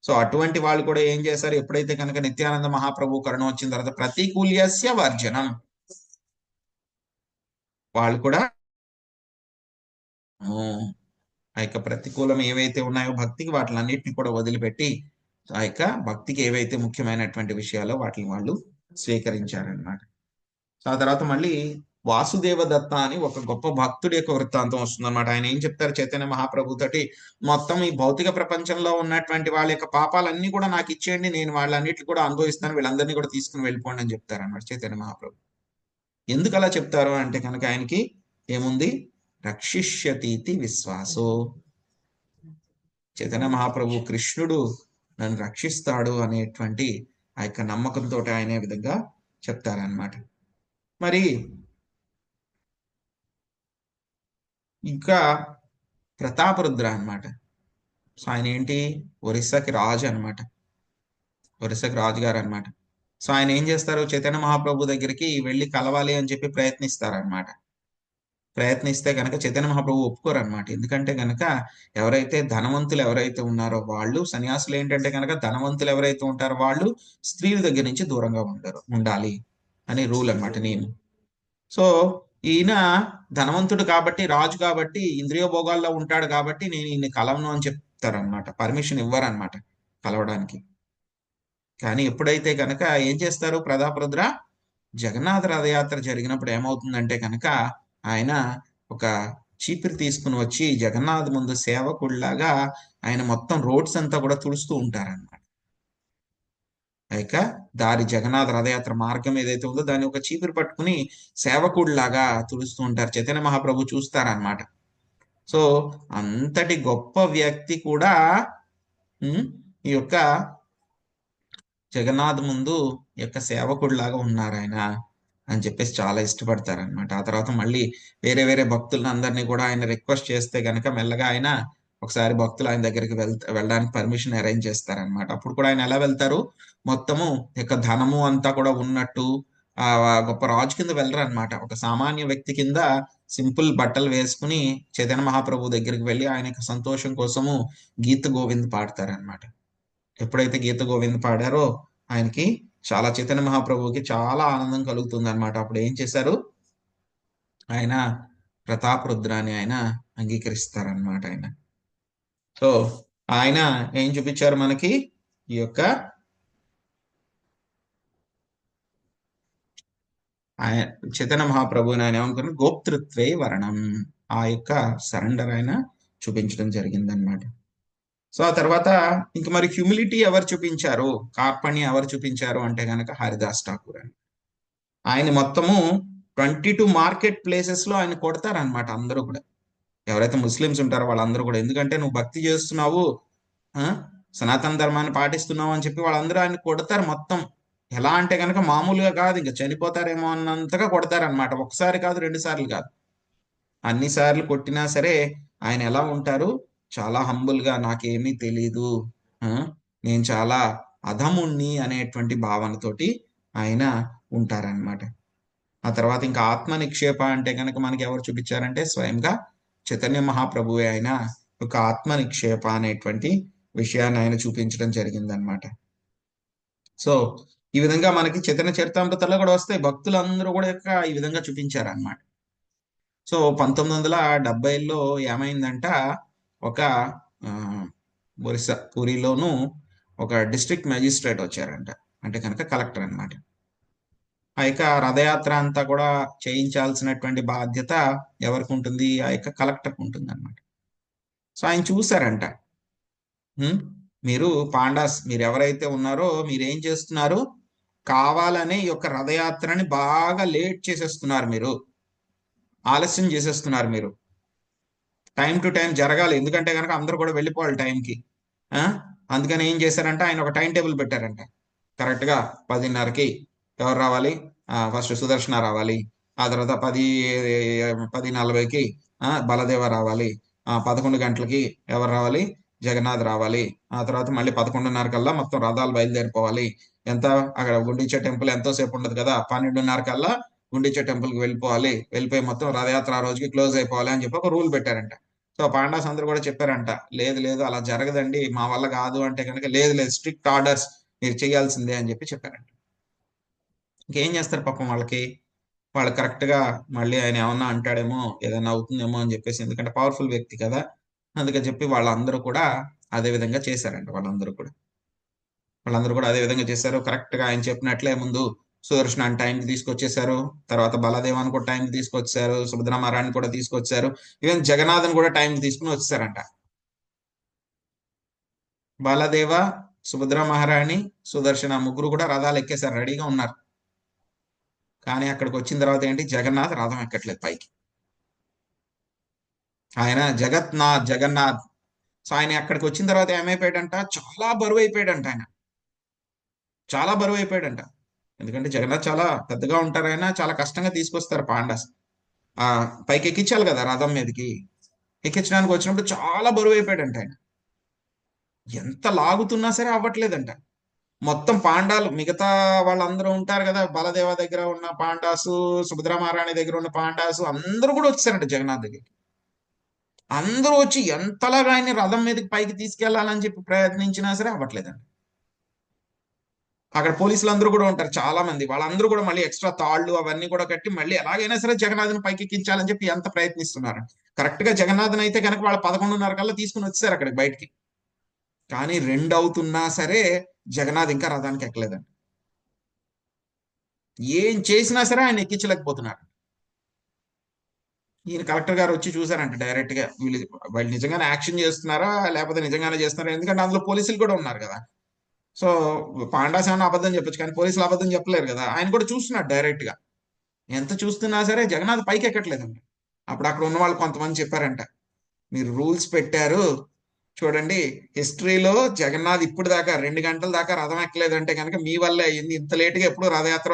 సో అటువంటి వాళ్ళు కూడా ఏం చేశారు, ఎప్పుడైతే కనుక నిత్యానంద మహాప్రభు కరుణ వచ్చిన తర్వాత ప్రతికూల్యస్య వర్జనం, వాళ్ళు కూడా ఆ యొక్క ప్రతికూలం ఏవైతే ఉన్నాయో భక్తికి, వాటిలన్నిటిని కూడా వదిలిపెట్టి ఆ యొక్క భక్తికి ఏవైతే ముఖ్యమైనటువంటి విషయాలో వాటిని వాళ్ళు స్వీకరించారనమాట. సో ఆ తర్వాత మళ్ళీ వాసుదేవ దత్త అని ఒక గొప్ప భక్తుడి యొక్క వృత్తాంతం వస్తుందన్నమాట. ఆయన ఏం చెప్తారు చైతన్య మహాప్రభు తోటి, మొత్తం ఈ భౌతిక ప్రపంచంలో ఉన్నటువంటి వాళ్ళ యొక్క పాపాలన్నీ కూడా నాకు ఇచ్చేయండి, నేను వాళ్ళన్నిటిని కూడా అనుభవిస్తాను, వీళ్ళందరినీ కూడా తీసుకుని వెళ్ళిపోండి అని చెప్తారు అన్నమాట చైతన్య మహాప్రభు. ఎందుకు అలా చెప్తారు అంటే కనుక ఆయనకి ఏముంది, రక్షిష్యతీతి విశ్వాసో, చైతన్య మహాప్రభు కృష్ణుడు నన్ను రక్షిస్తాడు అనేటువంటి ఆ యొక్క నమ్మకంతో ఆయన విధంగా చెప్తారనమాట. మరి ఇంకా ప్రతాపరుద్ర అనమాట. సో ఆయన ఏంటి, ఒరిస్సాకి రాజు అనమాట, ఒరిస్సాకి రాజుగారు అనమాట. సో ఆయన ఏం చేస్తారు, చైతన్య మహాప్రభు దగ్గరికి వెళ్ళి కలవాలి అని చెప్పి ప్రయత్నిస్తారనమాట. ప్రయత్నిస్తే కనుక చైతన్య మహాప్రభు ఒప్పుకోరు అనమాట. ఎందుకంటే కనుక ఎవరైతే ధనవంతులు ఎవరైతే ఉన్నారో వాళ్ళు, సన్యాసులు ఏంటంటే కనుక ధనవంతులు ఎవరైతే ఉంటారో వాళ్ళు స్త్రీల దగ్గర నుంచి దూరంగా ఉండాలి అని రూల్ అనమాట, నియమం. సో ఈయన ధనవంతుడు కాబట్టి, రాజు కాబట్టి, ఇంద్రియ భోగాల్లో ఉంటాడు కాబట్టి నేను ఈయన కలవను అని చెప్తారనమాట. పర్మిషన్ ఇవ్వరనమాట కలవడానికి. కానీ ఎప్పుడైతే కనుక ఏం చేస్తారు ప్రతాపరుద్ర, జగన్నాథ రథయాత్ర జరిగినప్పుడు ఏమవుతుందంటే కనుక ఆయన ఒక చీపిరి తీసుకుని వచ్చి జగన్నాథ్ ముందు సేవకుడిలాగా ఆయన మొత్తం రోడ్స్ అంతా కూడా తుడుస్తూ ఉంటారన్నమాట. ఇక దారి జగన్నాథ రథయాత్ర మార్గం ఏదైతే ఉందో దాన్ని ఒక చీపిరి పట్టుకుని సేవకుడిలాగా తుడుస్తూ ఉంటారు. చైతన్య మహాప్రభు చూస్తారనమాట. సో అంతటి గొప్ప వ్యక్తి కూడా ఈ యొక్క జగన్నాథ్ ముందు ఈ యొక్క సేవకుడిలాగా ఉన్నారు ఆయన అని చెప్పేసి చాలా ఇష్టపడతారనమాట. ఆ తర్వాత మళ్ళీ వేరే వేరే భక్తులను అందరినీ కూడా ఆయన రిక్వెస్ట్ చేస్తే గనక మెల్లగా ఆయన ఒకసారి భక్తులు ఆయన దగ్గరికి వెళ్ళడానికి పర్మిషన్ అరేంజ్ చేస్తారనమాట. అప్పుడు కూడా ఆయన ఎలా వెళ్తారు, మొత్తము యొక్క ధనము అంతా కూడా ఉన్నట్టు ఆ గొప్ప రాజు కింద వెళ్ళరు అనమాట. ఒక సామాన్య వ్యక్తి కింద సింపుల్ బట్టలు వేసుకుని చైతన్య మహాప్రభు దగ్గరికి వెళ్ళి ఆయన యొక్క సంతోషం కోసము గీత గోవింద్ పాడతారనమాట. ఎప్పుడైతే గీత గోవింద్ పాడారో ఆయనకి చాలా, చైతన్య మహాప్రభువుకి చాలా ఆనందం కలుగుతుంది అనమాట. అప్పుడు ఏం చేశారు, ఆయన ప్రతాప్ రుద్రాన్ని ఆయన అంగీకరిస్తారనమాట ఆయన. సో ఆయన ఏం చూపించారు మనకి, ఈ యొక్క ఆయన చైతన్య మహాప్రభుని ఆయన ఏమనుకున్నారు, గోప్తృత్వే వర్ణం, ఆ యొక్క సరెండర్ ఆయన చూపించడం జరిగిందనమాట. సో ఆ తర్వాత ఇంక మరి హ్యూమిలిటీ ఎవరు చూపించారు, కార్పణ్యం ఎవరు చూపించారు అంటే కనుక హరిదాస్ ఠాకూర్ అని. ఆయన మొత్తము 22 మార్కెట్ ప్లేసెస్ లో ఆయన కొడతారనమాట అందరూ కూడా. ఎవరైతే ముస్లిమ్స్ ఉంటారో వాళ్ళందరూ కూడా, ఎందుకంటే నువ్వు భక్తి చేస్తున్నావు, సనాతన ధర్మాన్ని పాటిస్తున్నావు అని చెప్పి వాళ్ళందరూ ఆయన కొడతారు మొత్తం. ఎలా అంటే కనుక మామూలుగా కాదు, ఇంకా చనిపోతారేమో అన్నంతగా కొడతారనమాట. ఒకసారి కాదు, 2 సార్లు కాదు, అన్ని సార్లు కొట్టినా సరే ఆయన ఎలా ఉంటారు, చాలా హంబుల్ గా, నాకేమీ తెలీదు, నేను చాలా అధముణ్ణి అనేటువంటి భావనతోటి ఆయన ఉంటారనమాట. ఆ తర్వాత ఇంకా ఆత్మ నిక్షేప అంటే కనుక మనకి ఎవరు చూపించారంటే స్వయంగా చైతన్య మహాప్రభువే ఆయన ఒక ఆత్మ నిక్షేప అనేటువంటి విషయాన్ని ఆయన చూపించడం జరిగిందనమాట. సో ఈ విధంగా మనకి చైతన్య చరితామృతాల్లో కూడా వస్తాయి, భక్తులందరూ కూడా యొక్క ఈ విధంగా చూపించారనమాట. సో 1970లో ఏమైందంట, ఒక ఒరిస్సా పూరిలోను ఒక డిస్ట్రిక్ట్ మెజిస్ట్రేట్ వచ్చారంట, అంటే కనుక కలెక్టర్ అనమాట. ఆ యొక్క రథయాత్ర అంతా కూడా చేయించాల్సినటువంటి బాధ్యత ఎవరికి ఉంటుంది, ఆ యొక్క కలెక్టర్కి ఉంటుంది అనమాట. సో ఆయన చూసారంట, మీరు పాండాస్, మీరు ఎవరైతే ఉన్నారో మీరు ఏం చేస్తున్నారు, కావాలనే ఈ యొక్క రథయాత్రని బాగా లేట్ చేసేస్తున్నారు, మీరు ఆలస్యం చేసేస్తున్నారు, మీరు టైం టు టైం జరగాలి, ఎందుకంటే కనుక అందరూ కూడా వెళ్ళిపోవాలి టైంకి. అందుకని ఏం చేశారంటే ఆయన ఒక టైం టేబుల్ పెట్టారంట. కరెక్ట్గా 10:30కి ఎవరు రావాలి, ఫస్ట్ సుదర్శన రావాలి, ఆ తర్వాత 10:40కి బలదేవ రావాలి, 11 గంటలకి ఎవరు రావాలి, జగన్నాథ్ రావాలి, ఆ తర్వాత మళ్ళీ 11:30 కల్లా మొత్తం రథాలు బయలుదేరిపోవాలి. ఎంత అక్కడ గుండీచే టెంపుల్ ఎంతోసేపు ఉండదు కదా, 12:30 కల్లా గుండీచే టెంపుల్కి వెళ్ళిపోవాలి, వెళ్ళిపోయి మొత్తం రథయాత్ర ఆ రోజుకి క్లోజ్ అయిపోవాలి అని చెప్పి ఒక రూల్ పెట్టారంట. సో పాండాస్ అందరూ కూడా చెప్పారంట, లేదు లేదు అలా జరగదండి, మా వల్ల కాదు అంటే కనుక, లేదు లేదు స్ట్రిక్ట్ ఆర్డర్స్, మీరు చేయాల్సిందే అని చెప్పి చెప్పారంట. ఇంకేం చేస్తారు పాపం వాళ్ళకి, వాళ్ళు కరెక్ట్ గా మళ్ళీ ఆయన ఏమన్నా అంటాడేమో, ఏదైనా అవుతుందేమో అని చెప్పేసి, ఎందుకంటే పవర్ఫుల్ వ్యక్తి కదా, అందుకని చెప్పి వాళ్ళందరూ కూడా అదే విధంగా చేశారంట. వాళ్ళందరూ కూడా అదే విధంగా చేశారు. కరెక్ట్ గా ఆయన చెప్పినట్లే ముందు సుదర్శనాన్ని టైంకి తీసుకొచ్చేసారు, తర్వాత బలదేవాన్ని కూడా టైంకి తీసుకొచ్చారు, సుభద్రమారాన్ని కూడా తీసుకొచ్చారు, ఈవెన్ జగన్నాథన్ కూడా టైంకి తీసుకుని వచ్చేసారంట. బాలదేవ, సుభద్ర మహారాణి, సుదర్శన ముగ్గురు కూడా రథాలు ఎక్కేశారు, రెడీగా ఉన్నారు. కానీ అక్కడికి వచ్చిన తర్వాత ఏంటి, జగన్నాథ్ రథం ఎక్కట్లేదు పైకి. ఆయన జగన్నాథ్. సో ఆయన అక్కడికి వచ్చిన తర్వాత ఏమైపోయాడంట, చాలా బరువు అయిపోయాడంట ఆయన, చాలా బరువు అయిపోయాడంట. ఎందుకంటే జగన్నాథ్ చాలా పెద్దగా ఉంటారు, ఆయన చాలా కష్టంగా తీసుకొస్తారు పాండాస్. పైకి ఎక్కించాలి కదా రథం మీదకి, ఎక్కించడానికి వచ్చినప్పుడు చాలా బరువు అయిపోయాడంట ఆయన. ఎంత లాగుతున్నా సరే అవ్వట్లేదంట. మొత్తం పాండాలు, మిగతా వాళ్ళందరూ ఉంటారు కదా, బలదేవ దగ్గర ఉన్న పాండాసు, సుభద్రమారాణి దగ్గర ఉన్న పాండాసు అందరూ కూడా వచ్చారంట జగన్నాథ్ దగ్గరికి. అందరూ వచ్చి ఎంతలాగా ఆయన రథం మీదకి పైకి తీసుకెళ్లాలని చెప్పి ప్రయత్నించినా సరే అవ్వట్లేదండి. అక్కడ పోలీసులు అందరూ కూడా ఉంటారు చాలా మంది, వాళ్ళందరూ కూడా మళ్ళీ ఎక్స్ట్రా తాళ్ళు అవన్నీ కూడా కట్టి మళ్ళీ ఎలాగైనా సరే జగన్నాథ్ని పైకి ఎక్కించాలని చెప్పి ఎంత ప్రయత్నిస్తున్నారు. కరెక్ట్ గా జగన్నాథన్ అయితే కనుక వాళ్ళ 11:30 కల్లా తీసుకుని వచ్చారు అక్కడికి బయటికి. కానీ 2 అవుతున్నా సరే జగన్నాథ్ ఇంకా రథానికి ఎక్కలేదండి. ఏం చేసినా సరే ఆయన ఎక్కించలేకపోతున్నారు. ఈయన కలెక్టర్ గారు వచ్చి చూసారంట డైరెక్ట్ గా, వాళ్ళు నిజంగానే యాక్షన్ చేస్తున్నారా లేకపోతే నిజంగానే చేస్తున్నారా, ఎందుకంటే అందులో పోలీసులు కూడా ఉన్నారు కదా. సో పాండాస్ ఏమన్నా అబద్ధం చెప్పొచ్చు కానీ పోలీసులు అబద్ధం చెప్పలేరు కదా. ఆయన కూడా చూస్తున్నాడు డైరెక్ట్ గా. ఎంత చూస్తున్నా సరే జగన్నాథ్ పైకి ఎక్కట్లేదండి. అప్పుడు అక్కడ ఉన్న వాళ్ళు కొంతమంది చెప్పారంట, మీరు రూల్స్ పెట్టారు చూడండి, హిస్టరీలో జగన్నాథ్ ఇప్పుడు దాకా 2 గంటల దాకా రథం ఎక్కలేదంటే కనుక మీ వల్లే అయింది, ఇంత లేటుగా ఎప్పుడు రథయాత్ర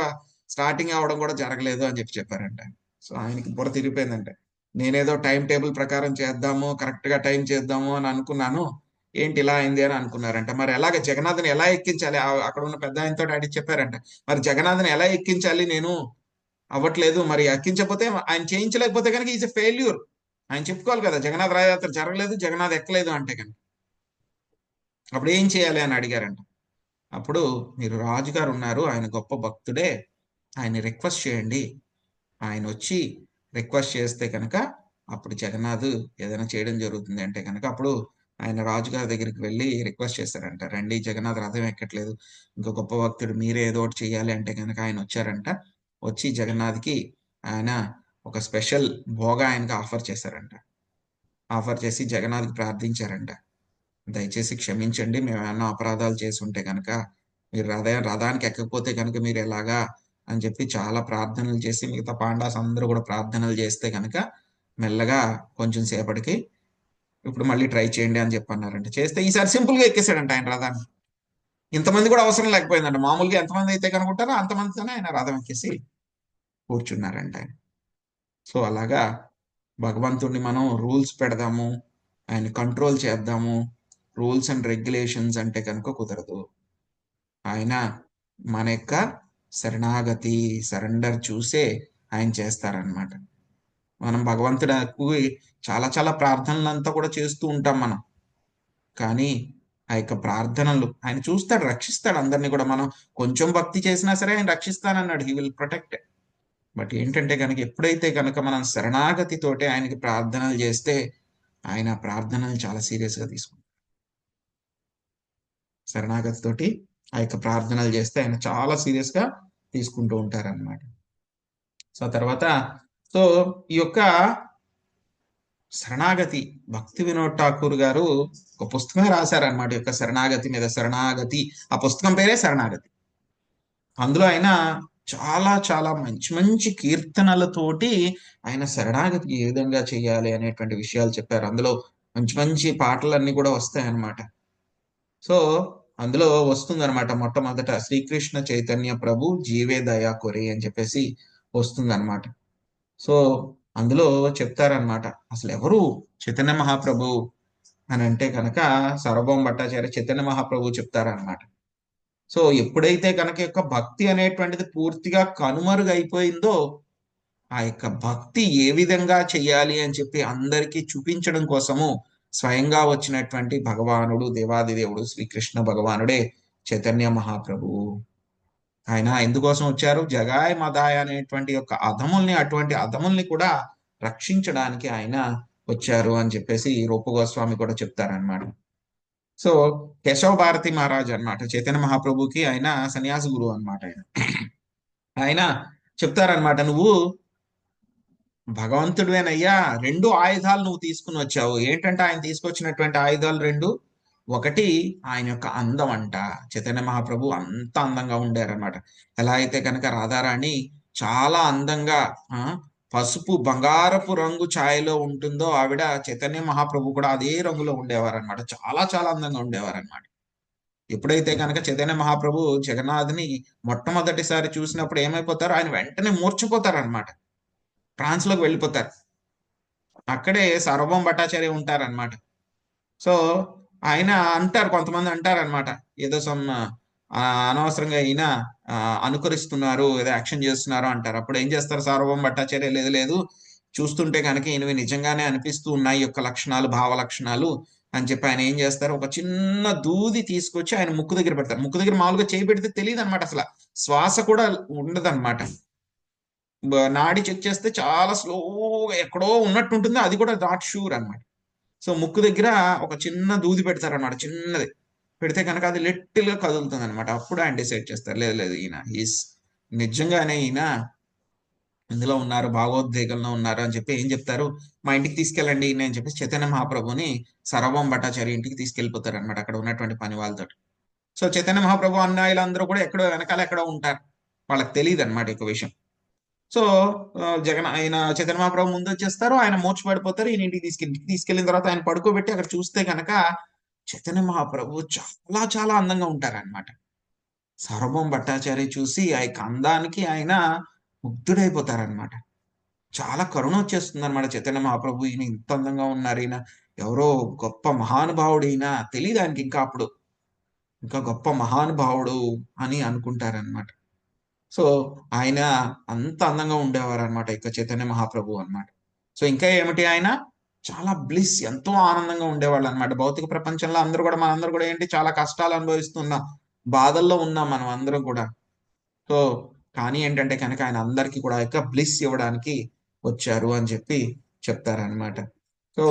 స్టార్టింగ్ అవడం కూడా జరగలేదు అని చెప్పి చెప్పారంట. సో ఆయనకి బుర్ర తిరిగిపోయిందంటే, నేనేదో టైం టేబుల్ ప్రకారం చేద్దాము, కరెక్ట్ గా టైం చేద్దాము అని అనుకున్నాను, ఏంటి ఇలా అయింది అని అనుకున్నారంట. మరి ఎలాగ జగన్నాథ్ని ఎలా ఎక్కించాలి, అక్కడ ఉన్న పెద్ద ఆయనతో అడిగి చెప్పారంట, మరి జగన్నాథ్ని ఎలా ఎక్కించాలి, నేను అవ్వట్లేదు, మరి ఎక్కించకపోతే ఆయన చేయించలేకపోతే కనుక ఈజ్ ఎ ఫెయిల్యూర్. ఆయన చెప్పుకోవాలి కదా జగన్నాథ్ రథయాత్ర జరగలేదు, జగన్నాథ్ ఎక్కలేదు అంటే కనుక. అప్పుడు ఏం చేయాలి అని అడిగారంట. అప్పుడు మీరు రాజుగారు ఉన్నారు, ఆయన గొప్ప భక్తుడే, ఆయన రిక్వెస్ట్ చేయండి, ఆయన వచ్చి రిక్వెస్ట్ చేస్తే కనుక అప్పుడు జగన్నాథ్ ఏదైనా చేయడం జరుగుతుంది అంటే కనుక అప్పుడు ఆయన రాజుగారి దగ్గరికి వెళ్ళి రిక్వెస్ట్ చేశారంట, రండి జగన్నాథ్ రథం ఎక్కట్లేదు, ఇంకో గొప్ప భక్తుడు మీరే ఏదో ఒకటి చేయాలి అంటే కనుక ఆయన వచ్చారంట. వచ్చి జగన్నాథ్కి ఆయన ఒక స్పెషల్ భోగా ఆయనకి ఆఫర్ చేశారంట. ఆఫర్ చేసి జగన్నాథ్కి ప్రార్థించారంట, దయచేసి క్షమించండి, మేము ఏమన్నా అపరాధాలు చేసి ఉంటే కనుక, మీరు రథానికి ఎక్కకపోతే కనుక మీరు ఎలాగా అని చెప్పి చాలా ప్రార్థనలు చేసి, మిగతా పాండాస్ అందరూ కూడా ప్రార్థనలు చేస్తే కనుక మెల్లగా కొంచెం సేపటికి ఇప్పుడు మళ్ళీ ట్రై చేయండి అని చెప్పి అన్నారంట. చేస్తే ఈసారి సింపుల్ గా ఎక్కేసాడంట ఆయన రథాన్ని. ఇంతమంది కూడా అవసరం లేకపోయిందంట, మామూలుగా ఎంతమంది అయితే కనుకుంటారో అంతమందితోనే ఆయన రథం ఎక్కేసి కూర్చున్నారంట ఆయన. సో అలాగా భగవంతుడిని మనం రూల్స్ పెడదాము, ఆయన కంట్రోల్ చేద్దాము, రూల్స్ అండ్ రెగ్యులేషన్స్ అంటే కనుక కుదరదు. ఆయన మన యొక్క శరణాగతి, సరెండర్ చూసే ఆయన చేస్తారనమాట. మనం భగవంతుడికి చాలా చాలా ప్రార్థనలంతా కూడా చేస్తూ ఉంటాం మనం, కానీ ఆ యొక్క ప్రార్థనలు ఆయన చూస్తాడు, రక్షిస్తాడు అందరినీ కూడా. మనం కొంచెం భక్తి చేసినా సరే ఆయన రక్షిస్తానన్నాడు, హీ విల్ ప్రొటెక్ట్. బట్ ఏంటంటే కనుక ఎప్పుడైతే కనుక మనం శరణాగతితోటే ఆయనకి ప్రార్థనలు చేస్తే ఆయన ప్రార్థనలు చాలా సీరియస్ గా తీసుకుంటారు. శరణాగతితోటి ఆ యొక్క ప్రార్థనలు చేస్తే ఆయన చాలా సీరియస్ గా తీసుకుంటూ ఉంటారన్నమాట. సో తర్వాత సో ఈ యొక్క శరణాగతి, భక్తి వినోద్ ఠాకూర్ గారు ఒక పుస్తకమే రాశారనమాట ఈ యొక్క శరణాగతి మీద. శరణాగతి, ఆ పుస్తకం పేరే శరణాగతి. అందులో ఆయన చాలా చాలా మంచి మంచి కీర్తనలతోటి ఆయన శరణాగతి ఏ విధంగా చేయాలి అనేటువంటి విషయాలు చెప్పారు. అందులో మంచి మంచి పాటలన్నీ కూడా వస్తాయన్నమాట. సో అందులో వస్తుందన్నమాట, మొట్టమొదట శ్రీకృష్ణ చైతన్య ప్రభు జీవే దయా కొరే అని చెప్పేసి వస్తుందన్నమాట. సో అందులో చెప్తారనమాట, అసలు ఎవరు చైతన్య మహాప్రభు అని అంటే కనుక సార్వభౌమ భట్టాచార్య చైతన్య మహాప్రభు చెప్తారనమాట. సో ఎప్పుడైతే కనుక యొక్క భక్తి అనేటువంటిది పూర్తిగా కనుమరుగైపోయిందో, ఆ యొక్క భక్తి ఏ విధంగా చెయ్యాలి అని చెప్పి అందరికీ చూపించడం కోసము స్వయంగా వచ్చినటువంటి భగవానుడు, దేవాది దేవుడు శ్రీకృష్ణ భగవానుడే చైతన్య మహాప్రభువు. ఆయన ఎందుకోసం వచ్చారు, జగాయ మదాయ అనేటువంటి యొక్క అధముల్ని, అటువంటి అధముల్ని కూడా రక్షించడానికి ఆయన వచ్చారు అని చెప్పేసి రూప గోస్వామి కూడా చెప్తారనమాట. సో కేశవ భారతి మహారాజ్ అన్నమాట చైతన్య మహాప్రభుకి ఆయన సన్యాసి గురువు అనమాట. ఆయన చెప్తారనమాట, నువ్వు భగవంతుడివేనయ్యా, 2 ఆయుధాలు నువ్వు తీసుకుని వచ్చావు. ఏంటంటే ఆయన తీసుకొచ్చినటువంటి ఆయుధాలు 2. ఒకటి ఆయన యొక్క అందం అంట. చైతన్య మహాప్రభు అంత అందంగా ఉండారనమాట. ఎలా అయితే కనుక రాధారాణి చాలా అందంగా పసుపు బంగారపు రంగు ఛాయలో ఉంటుందో, ఆవిడ చైతన్య మహాప్రభు కూడా అదే రంగులో ఉండేవారనమాట. చాలా చాలా అందంగా ఉండేవారనమాట. ఎప్పుడైతే కనుక చైతన్య మహాప్రభు జగన్నాథ్ని మొట్టమొదటిసారి చూసినప్పుడు ఏమైపోతారు, ఆయన వెంటనే మూర్ఛపోతారనమాట, ట్రాన్స్ లోకి వెళ్ళిపోతారు. అక్కడే సార్వభౌమ భట్టాచార్య ఉంటారనమాట. సో ఆయన అంటారు, కొంతమంది అంటారనమాట, ఏదో అనవసరంగా ఈయన అనుకరిస్తున్నారు, ఏదో యాక్షన్ చేస్తున్నారు అంటారు. అప్పుడు ఏం చేస్తారు సార్వభౌమ భట్టాచార్య, లేదు లేదు, చూస్తుంటే కనుక ఈయనవి నిజంగానే అనిపిస్తూ ఉన్నాయి యొక్క లక్షణాలు, భావ లక్షణాలు అని చెప్పి ఆయన ఏం చేస్తారు, ఒక చిన్న దూది తీసుకొచ్చి ఆయన ముక్కు దగ్గర పెడతారు. ముక్కు దగ్గర మామూలుగా చేయి పెడితే తెలియదు అనమాట, అసలు శ్వాస కూడా ఉండదన్నమాట. నాడి చెక్ చేస్తే చాలా స్లోగా ఎక్కడో ఉన్నట్టు ఉంటుంది, అది కూడా నాట్ షూర్ అనమాట. సో ముక్కు దగ్గర ఒక చిన్న దూది పెడతారనమాట, చిన్నది. పెడితే కనుక అది లిటిల్ గా కదులుతుంది అనమాట. అప్పుడు ఆయన డిసైడ్ చేస్తారు, లేదు లేదు ఈయన నిజంగానే ఈయన ఇందులో ఉన్నారు, భాగవద్వేగంలో ఉన్నారు అని చెప్పి ఏం చెప్తారు, మా ఇంటికి తీసుకెళ్ళండి ఈయన అని చెప్పి చైతన్య మహాప్రభుని సర్వం భట్టాచార్య ఇంటికి తీసుకెళ్ళిపోతారు అనమాట, అక్కడ ఉన్నటువంటి పని వాళ్ళతో. సో చైతన్య మహాప్రభు అన్నయ్యలందరూ కూడా ఎక్కడో వెనకాల ఎక్కడో ఉంటారు, వాళ్ళకి తెలియదు అనమాట ఈ విషయం. సో జగన్ ఆయన చైతన్య మహాప్రభు ముందు వచ్చేస్తారు, ఆయన మూర్ఛ పడిపోతారు, ఈయన ఇంటికి తీసుకెళ్ళిన తర్వాత ఆయన పడుకోబెట్టి అక్కడ చూస్తే కనుక చైతన్య మహాప్రభు చాలా చాలా అందంగా ఉంటారన్నమాట. సార్వభౌమ భట్టాచార్య చూసి ఆ యొక్క అందానికి ఆయన ముగ్ధుడైపోతారనమాట. చాలా కరుణ వచ్చేస్తుంది అనమాట. చైతన్య మహాప్రభు ఈయన ఇంత అందంగా ఉన్నారు, ఈయన ఎవరో గొప్ప మహానుభావుడు, ఈయన తెలియదు ఆయనకి ఇంకా అప్పుడు, ఇంకా గొప్ప మహానుభావుడు అని అనుకుంటారనమాట. సో ఆయన అంత అందంగా ఉండేవారు అనమాట ఇక చైతన్య మహాప్రభు అన్నమాట. సో ఇంకా ఏమిటి, ఆయన చాలా బ్లిస్, ఎంతో ఆనందంగా ఉండేవాళ్ళు అనమాట. భౌతిక ప్రపంచంలో అందరూ కూడా, మనందరూ కూడా ఏంటి, చాలా కష్టాలు అనుభవిస్తున్నాం, బాధల్లో ఉన్నాం మనం అందరం కూడా. సో కానీ ఏంటంటే కనుక ఆయన అందరికీ కూడా యొక్క బ్లిస్ ఇవ్వడానికి వచ్చారు అని చెప్పి చెప్తారనమాట. సో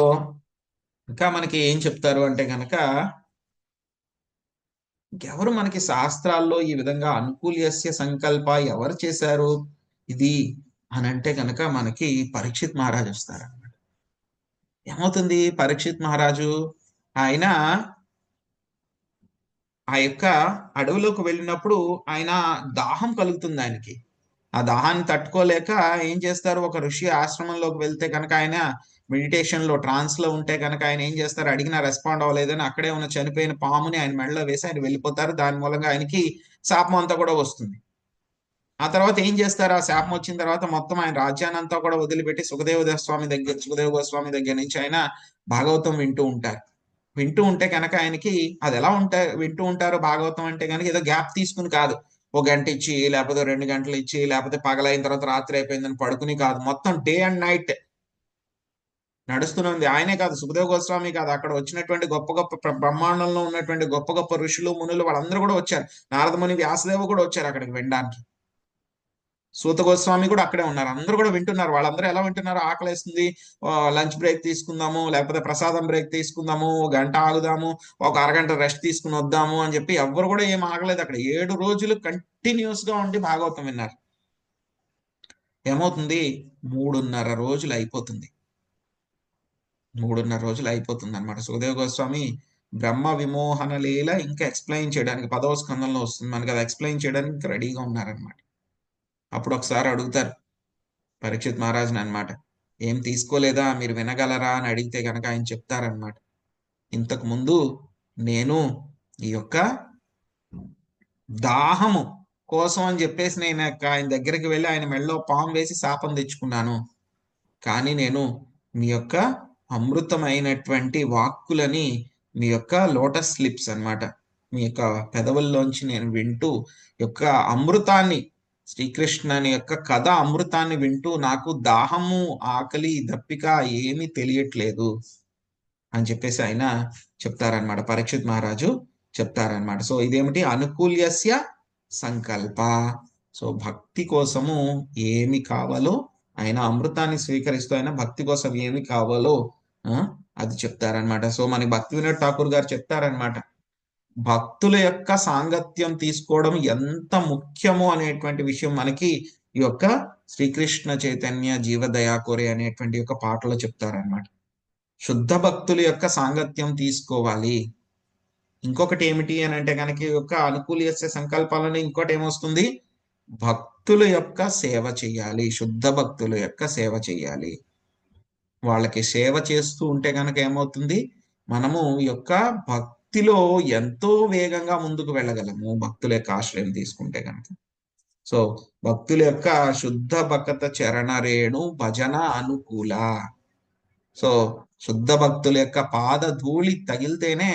ఇంకా మనకి ఏం చెప్తారు అంటే కనుక, ఎవరు మనకి శాస్త్రాల్లో ఈ విధంగా అనుకూల్యస్య సంకల్ప ఎవరు చేశారు ఇది అని అంటే కనుక మనకి పరీక్షిత్ మహారాజు వస్తారనమాట. ఏమవుతుంది, పరీక్షిత్ మహారాజు ఆయన ఆ యొక్క అడవిలోకి వెళ్ళినప్పుడు ఆయన దాహం కలుగుతుంది ఆయనకి. ఆ దాహాన్ని తట్టుకోలేక ఏం చేస్తారు, ఒక ఋషి ఆశ్రమంలోకి వెళ్తే కనుక, ఆయన మెడిటేషన్ లో ట్రాన్స్ లో ఉంటే కనుక ఆయన ఏం చేస్తారు, అడిగినా రెస్పాండ్ అవ్వలేదని అక్కడే ఉన్న చనిపోయిన పాముని ఆయన మెడలో వేసి ఆయన వెళ్ళిపోతారు. దాని మూలంగా ఆయనకి శాపం అంతా కూడా వస్తుంది. ఆ తర్వాత ఏం చేస్తారు, ఆ శాపం వచ్చిన తర్వాత మొత్తం ఆయన రాజ్యాన్ని అంతా కూడా వదిలిపెట్టి సుఖదేవ గోస్వామి దగ్గర నుంచి ఆయన భాగవతం వింటూ ఉంటారు. వింటూ ఉంటే కనుక ఆయనకి అది ఎలా వింటూ ఉంటారు భాగవతం అంటే కనుక ఏదో గ్యాప్ తీసుకుని కాదు, ఒక గంట ఇచ్చి లేకపోతే 2 గంటలు ఇచ్చి లేకపోతే పగలైన తర్వాత రాత్రి అయిపోయిందని పడుకుని కాదు, మొత్తం డే అండ్ నైట్ నడుస్తూనే ఉంది. ఆయనే కాదు, సుఖదేవ గోస్వామి కాదు, అక్కడ వచ్చినటువంటి గొప్ప గొప్ప బ్రహ్మాండంలో ఉన్నటువంటి గొప్ప గొప్ప ఋషులు మునులు వాళ్ళందరూ కూడా వచ్చారు. నారద ముని వ్యాసదేవ కూడా వచ్చారు అక్కడికి వినడానికి. సూత గోస్వామి కూడా అక్కడే ఉన్నారు, అందరూ కూడా వింటున్నారు. వాళ్ళందరూ ఎలా వింటున్నారు, ఆకలేస్తుంది, లంచ్ బ్రేక్ తీసుకుందాము, లేకపోతే ప్రసాదం బ్రేక్ తీసుకుందాము, గంట ఆగుదాము, ఒక అరగంట రెస్ట్ తీసుకుని వద్దాము అని చెప్పి ఎవ్వరు కూడా ఏం ఆగలేదు. అక్కడ 7 రోజులు కంటిన్యూస్ గా ఉండి భాగవతం విన్నారు. ఏమవుతుంది, 3.5 రోజులు అయిపోతుంది. 3.5 రోజులు అయిపోతుంది అనమాట. సుఖదేవ గోస్వామి బ్రహ్మ విమోహన లీల ఇంకా ఎక్స్ప్లెయిన్ చేయడానికి 10వ స్కందంలో వస్తుంది మనకి, అది ఎక్స్ప్లెయిన్ చేయడానికి రెడీగా ఉన్నారనమాట. అప్పుడు ఒకసారి అడుగుతారు పరీక్షిత్ మహారాజుని అనమాట, ఏం తీసుకోలేదా, మీరు వినగలరా అని అడిగితే కనుక ఆయన చెప్తారనమాట, ఇంతకు ముందు నేను ఈ యొక్క దాహము కోసం అని చెప్పేసి నేను ఆయన దగ్గరికి వెళ్ళి ఆయన మెడలో పాము వేసి శాపం తెచ్చుకున్నాను. కానీ నేను మీ యొక్క అమృతమైనటువంటి వాక్కులని, మీ యొక్క లోటస్ స్లిప్స్ అన్నమాట, మీ యొక్క పెదవుల్లోంచి నేను వింటూ యొక్క అమృతాన్ని, శ్రీకృష్ణుని యొక్క కథ అమృతాన్ని వింటూ నాకు దాహము ఆకలి దప్పిక ఏమీ తెలియట్లేదు అని చెప్పేసి ఆయన చెప్తారనమాట, పరీక్షిత్ మహారాజు చెప్తారనమాట. సో ఇదేమిటి, అనుకూల్యస్య సంకల్ప. సో భక్తి కోసము ఏమి కావాలో, ఆయన అమృతాన్ని స్వీకరిస్తూ ఆయన భక్తి కోసం ఏమి కావాలో ఆ, అది చెప్తారనమాట. సో మనకి భక్తి వినోద్ ఠాకూర్ గారు చెప్తారనమాట, భక్తుల యొక్క సాంగత్యం తీసుకోవడం ఎంత ముఖ్యమో అనేటువంటి విషయం మనకి ఈ యొక్క శ్రీకృష్ణ చైతన్య జీవదయా కోరే అనేటువంటి ఒక పాటలో చెప్తారనమాట. శుద్ధ భక్తుల యొక్క సాంగత్యం తీసుకోవాలి. ఇంకొకటి ఏమిటి అని అంటే కనుక ఈ యొక్క అనుకూల్యస్య సంకల్పాలను ఇంకోటి ఏమొస్తుంది, భక్తుల యొక్క సేవ చేయాలి, శుద్ధ భక్తుల యొక్క సేవ చేయాలి. వాళ్ళకి సేవ చేస్తూ ఉంటే కనుక ఏమవుతుంది, మనము ఈ యొక్క భక్తిలో ఎంతో వేగంగా ముందుకు వెళ్ళగలము భక్తుల యొక్క ఆశ్రయం తీసుకుంటే కనుక. సో భక్తుల యొక్క శుద్ధ భక్త చరణ రేణు భజన అనుకూల. సో శుద్ధ భక్తుల యొక్క పాద ధూళి తగిలితేనే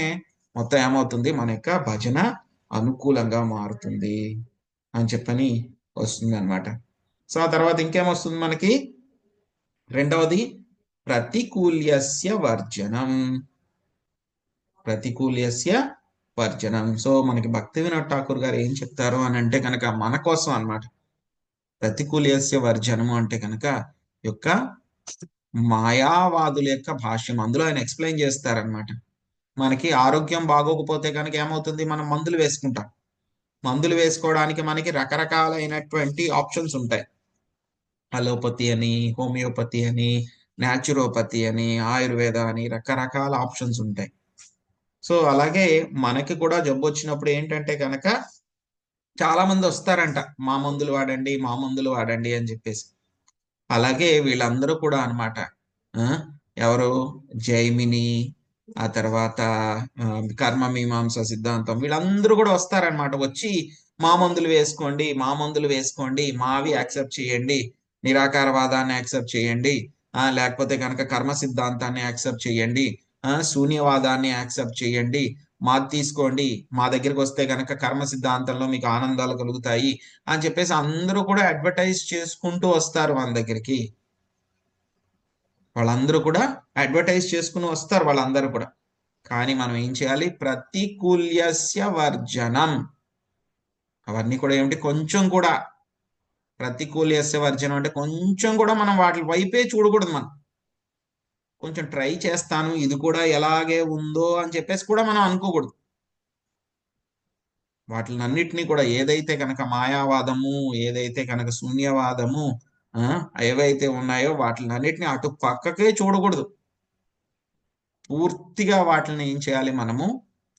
మొత్తం ఏమవుతుంది, మన యొక్క భజన అనుకూలంగా మారుతుంది అని చెప్పని వస్తుంది అనమాట. సో ఆ తర్వాత ఇంకేమొస్తుంది మనకి, రెండవది ప్రతికూల్యస్య వర్జనం. ప్రతికూల్యస్య వర్జనం. సో మనకి భక్తి వినోద్ ఠాకూర్ గారు ఏం చెప్తారు అని అంటే కనుక మన కోసం అన్నమాట, ప్రతికూల్యస్య వర్జనము అంటే కనుక యొక్క మాయావాదుల యొక్క భాష్యం, అందులో ఆయన ఎక్స్ప్లెయిన్ చేస్తారనమాట. మనకి ఆరోగ్యం బాగోకపోతే కనుక ఏమవుతుంది, మనం మందులు వేసుకుంటాం. మందులు వేసుకోవడానికి మనకి రకరకాలైనటువంటి ఆప్షన్స్ ఉంటాయి. అలోపతి అని, హోమియోపతి అని, న్యాచురోపతి అని, ఆయుర్వేద అని రకరకాల ఆప్షన్స్ ఉంటాయి. సో అలాగే మనకి కూడా జబ్బు వచ్చినప్పుడు ఏంటంటే కనుక చాలా మంది వస్తారంట, మా మందులు వాడండి, మా మందులు వాడండి అని చెప్పేసి. అలాగే వీళ్ళందరూ కూడా అన్నమాట. ఎవరు, జైమిని, ఆ తర్వాత కర్మ మీమాంస సిద్ధాంతం, వీళ్ళందరూ కూడా వస్తారనమాట. వచ్చి మా మందులు వేసుకోండి, మా మందులు వేసుకోండి, మావి యాక్సెప్ట్ చేయండి, నిరాకారవాదాన్ని యాక్సెప్ట్ చేయండి, లేకపోతే కనుక కర్మ సిద్ధాంతాన్ని యాక్సెప్ట్ చేయండి, శూన్యవాదాన్ని యాక్సెప్ట్ చేయండి, మాది తీసుకోండి, మా దగ్గరికి వస్తే కనుక కర్మ సిద్ధాంతంలో మీకు ఆనందాలు కలుగుతాయి అని చెప్పేసి అందరూ కూడా అడ్వర్టైజ్ చేసుకుంటూ వస్తారు మన దగ్గరికి. వాళ్ళందరూ కూడా అడ్వర్టైజ్ చేసుకుని వస్తారు వాళ్ళందరూ కూడా. కానీ మనం ఏం చేయాలి, ప్రతికూల్యస్య వర్జనం. అవన్నీ కూడా ఏమిటి, కొంచెం కూడా ప్రతికూల్యస్య వర్జనం అంటే కొంచెం కూడా మనం వాటి వైపే చూడకూడదు. మనం కొంచెం ట్రై చేస్తాను, ఇది కూడా ఎలాగే ఉందో అని చెప్పేసి కూడా మనం అనుకోకూడదు. వాటినన్నిటినీ కూడా ఏదైతే కనుక మాయావాదము, ఏదైతే కనుక శూన్యవాదము ఏవైతే ఉన్నాయో వాటినన్నిటిని అటు పక్కకే చూడకూడదు. పూర్తిగా వాటిని ఏం చేయాలి, మనము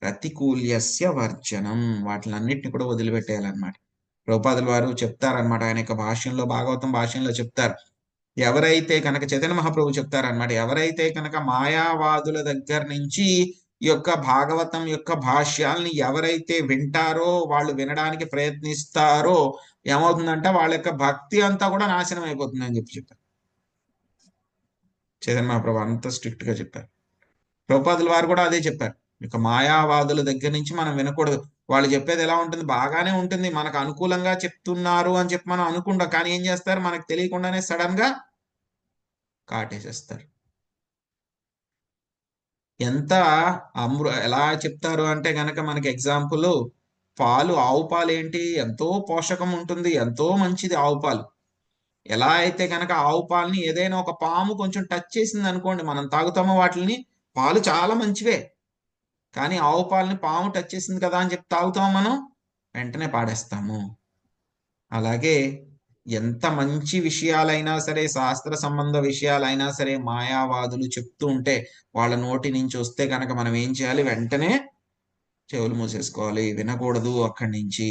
ప్రతికూల్యస్య వర్జనం, వాటినన్నిటిని కూడా వదిలిపెట్టేయాలన్నమాట. ప్రభుపాదుల వారు చెప్తారనమాట, ఆయన యొక్క భాష్యంలో, భాగవతం భాష్యంలో చెప్తారు. ఎవరైతే కనుక చైతన్య మహాప్రభు చెప్తారనమాట, ఎవరైతే కనుక మాయావాదుల దగ్గర నుంచి ఈ యొక్క భాగవతం యొక్క భాష్యాల్ని ఎవరైతే వింటారో, వాళ్ళు వినడానికి ప్రయత్నిస్తారో ఏమవుతుందంటే వాళ్ళ యొక్క భక్తి అంతా కూడా నాశనం అయిపోతుంది అని చెప్పారు. చైతన్య మహాప్రభు అంత స్ట్రిక్ట్ గా చెప్పారు. ప్రభుపాదుల వారు కూడా అదే చెప్పారు. ఇక మాయావాదుల దగ్గర నుంచి మనం వినకూడదు. వాళ్ళు చెప్పేది ఎలా ఉంటుంది, బాగానే ఉంటుంది, మనకు అనుకూలంగా చెప్తున్నారు అని చెప్పి మనం అనుకుంటాం. కానీ ఏం చేస్తారు, మనకు తెలియకుండానే సడన్ గా కాటేసేస్తారు. ఎంత ఎలా చెప్తారు అంటే గనక మనకి ఎగ్జాంపుల్, పాలు, ఆవు పాలు ఏంటి, ఎంతో పోషకం ఉంటుంది, ఎంతో మంచిది ఆవు పాలు. ఎలా అయితే కనుక ఆవు పాలని ఏదైనా ఒక పాము కొంచెం టచ్ చేసింది అనుకోండి, మనం తాగుతామో వాటిని, పాలు చాలా మంచివే. కానీ ఆవు పాలని పాము టచ్ చేసింది కదా అని చెప్పి తాగుతాము, మనం వెంటనే పాడేస్తాము. అలాగే ఎంత మంచి విషయాలైనా సరే, శాస్త్ర సంబంధ విషయాలైనా సరే, మాయావాదులు చెప్తూ ఉంటే వాళ్ళ నోటి నుంచి వస్తే కనుక మనం ఏం చేయాలి, వెంటనే చెవులు మూసేసుకోవాలి, వినకూడదు అక్కడి నుంచి.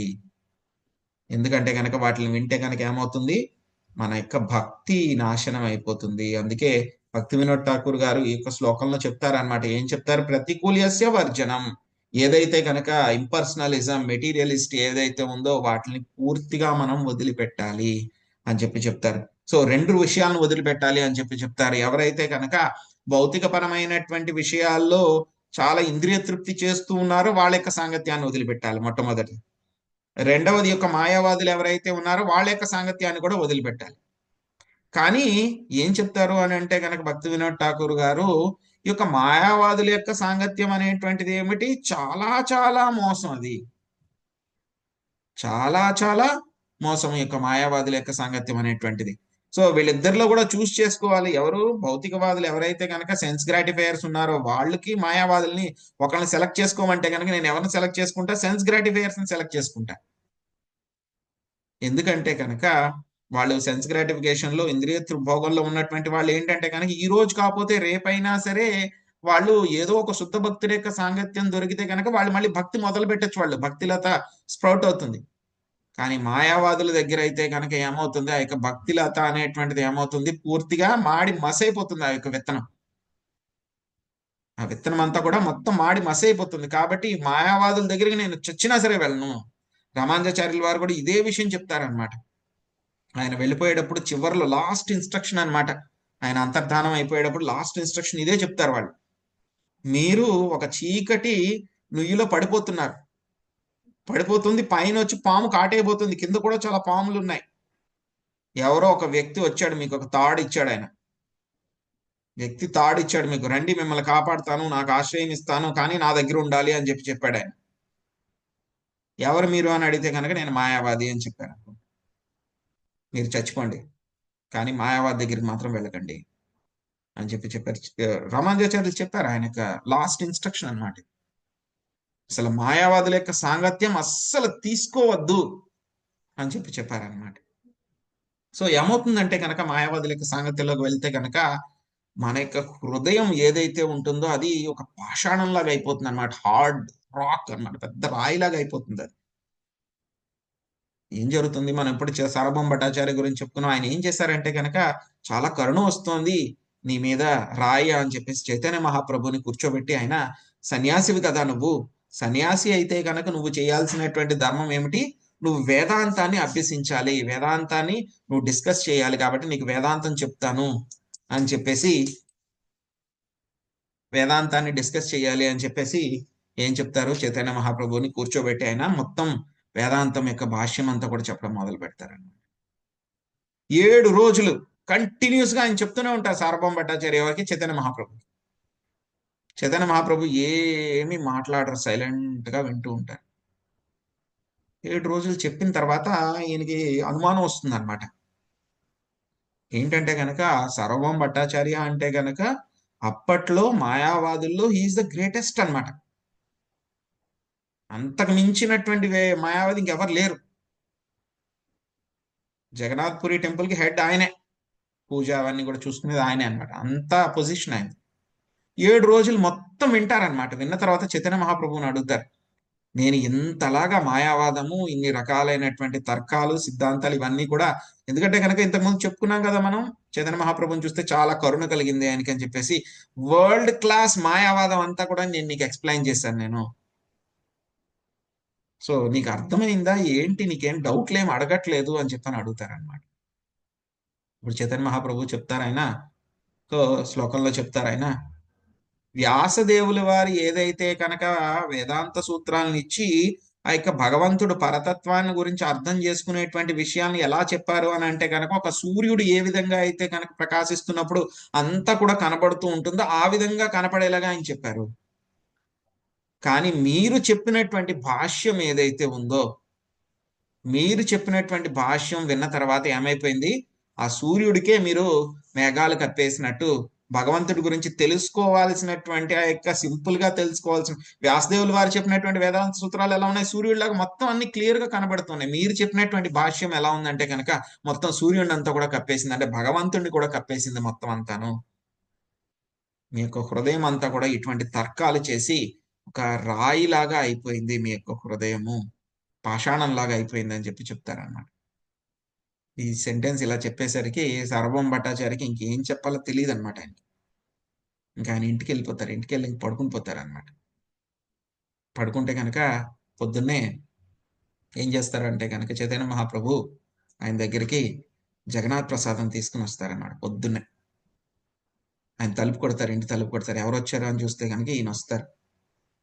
ఎందుకంటే కనుక వాటిని వింటే కనుక ఏమవుతుంది, మన యొక్క భక్తి నాశనం అయిపోతుంది. అందుకే భక్తి వినోద్ ఠాకూర్ గారు ఈ యొక్క శ్లోకంలో చెప్తారనమాట. ఏం చెప్తారు, ప్రతికూల్యస్య వర్జనం. ఏదైతే కనుక ఇంపర్సనలిజం, మెటీరియలిస్ట్ ఏదైతే ఉందో వాటిని పూర్తిగా మనం వదిలిపెట్టాలి అని చెప్పి చెప్తారు. సో 2 విషయాలను వదిలిపెట్టాలి అని చెప్పి చెప్తారు. ఎవరైతే కనుక భౌతిక పరమైనటువంటి విషయాల్లో చాలా ఇంద్రియ తృప్తి చేస్తూ ఉన్నారో వాళ్ళ యొక్క సాంగత్యాన్ని వదిలిపెట్టాలి మొట్టమొదటి. రెండవది యొక్క మాయావాదులు ఎవరైతే ఉన్నారో వాళ్ళ యొక్క సాంగత్యాన్ని కూడా వదిలిపెట్టాలి. కానీ ఏం చెప్తారు అని అంటే కనుక భక్తి వినోద్ ఠాకూర్ గారు, ఈ యొక్క మాయావాదుల యొక్క సాంగత్యం అనేటువంటిది ఏమిటి, చాలా చాలా మోసం. అది చాలా చాలా మోసం, ఈ యొక్క మాయావాదుల యొక్క సాంగత్యం అనేటువంటిది. సో వీళ్ళిద్దరిలో కూడా చూస్ చేసుకోవాలి. ఎవరు, భౌతికవాదులు ఎవరైతే కనుక సెన్స్ గ్రాటిఫైయర్స్ ఉన్నారో వాళ్ళకి, మాయావాదుల్ని ఒకరిని సెలెక్ట్ చేసుకోమంటే కనుక నేను ఎవరిని సెలెక్ట్ చేసుకుంటా, సెన్స్ గ్రాటిఫైయర్స్ ని సెలెక్ట్ చేసుకుంటా. ఎందుకంటే కనుక వాళ్ళు సెన్స్ గ్రాటిఫికేషన్ లో, ఇంద్రియ భోగంలో ఉన్నటువంటి వాళ్ళు ఏంటంటే కనుక ఈ రోజు కాకపోతే రేపైనా సరే వాళ్ళు ఏదో ఒక శుద్ధ భక్తుడి యొక్క సాంగత్యం దొరికితే కనుక వాళ్ళు మళ్ళీ భక్తి మొదలు పెట్టచ్చు, వాళ్ళు భక్తిలత స్ప్రౌట్ అవుతుంది. కానీ మాయావాదుల దగ్గర అయితే కనుక ఏమవుతుంది, ఆ యొక్క భక్తిలత అనేటువంటిది ఏమవుతుంది, పూర్తిగా మాడి మసైపోతుంది. ఆ యొక్క విత్తనం, ఆ విత్తనం అంతా కూడా మొత్తం మాడి మసైపోతుంది. కాబట్టి మాయావాదుల దగ్గరికి నేను చచ్చినా సరే వెళ్ళను. రామానుజాచార్యుల వారు కూడా ఇదే విషయం చెప్తారనమాట. ఆయన వెళ్ళిపోయేటప్పుడు చివరిలో లాస్ట్ ఇన్స్ట్రక్షన్ అనమాట, ఆయన అంతర్ధానం అయిపోయేటప్పుడు లాస్ట్ ఇన్స్ట్రక్షన్ ఇదే చెప్తారు వాళ్ళు. మీరు ఒక చీకటి నుయ్యిలో పడిపోతున్నారు, పడిపోతుంది, పైన వచ్చి పాము కాటైపోతుంది, కింద కూడా చాలా పాములు ఉన్నాయి. ఎవరో ఒక వ్యక్తి వచ్చాడు, మీకు ఒక తాడు ఇచ్చాడు. ఆయన వ్యక్తి తాడు ఇచ్చాడు మీకు, రండి మిమ్మల్ని కాపాడుతాను, నాకు ఆశ్రయం ఇస్తాను, కానీ నా దగ్గర ఉండాలి అని చెప్పి చెప్పాడు ఆయన. ఎవరు మీరు అని అడిగితే కనుక నేను మాయావాది అని చెప్పాను. మీరు చచ్చిపోండి, కానీ మాయావాది దగ్గరికి మాత్రం వెళ్ళకండి. అని చెప్పారు. రామానుజాచార్యులు చెప్పారు, ఆయన యొక్క లాస్ట్ ఇన్స్ట్రక్షన్ అన్నమాట. అసలు మాయావాదుల యొక్క సాంగత్యం అస్సలు తీసుకోవద్దు అని చెప్పారనమాట. సో ఏమవుతుందంటే కనుక మాయావాదుల యొక్క సాంగత్యంలోకి వెళ్తే కనుక మన యొక్క హృదయం ఏదైతే ఉంటుందో అది ఒక పాషాణంలాగా అయిపోతుంది అనమాట. హార్డ్ రాక్ అన్నమాట, పెద్ద రాయిలాగా అయిపోతుంది అది. ఏం జరుగుతుంది, మనం ఇప్పుడు సార్వభౌమ భట్టాచార్య గురించి చెప్పుకున్నాం. ఆయన ఏం చేశారంటే కనుక చాలా కరుణ వస్తోంది నీ మీద, రాయ అని చెప్పేసి చైతన్య మహాప్రభుని కూర్చోబెట్టి, ఆయన సన్యాసివి కదా నువ్వు, సన్యాసి అయితే కనుక నువ్వు చేయాల్సినటువంటి ధర్మం ఏమిటి, నువ్వు వేదాంతాన్ని అభ్యసించాలి, వేదాంతాన్ని నువ్వు డిస్కస్ చేయాలి, కాబట్టి నీకు వేదాంతం చెప్తాను అని చెప్పేసి, వేదాంతాన్ని డిస్కస్ చేయాలి అని చెప్పేసి ఏం చెప్తారు, చైతన్య మహాప్రభుని కూర్చోబెట్టి ఆయన మొత్తం వేదాంతం యొక్క భాష్యం అంతా కూడా చెప్పడం మొదలు పెడతారన్నమాట. 7 రోజులు కంటిన్యూస్ గా ఆయన చెప్తూనే ఉంటారు సార్వభౌమ భట్టాచార్య వారికి, చైతన్య మహాప్రభు. చైతన్య మహాప్రభు ఏమి మాట్లాడరు, సైలెంట్ గా వింటూ ఉంటారు. 7 రోజులు చెప్పిన తర్వాత ఈయనకి అనుమానం వస్తుంది అనమాట. ఏంటంటే గనక సార్వభౌమ భట్టాచార్య అంటే గనక అప్పట్లో మాయావాదుల్లో హీఈస్ ద గ్రేటెస్ట్ అన్నమాట. అంతకు మించినటువంటి మాయావాది ఇంకెవరు లేరు. జగన్నాథ్ పురి టెంపుల్ కి హెడ్ ఆయనే, పూజ అవన్నీ కూడా చూసుకునేది ఆయనే అనమాట. అంత పొజిషన్ ఆయన. 7 రోజులు మొత్తం వింటారనమాట. విన్న తర్వాత చైతన్య మహాప్రభువుని అడుగుతారు, నేను ఇంతలాగా మాయావాదము, ఇన్ని రకాలైనటువంటి తర్కాలు, సిద్ధాంతాలు ఇవన్నీ కూడా, ఎందుకంటే కనుక ఇంతకుముందు చెప్పుకున్నాం కదా మనం, చైతన్య మహాప్రభుని చూస్తే చాలా కరుణ కలిగింది ఆయనకి అని చెప్పేసి, వరల్డ్ క్లాస్ మాయావాదం అంతా కూడా నేను నీకు ఎక్స్ప్లెయిన్ చేశాను నేను. సో నీకు అర్థమైందా ఏంటి, నీకేం డౌట్లు ఏం అడగట్లేదు అని చెప్పని అడుగుతారనమాట. ఇప్పుడు చైతన్య మహాప్రభు చెప్తారు ఆయన, సో శ్లోకంలో చెప్తారు ఆయన, వ్యాసదేవుల వారు ఏదైతే కనుక వేదాంత సూత్రాలను ఇచ్చి ఆ యొక్క భగవంతుడు పరతత్వాన్ని గురించి అర్థం చేసుకునేటువంటి విషయాన్ని ఎలా చెప్పారు అని అంటే కనుక, ఒక సూర్యుడు ఏ విధంగా అయితే కనుక ప్రకాశిస్తున్నప్పుడు అంతా కూడా కనపడుతూ ఉంటుందో ఆ విధంగా కనపడేలాగా ఆయన చెప్పారు. కానీ మీరు చెప్పినటువంటి భాష్యం ఏదైతే ఉందో, మీరు చెప్పినటువంటి భాష్యం విన్న తర్వాత ఏమైపోయింది, ఆ సూర్యుడికే మీరు మేఘాలు కప్పేసినట్టు, భగవంతుడి గురించి తెలుసుకోవాల్సినటువంటి ఆ యొక్క సింపుల్ గా తెలుసుకోవాల్సిన వ్యాసదేవుల వారు చెప్పినటువంటి వేదాంత సూత్రాలు ఎలా ఉన్నాయి, సూర్యుడిలాగా మొత్తం అన్ని క్లియర్ గా కనబడుతున్నాయి. మీరు చెప్పినటువంటి భాష్యం ఎలా ఉందంటే కనుక మొత్తం సూర్యుడిని అంతా కూడా కప్పేసింది, అంటే భగవంతుడిని కూడా కప్పేసింది మొత్తం అంతాను. మీ యొక్క హృదయం అంతా కూడా ఇటువంటి తర్కాలు చేసి ఒక రాయిలాగా అయిపోయింది, మీ యొక్క హృదయము పాషాణంలాగా అయిపోయింది అని చెప్తారన్నమాట. ఈ సెంటెన్స్ ఇలా చెప్పేసరికి సార్వభౌమ భట్టాచార్యకి ఇంకేం చెప్పాలో తెలియదు అనమాట. ఆయన ఇంకా ఆయన ఇంటికి వెళ్ళిపోతారు, ఇంటికి వెళ్ళి పడుకుని పోతారు అనమాట. పడుకుంటే కనుక పొద్దున్నే ఏం చేస్తారంటే కనుక చైతన్య మహాప్రభు ఆయన దగ్గరికి జగన్నాథ్ ప్రసాదం తీసుకుని వస్తారన్నమాట. పొద్దున్నే ఆయన తలుపు కొడతారు, ఇంటి తలుపు కొడతారు. ఎవరు వచ్చారు అని చూస్తే కనుక ఈయన వస్తారు.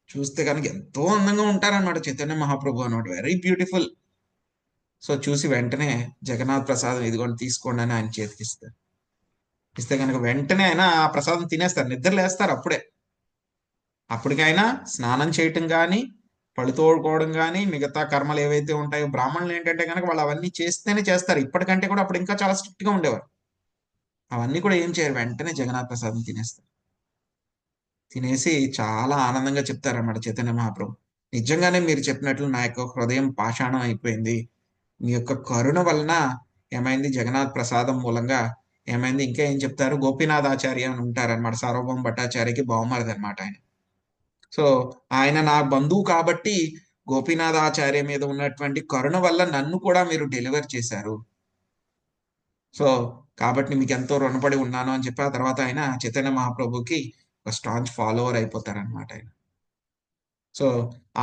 చూస్తే కనుక ఎంతో అందంగా ఉంటారన్నమాట చైతన్య మహాప్రభు అనమాట, వెరీ బ్యూటిఫుల్. సో చూసి వెంటనే జగన్నాథ్ ప్రసాదం ఇదిగోండి తీసుకోండి అని ఆయన చేతికిస్తారు. ఇస్తే కనుక వెంటనే ఆయన ఆ ప్రసాదం తినేస్తారు, నిద్రలేస్తారు అప్పుడే. అప్పటికైనా స్నానం చేయటం కానీ, పళ్ళు తోడుకోవడం కానీ, మిగతా కర్మలు ఏవైతే ఉంటాయో, బ్రాహ్మణులు ఏంటంటే కనుక వాళ్ళు అవన్నీ చేస్తేనే చేస్తారు. ఇప్పటికంటే కూడా అప్పుడు ఇంకా చాలా స్ట్రిక్ట్ గా ఉండేవారు. అవన్నీ కూడా ఏం చేయరు, వెంటనే జగన్నాథ్ ప్రసాదం తినేస్తారు. తినేసి చాలా ఆనందంగా చెప్తారన్నమాట చైతన్య మహాప్రభు, నిజంగానే మీరు చెప్పినట్లు నా యొక్క హృదయం పాషాణం అయిపోయింది, మీ యొక్క కరుణ వలన ఏమైంది, జగన్నాథ్ ప్రసాదం మూలంగా ఏమైంది. ఇంకా ఏం చెప్తారు, గోపీనాథ్ ఆచార్య అని ఉంటారన్నమాట, సార్వభౌమ భట్టాచార్యకి బావమరిది అనమాట ఆయన. సో ఆయన నా బంధువు కాబట్టి గోపీనాథ్ ఆచార్య మీద ఉన్నటువంటి కరుణ వల్ల నన్ను కూడా మీరు డెలివర్ చేశారు. సో కాబట్టి మీకు ఎంతో రుణపడి ఉన్నాను అని చెప్పి ఆ తర్వాత ఆయన చైతన్య మహాప్రభుకి ఒక స్టాంచ్ ఫాలోవర్ అయిపోతారనమాట ఆయన. సో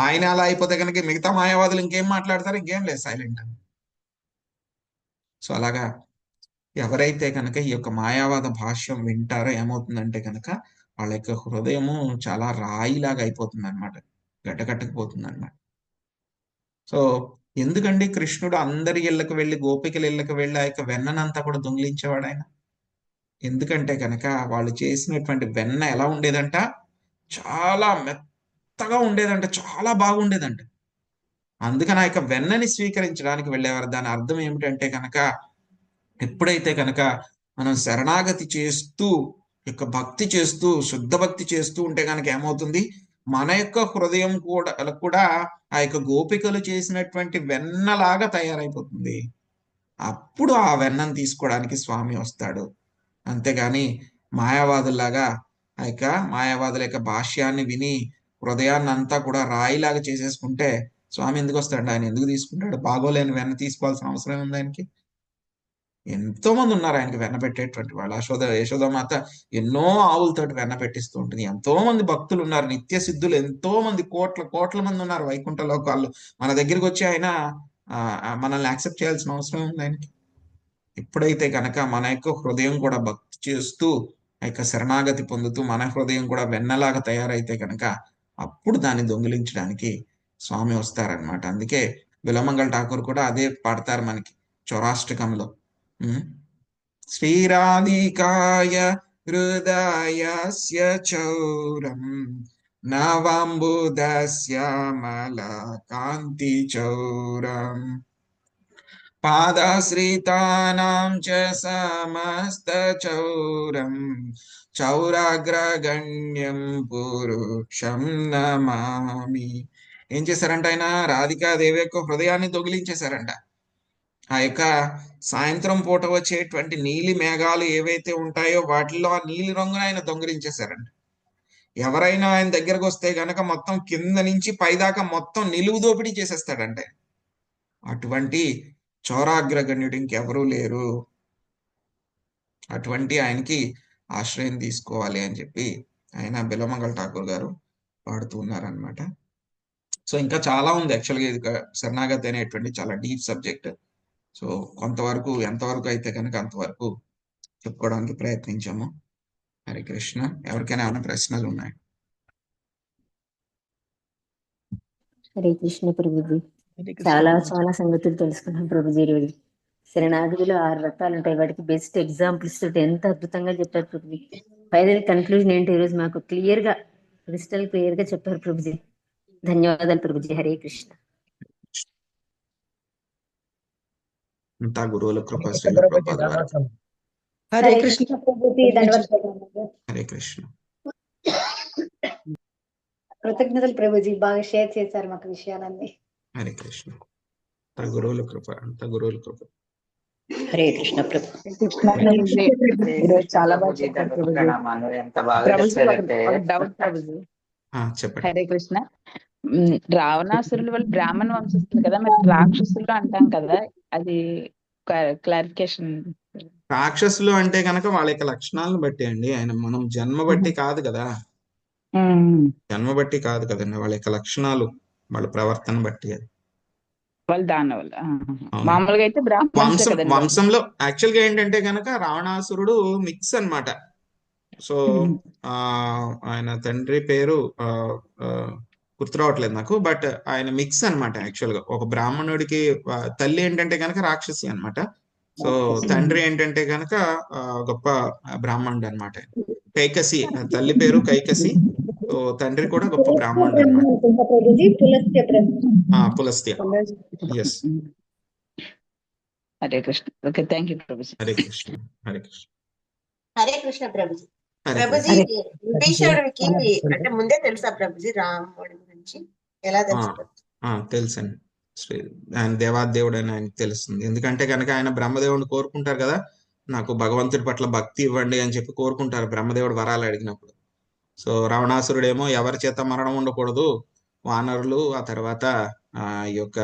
ఆయన అలా అయిపోతే కనుక మిగతా మాయావాదులు ఇంకేం మాట్లాడతారు, ఇంకేం లేదు, సైలెంట్. సో అలాగా ఎవరైతే కనుక ఈ యొక్క మాయావాద భాష్యం వింటారో ఏమవుతుందంటే కనుక వాళ్ళ యొక్క హృదయము చాలా రాయిలాగా అయిపోతుంది అనమాట, గడ్డకట్టకపోతుంది అనమాట. సో ఎందుకండి కృష్ణుడు అందరి ఇళ్ళకి వెళ్ళి, గోపికల ఇళ్ళకి వెళ్ళి ఆ యొక్క వెన్ననంతా కూడా దొంగిలించేవాడు ఆయన? ఎందుకంటే కనుక వాళ్ళు చేసినటువంటి వెన్న ఎలా ఉండేదంట, చాలా మెత్తగా ఉండేదంట, చాలా బాగుండేదంట. అందుకని ఆ యొక్క వెన్నని స్వీకరించడానికి వెళ్ళేవారు. దాని అర్థం ఏమిటంటే కనుక, ఎప్పుడైతే కనుక మనం శరణాగతి చేస్తూ యొక్క భక్తి చేస్తూ శుద్ధ భక్తి చేస్తూ ఉంటే కనుక ఏమవుతుంది, మన యొక్క హృదయం కూడా ఆ యొక్క గోపికలు చేసినటువంటి వెన్నలాగా తయారైపోతుంది. అప్పుడు ఆ వెన్నను తీసుకోవడానికి స్వామి వస్తాడు. అంతేగాని మాయావాదుల్లాగా ఆ యొక్క మాయావాదుల యొక్క భాష్యాన్ని విని హృదయాన్ని అంతా కూడా రాయిలాగా చేసేసుకుంటే స్వామి ఎందుకు వస్తాడు? ఆయన ఎందుకు తీసుకుంటాడు? బాగోలేని వెన్న తీసుకోవాల్సిన అవసరం ఉంది ఆయనకి. ఎంతో మంది ఉన్నారు ఆయనకి వెన్న పెట్టేటువంటి వాళ్ళు. యశోదామాత ఎన్నో ఆవులతోటి వెన్న పెట్టిస్తూ ఉంటుంది. ఎంతో మంది భక్తులు ఉన్నారు, నిత్య సిద్ధులు ఎంతో మంది, కోట్ల మంది ఉన్నారు వైకుంఠ లోకాల్లో. మన దగ్గరికి వచ్చి ఆయన మనల్ని యాక్సెప్ట్ చేయాల్సిన అవసరం ఉంది ఆయనకి. ఎప్పుడైతే కనుక మన యొక్క హృదయం కూడా భక్తి చేస్తూ ఆ యొక్క శరణాగతి పొందుతూ మన హృదయం కూడా వెన్నలాగా తయారైతే కనుక అప్పుడు దాన్ని దొంగిలించడానికి స్వామి వస్తారనమాట. అందుకే బిలమంగళ ఠాకూర్ కూడా అదే పాడతారు మనకి చౌరాష్టకంలో. శ్రీరాధికాయ హృదయస్య చౌరం నవాంబుదశ్యామల కాంతి చౌరం పాదాశ్రితానాం చ సమస్తచౌరం చౌరాగ్రగణ్యం పురుషం నమామి. ఏం చేశారంట ఆయన? రాధికాదేవి యొక్క హృదయాన్ని దొంగిలించేశారంట. ఆ యొక్క సాయంత్రం పూట వచ్చేటువంటి నీలి మేఘాలు ఏవైతే ఉంటాయో వాటిల్లో ఆ నీలి రంగును ఆయన దొంగిలించేశారంట. ఎవరైనా ఆయన దగ్గరకు వస్తే గనక మొత్తం కింద నుంచి పైదాకా మొత్తం నిలువు దోపిడీ చేసేస్తాడంటే. అటువంటి చౌరాగ్రగణ్యుడు ఇంకెవరూ లేరు. అటువంటి ఆయనకి ఆశ్రయం తీసుకోవాలి అని చెప్పి ఆయన బిలమంగళ ఠాకూర్ గారు పాడుతూ ఉన్నారనమాట. సో ఇంకా చాలా ఉంది యాక్చువల్గా. ఇది శరణాగతి అనేటువంటి చాలా డీప్ సబ్జెక్ట్. సో కొంతవరకు ఎంతవరకు అయితే కనుక అంతవరకు చెప్పుకోవడానికి ప్రయత్నించాము. హరే కృష్ణ. ఎవరికైనా ఏమైనా ప్రశ్నలు ఉన్నాయి? హరే కృష్ణ ప్రభుజీ. చాలా సంగతులు తెలుసుకున్నాం ప్రభుజీ ఈరోజు. శరణాగతిలో 6 రకాలు ఉంటాయి, వాటికి బెస్ట్ ఎగ్జాంపుల్స్ తోటి ఎంత అద్భుతంగా చెప్పారు ప్రభుజీ. ఫైనల్ కన్క్లూజన్ ఏంటి ఈరోజు మాకు క్లియర్ గా చెప్పారు ప్రభుజీ. ధన్యవాదాలు ప్రభుజీ. హరే కృష్ణ. అంతా గురువుల కృప. శ్రీల ప్రభుపాద వారి. హరే కృష్ణ ప్రభుజీ. హరే కృష్ణ. కృతజ్ఞతలు ప్రభుజీ, బాగా షేర్ చేశారు మాకు విషయాలన్నీ. హరే కృష్ణ. అంతా గురువుల కృప, అంతా గురువుల కృప. హరే కృష్ణ ప్రభు. చాలా బాగా చెప్పండి. హరే కృష్ణ. రావణాసురులు వాళ్ళు బ్రాహ్మణ వంశస్థులు కదా, మరి రాక్షసులు అంటాం కదా, అది క్లారిఫికేషన్. రాక్షసులు అంటే కనుక వాళ్ళ యొక్క లక్షణాలను బట్టి అండి. ఆయన మనం జన్మ బట్టి కాదు కదా, జన్మ బట్టి కాదు కదండి. వాళ్ళ యొక్క లక్షణాలు, వాళ్ళ ప్రవర్తన బట్టి అది. వాళ్ళు దాని వల్ల మామూలుగా అయితే వంశంలో యాక్చువల్ గా ఏంటంటే కనుక రావణాసురుడు మిక్స్ అన్నమాట. సో ఆయన తండ్రి పేరు గుర్తు రావట్లేదు నాకు, బట్ ఆయన మిక్స్ అన్నమాట. యాక్చువల్ గా ఒక బ్రాహ్మణుడికి తల్లి ఏంటంటే కనుక రాక్షసి అన్నమాట. సో తండ్రి ఏంటంటే కనుక గొప్ప బ్రాహ్మణుడు అన్నమాట. కైకసి, తల్లి పేరు కైకసి, సో తండ్రి కూడా గొప్ప బ్రాహ్మణుడు అన్నమాట. Pulastya. Yes. Hare Krishna. Okay, thank you ప్రభుజీ. హరే కృష్ణ. హరే కృష్ణ. హరే కృష్ణ ప్రభుజీ. ప్రభుజీ విభీషణుడికి అంటే ముందే తెలుసా ప్రభుజీ రాముడి గురించి? ఎలా తెలుసు? తెలుసండి. ఆయన దేవాదేవుడు అని ఆయనకు తెలుస్తుంది. ఎందుకంటే కనుక ఆయన బ్రహ్మదేవుడిని కోరుకుంటారు కదా, నాకు భగవంతుడి పట్ల భక్తి ఇవ్వండి అని చెప్పి కోరుకుంటారు బ్రహ్మదేవుడు వరాలు అడిగినప్పుడు. సో రావణాసురుడేమో ఎవరి చేత మరణం ఉండకూడదు, వానరులు ఆ తర్వాత ఈ యొక్క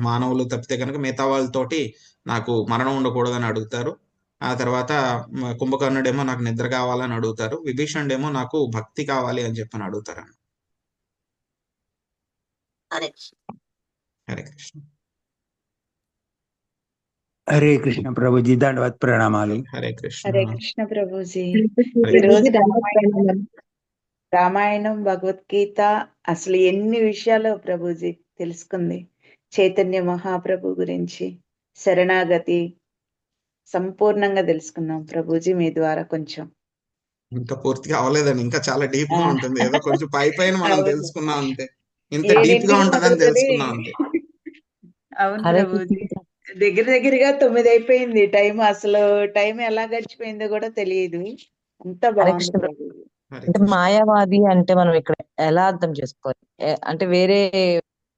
మానవులు తప్పితే కనుక మిగతా వాళ్ళతోటి నాకు మరణం ఉండకూడదని అడుగుతారు. ఆ తర్వాత కుంభకర్ణుడేమో నాకు నిద్ర కావాలని అడుగుతారు. విభీషణుడేమో నాకు భక్తి కావాలి అని చెప్పని అడుగుతారు. హరే కృష్ణ. హరే కృష్ణ ప్రభుజీ. దండవత్ ప్రణామాలు. హరే కృష్ణ. హరే కృష్ణ ప్రభుజీ. ఈరోజు రామాయణం, భగవద్గీత అసలు ఎన్ని విషయాలు ప్రభుజీ తెలుసుకుంది. చైతన్య మహాప్రభు గురించి, శరణాగతి సంపూర్ణంగా తెలుసుకున్నాం ప్రభుజీ మీ ద్వారా. కొంచెం ఇంకా పూర్తిగా అవ్వలేదండి, ఇంకా చాలా డీప్ గా ఉంటుంది. ఏదో కొంచెం పైన మనం తెలుసుకున్నాం అంతే, ఇంత డీప్ గా ఉంటదని తెలుసుకున్నాం అంతే. అవును ప్రభుజీ. దగ్గరగా 9 అయిపోయింది టైం. అసలు టైం ఎలా గడిచిపోయిందో కూడా తెలియదు. అంతా హరే బాగుంది కృష్ణ ప్రభు. ప్రభుజీ. హరే అంటే కృష్ణ. మాయావాది అంటే మనం ఇక్కడ ఎలా అర్థం చేసుకోవాలి? అంటే వేరే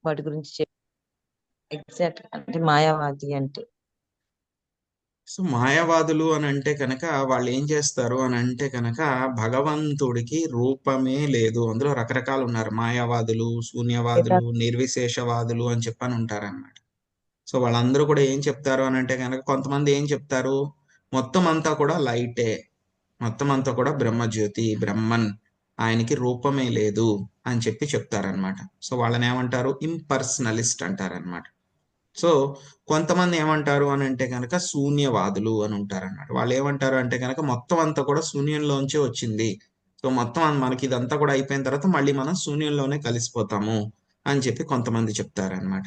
వాటి గురించి ఎగ్జాక్ట్ అంటే మాయావాది అంటే సో మాయావాదులు అని అంటే కనుక వాళ్ళు ఏం చేస్తారు అని అంటే కనుక భగవంతుడికి రూపమే లేదు. అందులో రకరకాలు ఉన్నారు. మాయావాదులు, శూన్యవాదులు, నిర్విశేషవాదులు అని చెప్పని ఉంటారన్నమాట. సో వాళ్ళందరూ కూడా ఏం చెప్తారు అని అంటే కనుక కొంతమంది ఏం చెప్తారు, మొత్తం అంతా కూడా లైటే, మొత్తం అంతా కూడా బ్రహ్మజ్యోతి, బ్రహ్మన్, ఆయనకి రూపమే లేదు అని చెప్పి చెప్తారనమాట. సో వాళ్ళని ఏమంటారు, ఇంపర్సనలిస్ట్ అంటారనమాట. సో కొంతమంది ఏమంటారు అని అంటే కనుక శూన్యవాదులు అని ఉంటారు అన్నమాట. వాళ్ళు ఏమంటారు అంటే కనుక మొత్తం అంతా కూడా శూన్యంలోంచే వచ్చింది. సో మొత్తం మనకి ఇదంతా కూడా అయిపోయిన తర్వాత మళ్ళీ మనం శూన్యంలోనే కలిసిపోతాము అని చెప్పి కొంతమంది చెప్తారనమాట.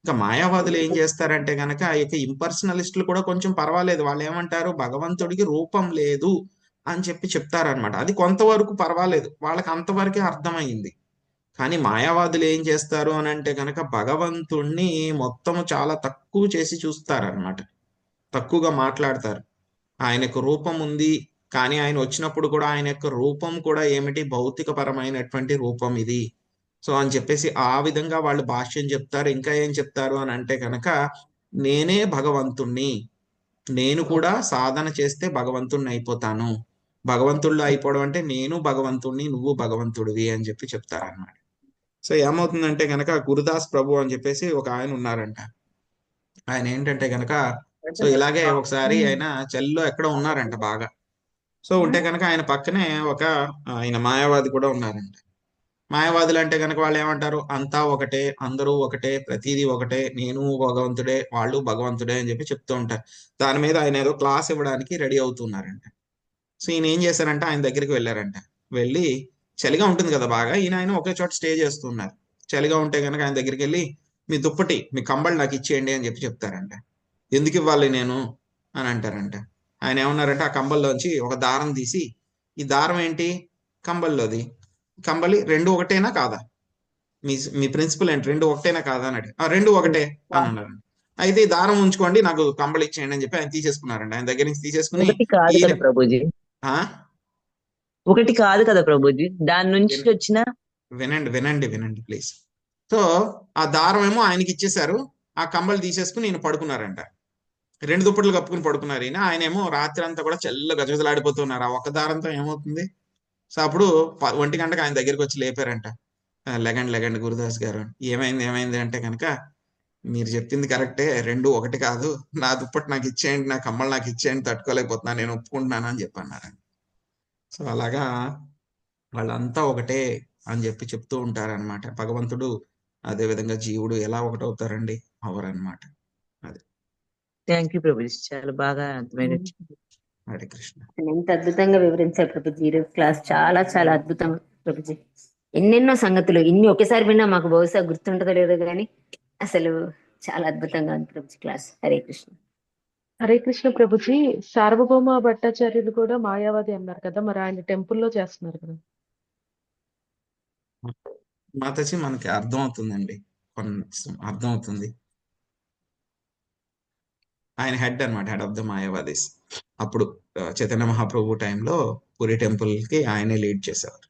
ఇంకా మాయావాదులు ఏం చేస్తారంటే కనుక ఈ యొక్క ఇంపర్సనలిస్టులు కూడా కొంచెం పర్వాలేదు. వాళ్ళు ఏమంటారు, భగవంతుడికి రూపం లేదు అని చెప్పి చెప్తారనమాట. అది కొంతవరకు పర్వాలేదు, వాళ్ళకి అంతవరకే అర్థమైంది. కానీ మాయావాదులు ఏం చేస్తారు అని అంటే కనుక భగవంతుణ్ణి మొత్తం చాలా తక్కువ చేసి చూస్తారనమాట. తక్కువగా మాట్లాడతారు. ఆయనకు రూపం ఉంది, కానీ ఆయన వచ్చినప్పుడు కూడా ఆయన యొక్క రూపం కూడా ఏమిటి, భౌతిక పరమైనటువంటి రూపం ఇది. సో అని చెప్పేసి ఆ విధంగా వాళ్ళు భాష్యం చెప్తారు. ఇంకా ఏం చెప్తారు అని అంటే కనుక నేనే భగవంతుణ్ణి, నేను కూడా సాధన చేస్తే భగవంతుణ్ణి అయిపోతాను. భగవంతుళ్ళు అయిపోవడం అంటే నేను భగవంతుణ్ణి, నువ్వు భగవంతుడివి అని చెప్పి చెప్తారన్నమాట. సో ఏమవుతుందంటే కనుక గురుదాస్ ప్రభు అని చెప్పేసి ఒక ఆయన ఉన్నారంట. ఆయన ఏంటంటే కనుక సో ఇలాగే ఒకసారి ఆయన చెల్లో ఎక్కడో ఉన్నారంట బాగా. సో ఉంటే కనుక ఆయన పక్కనే ఒక ఆయన మాయావాది కూడా ఉన్నారంట. మాయావాదులు అంటే కనుక వాళ్ళు ఏమంటారు, అంతా ఒకటే, అందరూ ఒకటే, ప్రతిదీ ఒకటే, నేను భగవంతుడే, వాళ్ళు భగవంతుడే అని చెప్పి చెప్తూ ఉంటారు. దాని మీద ఆయన ఏదో క్లాస్ ఇవ్వడానికి రెడీ అవుతున్నారంట. సో ఈయన ఏం చేశారంటే ఆయన దగ్గరికి వెళ్ళారంట. వెళ్ళి చలిగా ఉంటుంది కదా బాగా, ఆయన ఒకే చోట స్టే చేస్తున్నారు. చలిగా ఉంటే కనుక ఆయన దగ్గరికి వెళ్ళి మీ దుప్పటి, మీ కంబళి నాకు ఇచ్చేయండి అని చెప్పి చెప్తారంట. ఎందుకు ఇవ్వాలి నేను అని అంటారంట. ఆయన ఏమన్నారంటే ఆ కంబల్లోంచి ఒక దారం తీసి, ఈ దారం ఏంటి, కంబల్లోది, కంబలి రెండు ఒకటేనా కాదా, మీ మీ ప్రిన్సిపల్ ఏంటి, రెండు ఒకటేనా కాదా అని అడిగి, రెండు ఒకటే అని అన్నారు. అయితే ఈ దారం ఉంచుకోండి, నాకు కంబలి ఇచ్చేయండి అని చెప్పి ఆయన తీసేసుకున్నారండి. ఆయన దగ్గర నుంచి తీసేసుకుని ఒకటి కాదు కదా ప్రభుజీ, ఆ ఒకటి కాదు కదా ప్రభుజీ, దాని నుంచి వచ్చిన వినండి వినండి వినండి ప్లీజ్. సో ఆ దారం ఏమో ఆయనకి ఇచ్చేశారు, ఆ కంబలు తీసేసుకుని ఈయన పడుకున్నారంట. రెండు దుప్పట్లు కప్పుకుని పడుకున్నారు ఈయన. ఆయన ఏమో రాత్రి అంతా కూడా చెల్ల గజగజలాడిపోతున్నారు. ఆ ఒక్క దారంతో ఏమవుతుంది. సో అప్పుడు 1 గంటకు ఆయన దగ్గరికి వచ్చి లేపారంట. లెగండి లెగండి గురుదాస్ గారు, ఏమైంది ఏమైంది అంటే కనుక మీరు చెప్పింది కరెక్టే, రెండు ఒకటి కాదు, నా దుప్పటి నాకు ఇచ్చేయండి, నా కమ్మలు నాకు ఇచ్చేయండి, తట్టుకోలేకపోతున్నా, నేను ఒప్పుకుంటున్నాను అని చెప్పి అన్నారండి. సో అలాగా వాళ్ళంతా ఒకటే అని చెప్పి చెప్తూ ఉంటారనమాట. భగవంతుడు అదే విధంగా జీవుడు ఎలా ఒకటవుతారండి, అవరనమాట. అది. థ్యాంక్ యూ ప్రభుజీ, చాలా బాగా అర్థమైన. హరే కృష్ణ. ఎంత అద్భుతంగా వివరించారు ప్రభుజీ. ఈరోజు క్లాస్ చాలా చాలా అద్భుతం ప్రభుజీ. ఎన్నెన్నో సంగతులు ఇన్ని ఒకేసారి విన్నా మాకు బహుశా గుర్తుంటుందో లేదో కానీ అసలు చాలా అద్భుతంగా ఉంది ప్రభుజీ క్లాస్. హరే కృష్ణ. హరే కృష్ణ ప్రభుజీ. సార్వభౌమ భట్టాచార్యులు కూడా మాయావాది అన్నారు కదా, మరి ఆయన టెంపుల్లో చేస్తున్నారు కదా. మాతాజీ మనకి అర్థం అవుతుందండి, అర్థం అవుతుంది. ఆయన హెడ్ అనమాట, హెడ్ ఆఫ్ ద మాయావాదీస్. అప్పుడు చైతన్య మహాప్రభు టైంలో పూరి టెంపుల్ కి ఆయనే లీడ్ చేసేవారు.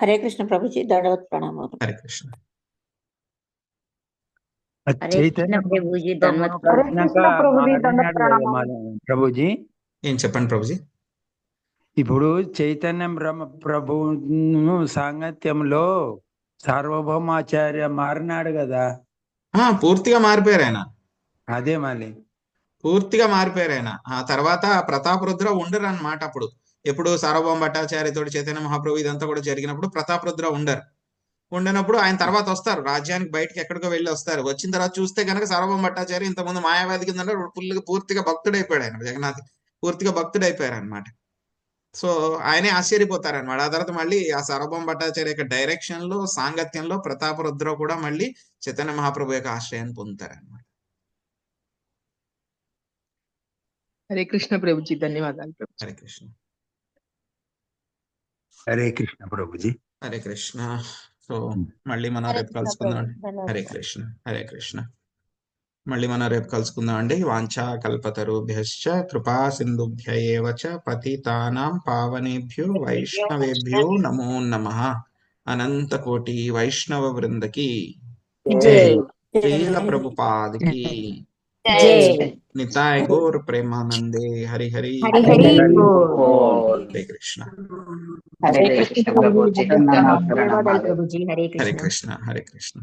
హరే కృష్ణ ప్రభుజీ, దండవత్ ప్రణామాలు. హరే కృష్ణ. హరే కృష్ణ ప్రభుజీ, ధన్యవాదాలు ప్రభుజీ. ఏం చెప్పండి ప్రభుజీ. ఇప్పుడు చైతన్య బ్రహ్మ ప్రభు సాంగత్యంలో సార్వభౌమాచార్య మారినాడు కదా. పూర్తిగా మారిపోయారు ఆయన. అదే మళ్ళీ పూర్తిగా మారిపోయారు ఆయన. ఆ తర్వాత ప్రతాపరుద్ర ఉండరు అనమాట. అప్పుడు ఎప్పుడు సార్వభౌమ భట్టాచార్యతోటి చైతన్య మహాప్రభు ఇదంతా కూడా జరిగినప్పుడు ప్రతాపరుద్ర ఉండరు. ఉండినప్పుడు ఆయన తర్వాత వస్తారు, రాజ్యానికి బయటకి ఎక్కడికో వెళ్ళి వస్తారు. వచ్చిన తర్వాత చూస్తే కనుక సార్వభౌమ భట్టాచార్య ఇంతకుముందు మాయావాది కింద పూర్తిగా భక్తుడైపోయాడు. ఆయన జగన్నాథ్ పూర్తిగా భక్తుడైపోయారు అనమాట. సో ఆయనే ఆశ్చర్యపోతారనమాట. ఆ తర్వాత మళ్ళీ ఆ సార్వభౌమ భట్టాచార్య యొక్క డైరెక్షన్ లో, సాంగత్యంలో ప్రతాపరుద్ర కూడా మళ్ళీ చైతన్య మహాప్రభు యొక్క ఆశ్రయాన్ని పొందుతారనమాట. హరే కృష్ణ ప్రభుజీ, ధన్యవాదాలు ప్రభుజీ. హరే కృష్ణ. హరే కృష్ణ ప్రభుజీ. హరే కృష్ణ. సో మళ్ళీ మనం రేపు కలుసుకుందాం. హరే కృష్ణ. హరే కృష్ణ. మళ్ళీ మనం రేపు కలుసుకుందాం అండి. వాంఛా కల్పతరుభ్యశ్చ కృపా సింధుభ్య ఏవ చ పతితానాం పావనేభ్యో వైష్ణవేభ్యో నమో నమః. అనంత కోటి వైష్ణవ వృందకి జై శ్రీల ప్రభుపాదికి నితాయ్ గౌర్ ప్రేమానందే. హరి హరి హరి హరి హరే కృష్ణ. హరే కృష్ణ ప్రభుజీ. ధన్యవాదాలు ప్రభుజీ. హరే హరే కృష్ణ. కృష్ణ. హరే కృష్ణ.